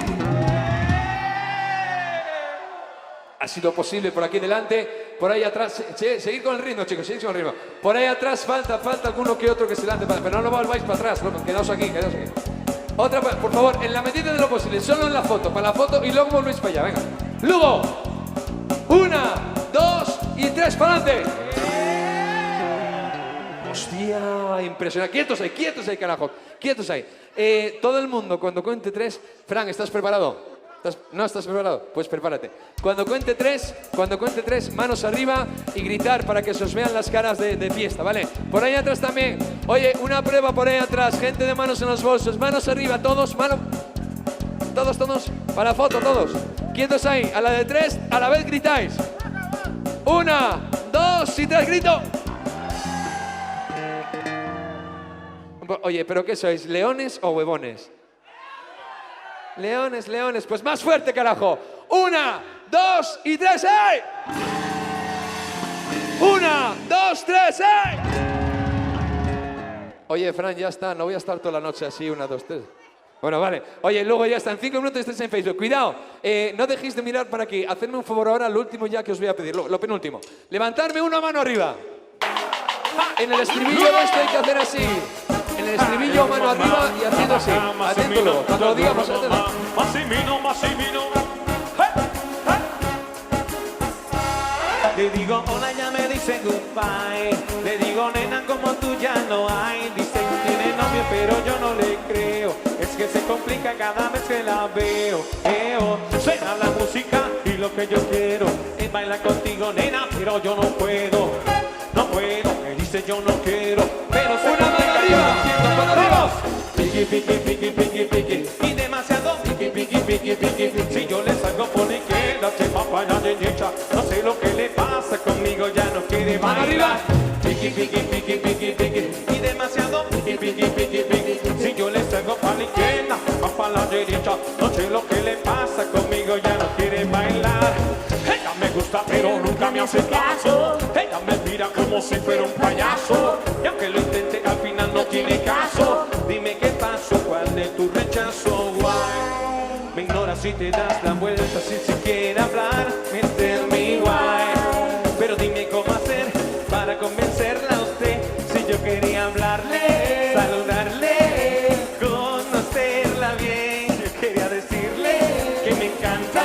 Speaker 2: Ha sido posible por aquí delante, por ahí atrás, seguir con el ritmo, chicos, seguir con el ritmo. Por ahí atrás falta alguno que otro que se lance, pero no volváis para atrás, loco, quedaos aquí, quedaos aquí. Otra, por favor, en la medida de lo posible, solo en la foto, para la foto y luego volvéis para allá, venga. Luego, 1, 2 y 3, para adelante. Hostia, impresionante. Quietos ahí, carajo. Quietos ahí. Todo el mundo, cuando cuente 3, Fran, ¿estás preparado? ¿No estás preparado? Pues prepárate. Cuando cuente 3, manos arriba y gritar para que se os vean las caras de fiesta, ¿vale? Por ahí atrás también. Oye, una prueba por ahí atrás. Gente de manos en los bolsos. Manos arriba, todos. Todos. Para la foto, todos. Quietos ahí. A la de 3, a la vez gritáis. 1, 2 y 3, grito. Oye, ¿pero qué sois? ¿Leones o huevones? Leones, pues más fuerte, carajo. 1, 2 y 3, ¡ey! 1, 2, 3, ¡ey! Oye, Fran, ya está, no voy a estar toda la noche así, 1, 2, 3. Bueno, vale. Oye, luego ya está, en 5 minutos estáis en Facebook. Cuidado, no dejéis de mirar para aquí. Hacedme un favor ahora, lo último ya que os voy a pedir, lo penúltimo. Levantarme una mano arriba. En el estribillo de esto hay que hacer así. En el estribillo, mano arriba y haciendo así. Atento luego, cuando lo digamos, atento.
Speaker 6: Massimino.
Speaker 1: Le digo hola, ya me dice goodbye. Le digo nena, como tú ya no hay. Dice que tiene novio, pero yo no le creo. Es que se complica cada vez que la veo. Suena la música y lo que yo quiero es bailar contigo, nena, pero yo no puedo. Me dice yo no quiero, pero se
Speaker 2: Una mano
Speaker 1: complica,
Speaker 2: arriba,
Speaker 1: yo no quiero.
Speaker 2: mano arriba.
Speaker 1: Piqui, y demasiado piqui, Si yo le salgo por la izquierda, se va para la derecha. No sé lo que le pasa conmigo, ya no quiere
Speaker 2: Mano
Speaker 1: bailar.
Speaker 2: arriba.
Speaker 1: Y demasiado Si yo le salgo para la izquierda, va para la derecha. No sé lo que le pasa conmigo, ya no quiere bailar. Ella me gusta pero nunca me hace caso. Ella me mira como si fuera un payaso. Y aunque lo intente al final no tiene caso. Dime qué pasó, cuál es tu rechazo, why? Me ignoras si te das la vuelta sin siquiera hablar. Me tell me why. Pero dime cómo hacer para convencerla a usted. Si yo quería hablarle, saludarle, conocerla bien. Yo quería decirle que me encanta,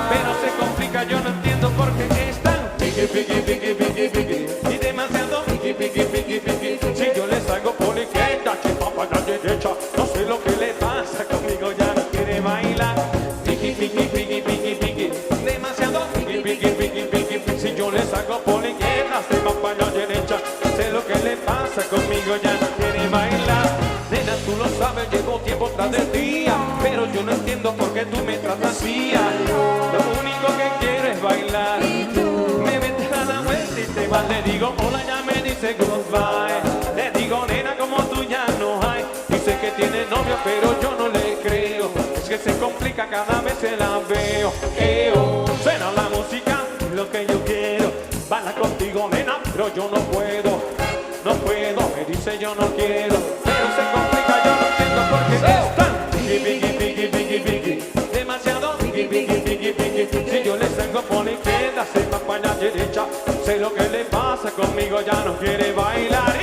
Speaker 1: pero se complica, yo no entiendo por qué es tan y demasiado Si yo le salgo por la izquierda, que va para la derecha. No sé lo que le pasa conmigo, ya no quiere bailar. Demasiado Si yo le salgo por la izquierda, se va para la derecha. Sé lo que le pasa conmigo, ya no quiere bailar. Nena, tú lo sabes, llevo tiempo tras del día, pero yo no entiendo por qué tú me tratas así. Lo único que quiero es bailar. Me metes a la vuelta y te vas. Le digo hola, ya me dice goodbye. Le digo nena, como tú ya no hay. Dice que tiene novio, pero yo no le creo. Es que se complica cada vez que la veo. Suena la música, lo que yo quiero. Baila contigo, nena, pero yo no puedo. No puedo, me dice yo no quiero. Pero se complica, yo no entiendo por qué es tan demasiado Si yo le salgo por la izquierda, se va para la derecha. Sé lo que le pasa conmigo, ya no quiere bailar.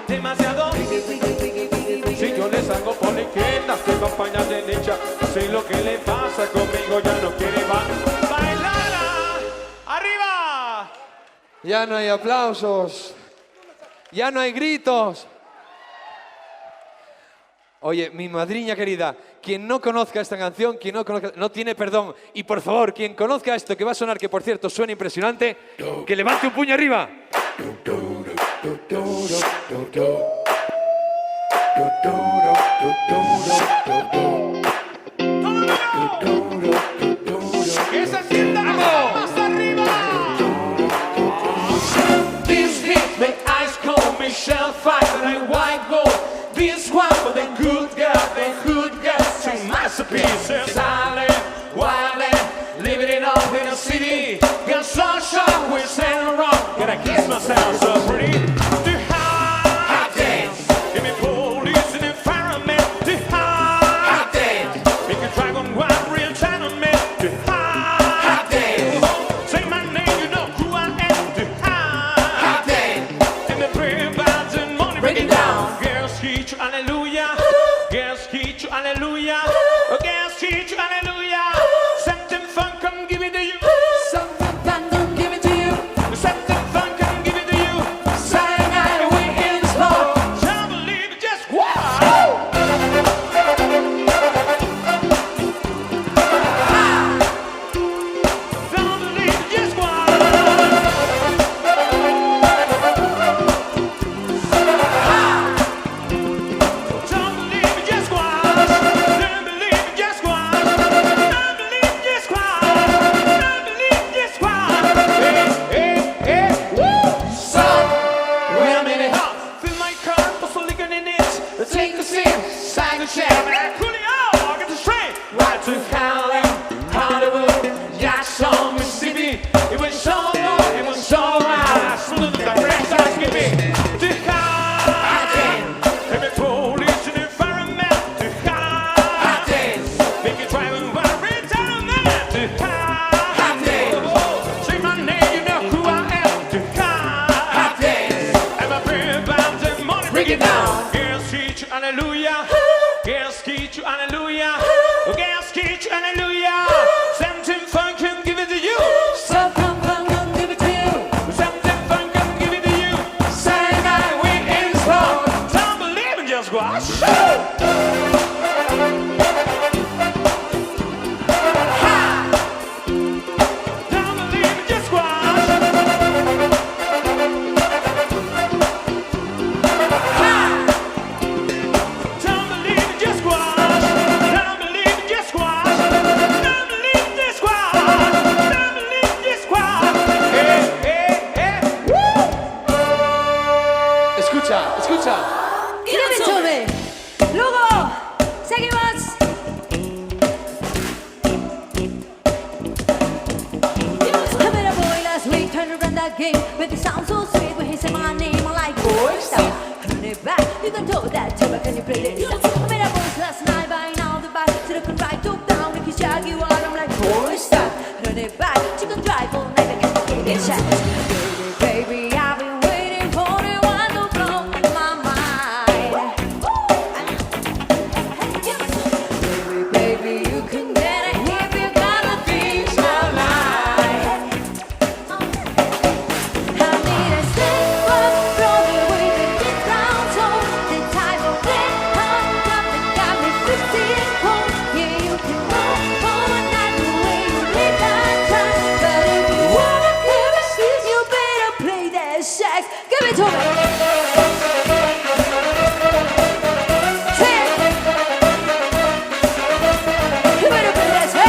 Speaker 1: Demasiado Si yo le salgo por la izquierda, se va para la derecha. Sé lo que le pasa conmigo, ya no quiere bailar. ¡Arriba!
Speaker 2: Ya no hay aplausos. Ya no hay gritos. Oye, mi madriña querida, quien no conozca esta canción, quien no conozca, no tiene perdón. Y por favor, quien conozca esto, que va a sonar, que por cierto suena impresionante, que levante un puño arriba.
Speaker 1: ¡Que se sienta más arriba! This hit make ice cold, Michelle Pfeiffer and white gold. This one for the good girls, sing masterpieces. Silent, wildin', living it up in the city. Got sunshine, we're standing wrong. Gotta kiss myself so pretty. The hot dance, give me police and environment. The hot dance, make a dragon wild real gentleman. The hot dance, say my name, you know who I am. The hot dance, and the pretty bands and money. Break it down. Girls, teach you hallelujah. Girls, teach you hallelujah. Girls, teach you hallelujah. Something fun, come give it to you.
Speaker 3: Something fun, don't give it to you.
Speaker 1: Something fun, come give it to you.
Speaker 3: Saturday night, we in the spot.
Speaker 1: Can't believe it, just wow. Don't believe it, just wow. Don't believe it, just wow. Don't believe it, just wow. Don't believe it, just wow. Don't believe it, just wow. Hey, woo! So, wait a minute, fill my car, put some liquor in it. Take a sip, sign a check. Coolio, get the train. Right to Cali, Hollywood, Jackson, Mississippi. It was so good, it was so right. Salute the fresh ice, give me the hot dance. Every police and environment, the hot dance. Make it driving while retirement, the hot dance. Say my name, you know who I am, the hot dance. And my friend bounds and money, bring it down. Girls teach you hallelujah. Girls teach you hallelujah. Girls teach you hallelujah. Something fun can give it to you.
Speaker 3: Something fun, don't give it to you.
Speaker 1: Something fun can give it to you. Saturday night we in the spot. Don't believe it, just watch. Don't believe it, just watch. Don't believe it, just watch.
Speaker 3: can do that too, but can you play this? I made a voice last night by now the back, so I can ride top down if you jag you out. I'm like, boy, stop, run it back. You can drive all night, but can you get shot? Baby, I've been waiting for the one to blow my mind. Baby, you can get it if you got the things I like. I need a step up from the way that you down, so the type of red hot cup that got me fixing home. Yeah, you can go all night the way you live that time. But if you wanna hear me sing, you better play that sax. Give it to me. Say it. You better play that sax.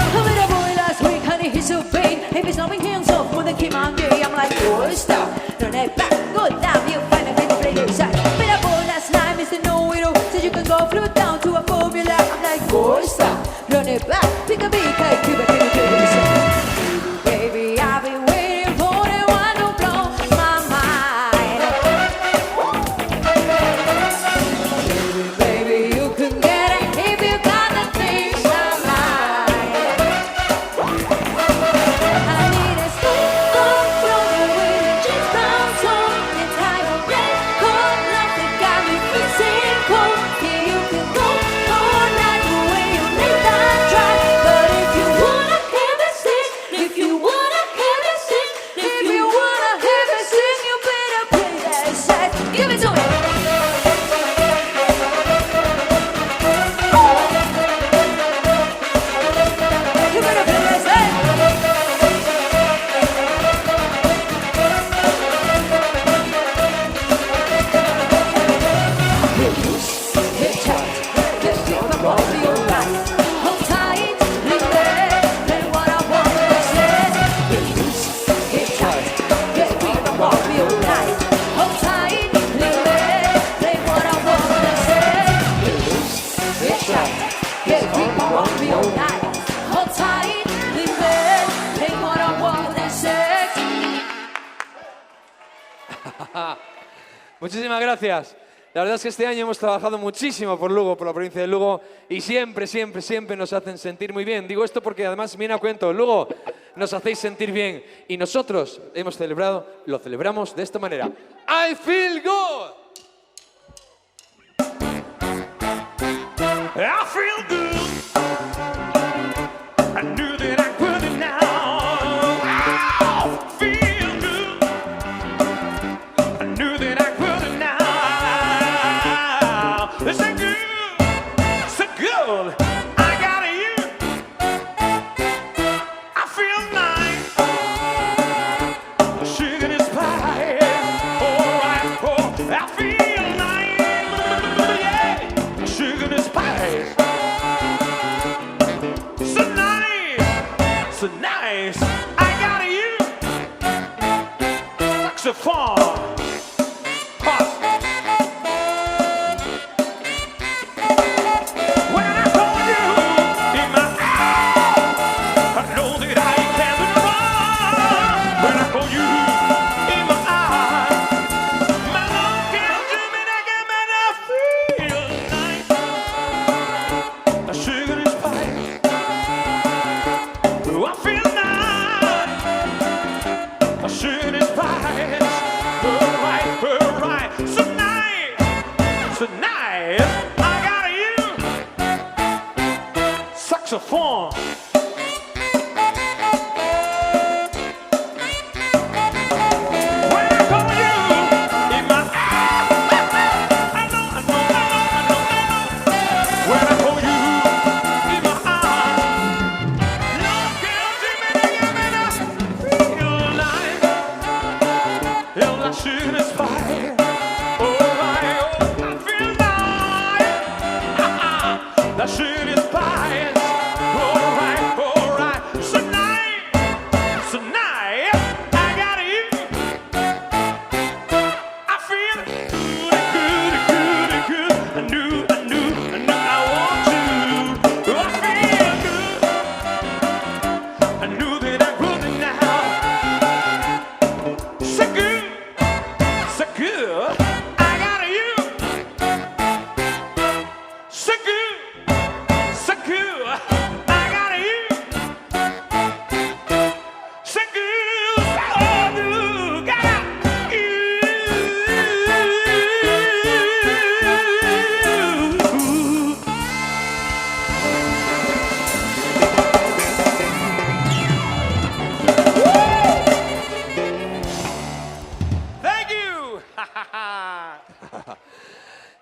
Speaker 3: I met a boy last week, honey, he's so vain. If he's not making himself when they came on gay, I'm like, boy, stop, run it back, go down, you find a way to play your side. Met a boy last night, Mr. No-Widow, said you can go float down to a formula. I'm like, boy, stop, run it back, pick a big cake, keep it, baby, I've been waiting for the one to blow my mind. Baby, you can get it if you got the things I like. I need a step up from the way that you down, so the type of red hot love that got me fixing cold. Yeah, you can go all night the way you live that drive. But if you wanna hear me sing, if you wanna hear me sing, if you wanna hear me sing, you better play that sax. Give it to me. You better play that sax. Hit tight, let's take the ball for your life. Hold tight, leave there, play what I want to say. Get loose, hit tight, let's take the ball for your life. Hold tight, leave there, play what I want to say. Get loose, hit tight, let's take the ball for your life. Hold tight, leave there, play what I want to say.
Speaker 2: Muchísimas gracias. La verdad es que este año hemos trabajado muchísimo por Lugo, por la provincia de Lugo, y siempre, siempre, siempre nos hacen sentir muy bien. Digo esto porque además viene a cuento, Lugo, nos hacéis sentir bien. Y nosotros hemos celebrado, lo celebramos de esta manera. I feel good.
Speaker 6: I feel good. I knew that I couldn't now. I feel good. I knew that I couldn't now. It's a good, so good. I got you. I feel nice. Sugar is pie. All right, oh, I feel nice. Yeah, sugar is pie. So nice, so nice. I got you. Saxophone. Hot. When I hold you in my arms, I know that I can't run. When I hold you in my arms, my love can't do me like a man. I feel nice. A sugar is pie. Oh, I feel nice. A sugar is pie. Oh,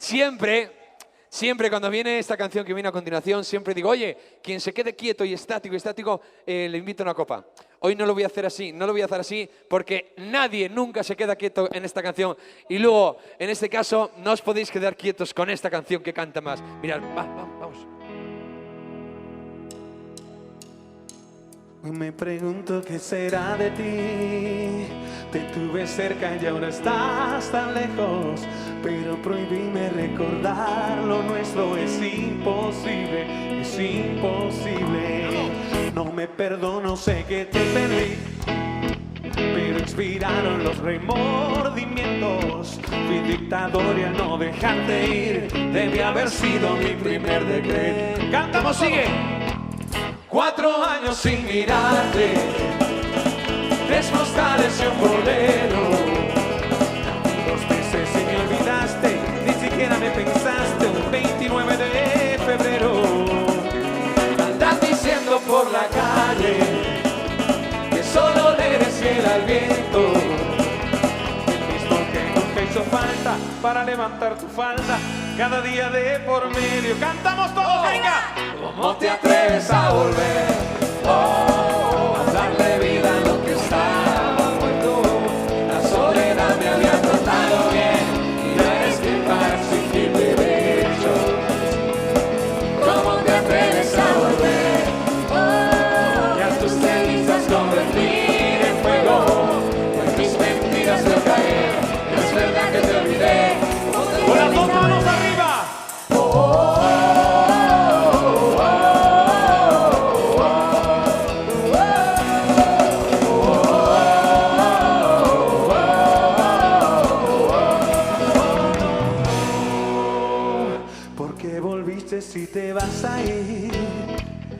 Speaker 2: Siempre cuando viene esta canción que viene a continuación, siempre digo, oye, quien se quede quieto y estático, le invito a una copa. Hoy no lo voy a hacer así, porque nadie nunca se queda quieto en esta canción. Y luego, en este caso, no os podéis quedar quietos con esta canción que canta más. Mirad, vamos.
Speaker 1: Me pregunto qué será de ti. Te tuve cerca y ahora estás tan lejos. Pero prohibíme recordar, lo nuestro es imposible, es imposible. No me perdono, sé que te perdí, pero inspiraron los remordimientos. Fui dictador y al no dejarte ir, debí haber sido mi primer decreto. Cantamos, sigue. 4 años sin mirarte, 3 postales y un bolero. 2 meses y me olvidaste, ni siquiera me pensaste. Un 29 de febrero andas diciendo por la calle que solo le eres fiel al viento. El mismo que nunca hizo falta para levantar tu falda cada día de por medio. Cantamos todos, venga. ¿Cómo te atreves a volver? A darle vida a lo que estaba muerto. La soledad me había tratado bien y no eres quien para exigir derechos. ¿Cómo te atreves a volver? Y a tus cenizas convertir en fuego. En mis mentiras veo caer, no es verdad que te olvidé. Con las 2 manos arriba. Si te vas a ir,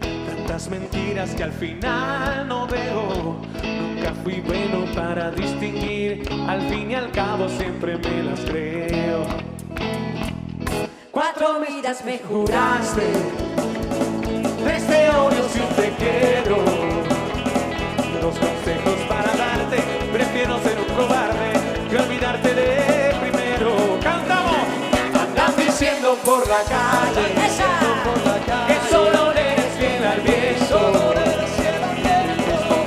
Speaker 1: tantas mentiras que al final no veo. Nunca fui bueno para distinguir, al fin y al cabo siempre me las creo. 4 vidas me juraste, 3 te odio si te quiero. 2 consejos para darte, prefiero ser un cobarde que olvidarte de primero. Cantamos. Andan diciendo por la calle que solo le eres fiel al viento.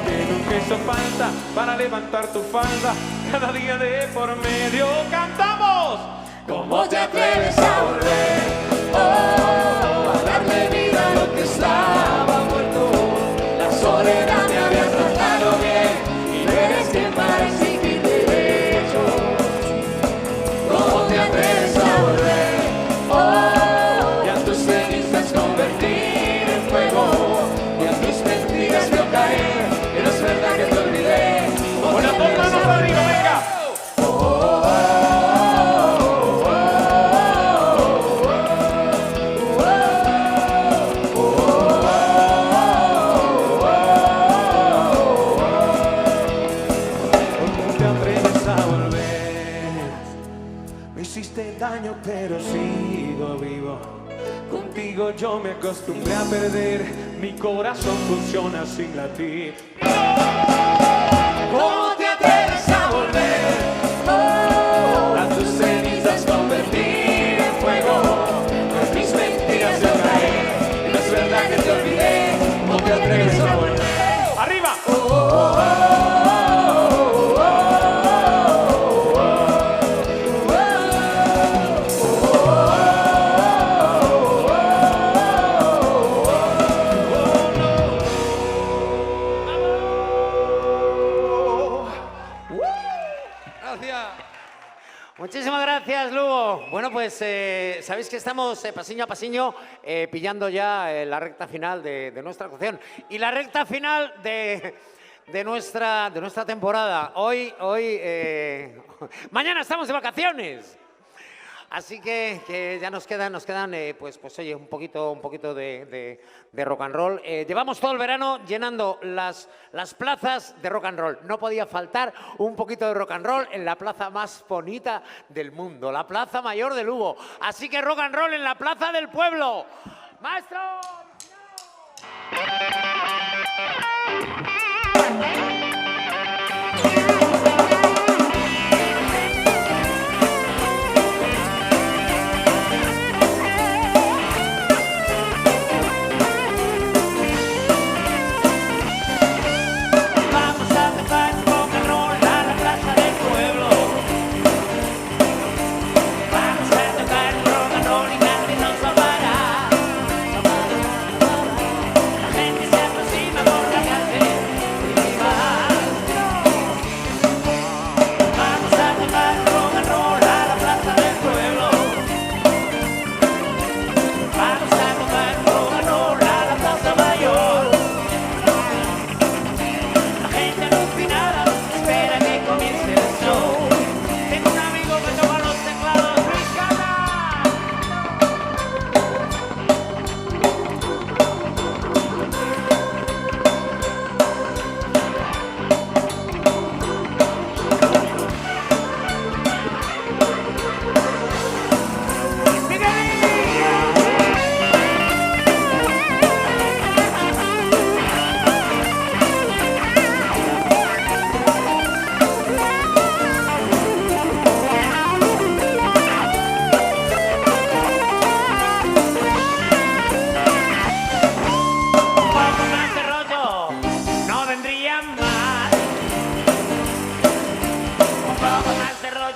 Speaker 1: Que nunca hizo falta para levantar tu falda cada día de por medio. Cantamos. ¿Cómo te atreves a volver? A darle vida a lo que estaba muerto. La soledad me había tratado bien y no eres quien para exigir derechos. ¿Cómo te atreves a volver? Y a tus cenizas convertir en fuego. Y a tus mentiras veo caer, que no es verdad que te olvidé. Con las 2 manos arriba, venga. Daño, pero sigo vivo. Contigo yo me acostumbré a perder. Mi corazón funciona sin latir. ¿Cómo te atreves a volver? A tus cenizas convertir en fuego. A mis mentiras yo caer. No es verdad que te olvidé. ¿Cómo te atreves a volver? ¡Arriba!
Speaker 5: Muchísimas gracias, Lugo. Bueno, pues sabéis que estamos pasiño a pasiño pillando ya la recta final de nuestra actuación y la recta final de nuestra temporada. Hoy mañana estamos de vacaciones. Así que ya nos quedan pues oye, un poquito de rock and roll. Llevamos todo el verano llenando las plazas de rock and roll. No podía faltar un poquito de rock and roll en la plaza más bonita del mundo, la Plaza Mayor de Lugo. Así que rock and roll en la Plaza del Pueblo. ¡Maestro!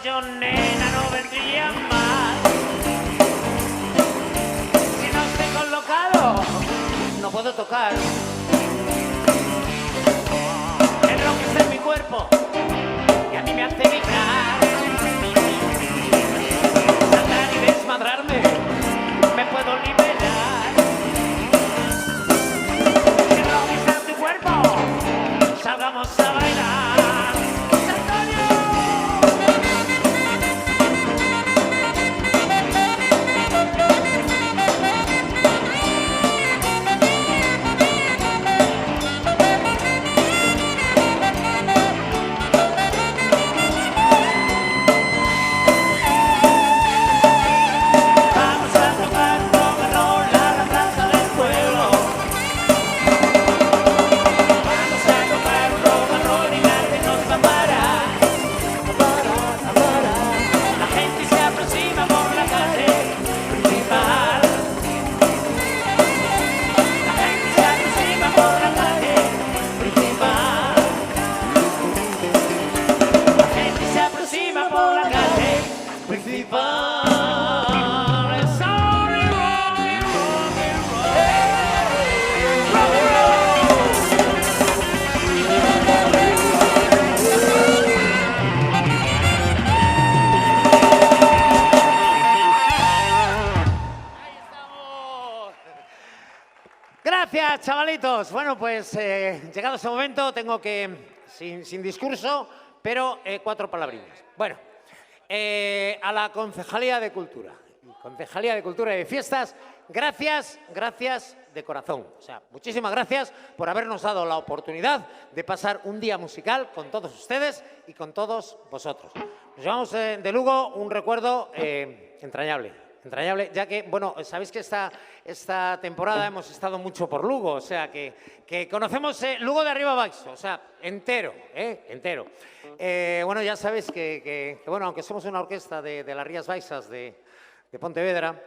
Speaker 5: yo, nena, no vendría mal. Si no estoy colocado, no puedo tocar. El rock está en mi cuerpo y a mí me hace vibrar. Saltar y desmadrarme, me puedo liberar. El rock está en tu cuerpo, salgamos a bailar. Gracias, chavalitos. Bueno, pues llegado ese momento tengo que, sin discurso, pero 4 palabrillas. Bueno, a la Concejalía de Cultura y de Fiestas, gracias de corazón. O sea, muchísimas gracias por habernos dado la oportunidad de pasar un día musical con todos ustedes y con todos vosotros. Nos llevamos de Lugo un recuerdo entrañable, ya que, bueno, sabéis que esta temporada hemos estado mucho por Lugo, o sea, que conocemos Lugo de arriba abajo, o sea, entero, entero. Bueno, ya sabéis que, bueno, aunque somos una orquesta de las Rías Baixas de Pontevedra,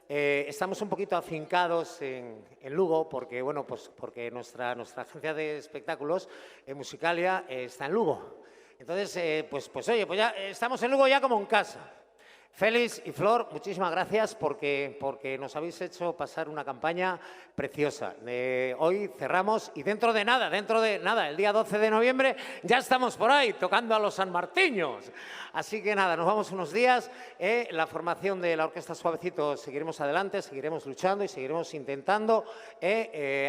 Speaker 5: estamos un poquito afincados en Lugo porque, bueno, pues porque nuestra agencia de espectáculos, Musicalia, está en Lugo. Entonces, pues oye, pues ya estamos en Lugo ya como en casa. Félix y Flor, muchísimas gracias porque nos habéis hecho pasar una campaña preciosa. Hoy cerramos y dentro de nada, el día 12 de noviembre, ya estamos por ahí tocando a los sanmartiños. Así que nada, nos vamos unos días. La formación de la Orquesta Suavecito seguiremos adelante, seguiremos luchando y seguiremos intentando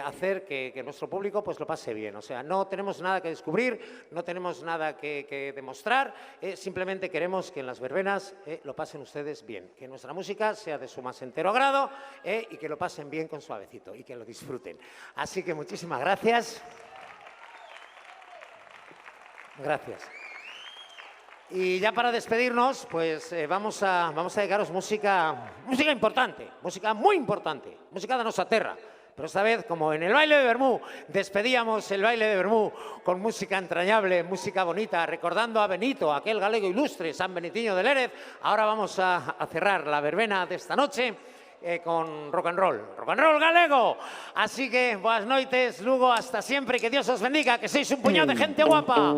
Speaker 5: hacer que nuestro público pues lo pase bien. O sea, no tenemos nada que descubrir, no tenemos nada que demostrar, simplemente queremos que en las verbenas lo pasen ustedes bien, que nuestra música sea de su más entero agrado y que lo pasen bien con Suavecito y que lo disfruten. Así que muchísimas gracias. Gracias. Y ya para despedirnos, pues vamos a dedicaros música importante, música muy importante, música de nuestra terra. Pero esta vez, como en el baile de Bermú, despedíamos el baile de Bermú con música entrañable, música bonita, recordando a Benito, aquel galego ilustre, San Benitiño de Lérez. Ahora vamos a cerrar la verbena de esta noche con rock and roll galego. Así que buenas noites, Lugo, hasta siempre, que Dios os bendiga, que sois un puñado de gente guapa.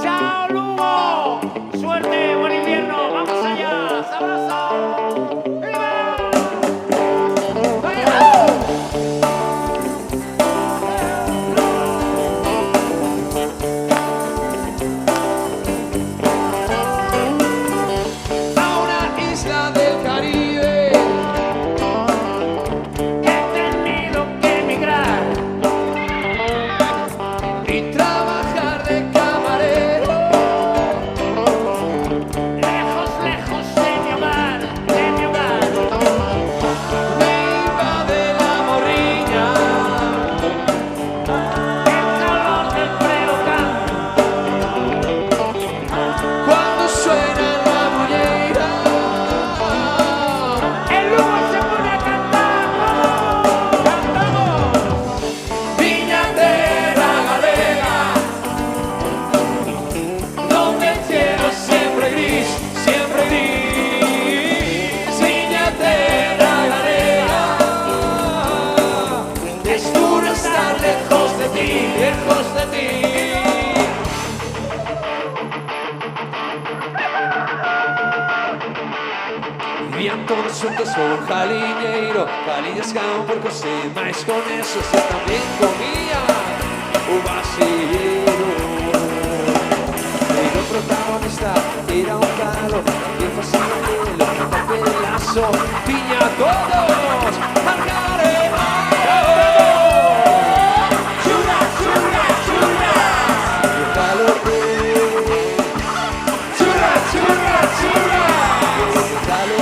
Speaker 5: ¡Chao, Lugo! ¡Suerte, buen invierno! ¡Vamos allá! ¡Abrazo! ¡Viva! Lejos de mi hogar,
Speaker 2: xuntos por jaliñeiro, jaliñascao por cose, mais con eso se tamén comía o vasillero. Pero o protagonista era un galo, que facía pelo, que papelazo, tiña todos al caremaro. Churra, churra, churra, o galo churra, churra, churra, o galo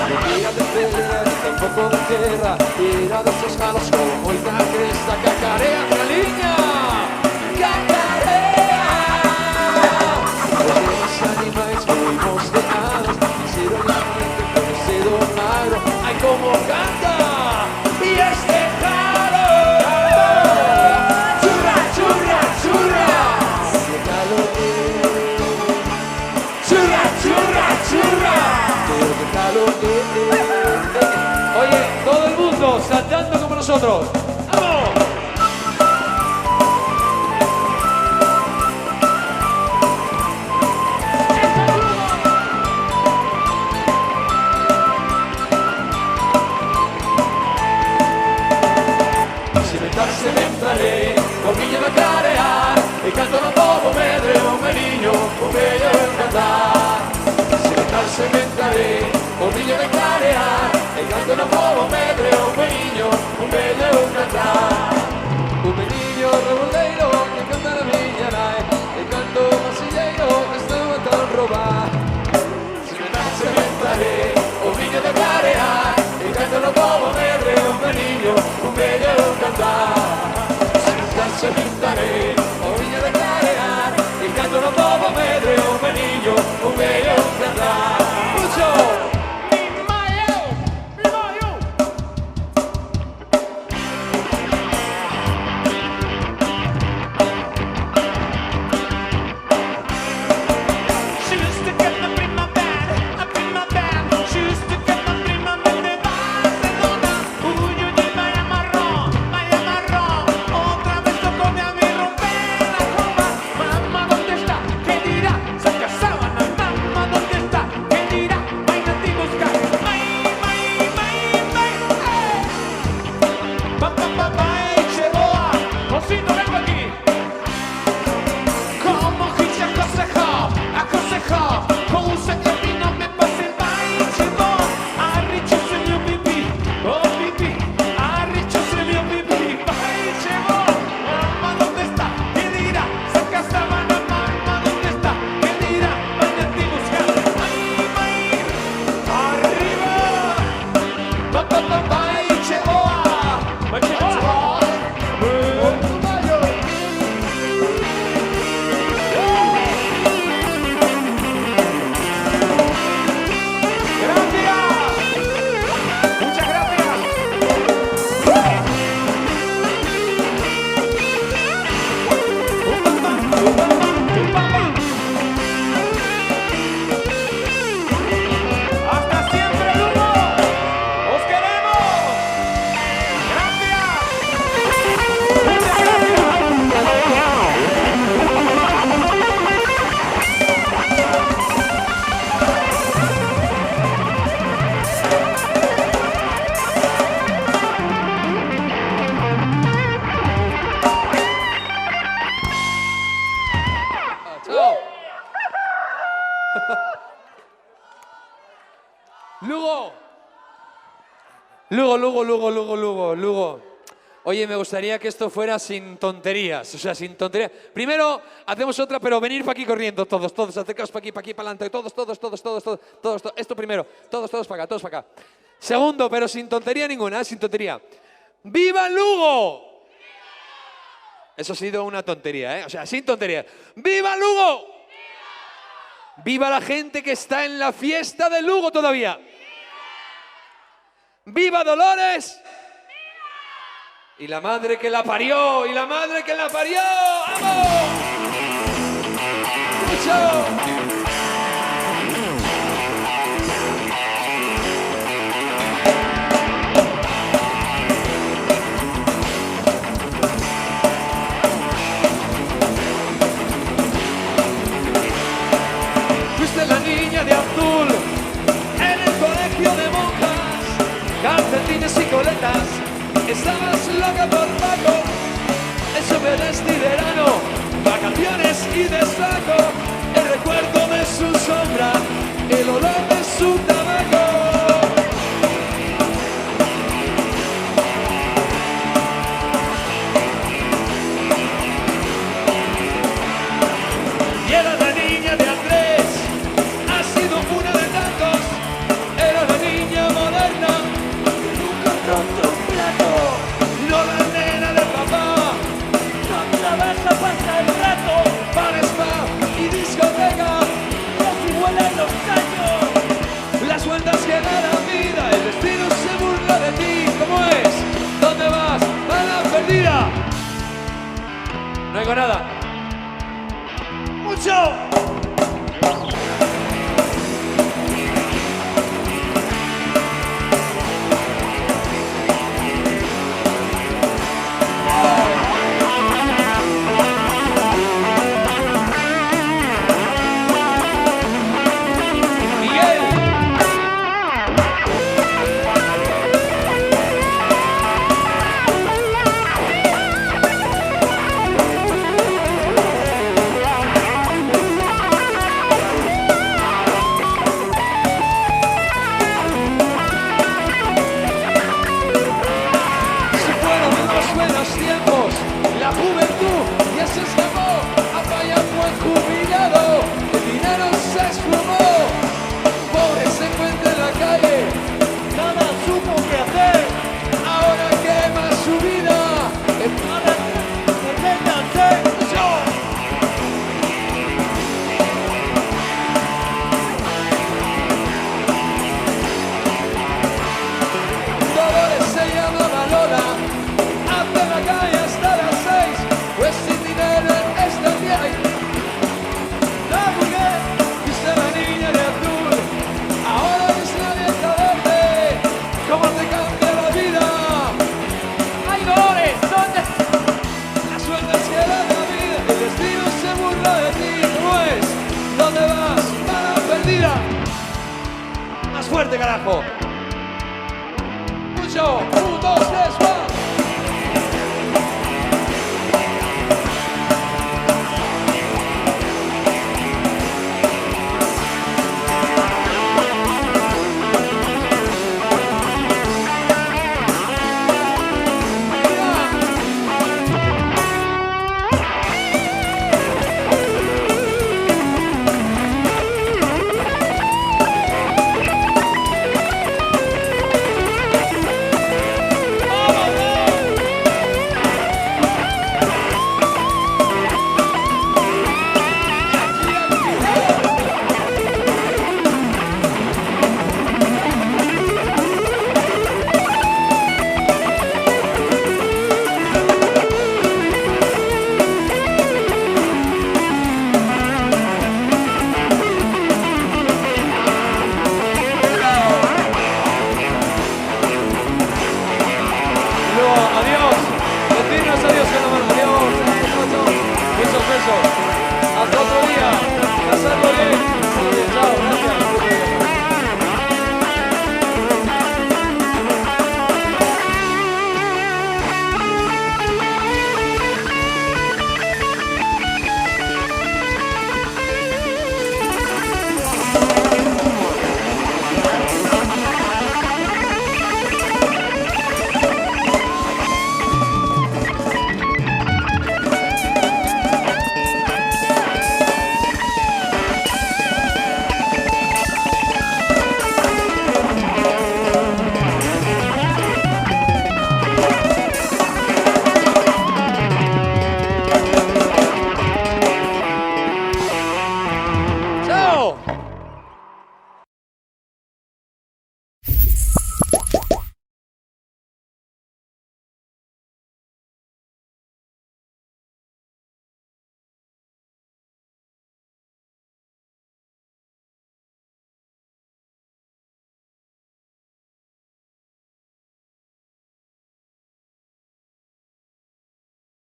Speaker 2: non era de pelea, ni tampouco de guerra, era desos galos con moita cresta, cacarea, galiña, cacarea. Os animais moimos de anos, quixeron la gente con ese donairo, ai como canta, e este jalo. Churra, churra, churra, o galo churra, churra, churra, o galo Oye, todo el mundo saltando como nosotros. ¡Vamos! Sementaré, o viño de carear, e canto no povo medre, o meriño, o bello en cantar. Sementaré, o viño de carear, e canto no povo medre, o meriño, o bello en cantar. O meriño reboldeiro, que canta na miña nai, e canto o vasilleiro, que estaba tan robar. Sementaré, o viño de carear, e canto no povo medre, o meriño, o bello en cantar. Sementaré, o viño de carear, e canto no povo medre, o meriño, o bello en cantar. Mucho! Lugo. Oye, me gustaría que esto fuera sin tonterías, o sea, sin tonterías. Primero, hacemos otra, pero venir para aquí corriendo, todos, acercaos para aquí, para adelante, todos. Esto primero, todos para acá. Segundo, pero sin tontería ninguna, sin tontería. ¡Viva Lugo! Eso ha sido una tontería, ¿eh? O sea, sin tontería. ¡Viva Lugo! ¡Viva la gente que está en la fiesta de Lugo todavía! ¡Viva Dolores! ¡Viva! Y la madre que la parió, ¡vamos! ¡Mucho! Fuiste la niña de azul, calcetines y coletas. Estabas loca por Paco, eso me verano, vacaciones y desaco, el recuerdo de su sombra, el olor de su tabaco. Y era la niña de Andrés, ha sido una de tantos, era la niña moderna, nunca ha roto un plato, no la nena de papá.
Speaker 6: Trabaja, pasa el rato,
Speaker 2: Para spa y discoteca,
Speaker 6: así vuelan los años.
Speaker 2: las vueltas que da la vida, el destino se burla de ti. ¿Cómo es? ¿Dónde vas? A la perdida. No oigo nada. ¡Mucho! Miguel. Se fueron unos buenos tiempos, la juventud ya se escapó, Apaya fue jubilado, el dinero se esfumó, pobre se encuentra en la calle,
Speaker 6: Nada supo qué hacer,
Speaker 2: ahora quema su vida,
Speaker 6: ahora deténganse.
Speaker 2: Dolores se llamaba Lola, hace la calle hasta las 6, pues sin dinero está bien. La mujer, viste la niña de azul, ahora es la vieja verde, ¿cómo te cambia la vida? ¡Ay, Dolores! ¿Dónde? Las suertes que da la vida, el destino se burla de ti, ¿cómo es? ¿Dónde vas? Para perdida. Más fuerte, carajo. Mucho. 1, 2, 3, va. Adiós. Decirnos adiós con la mano. Adiós. Muchos besos. Hasta otro día.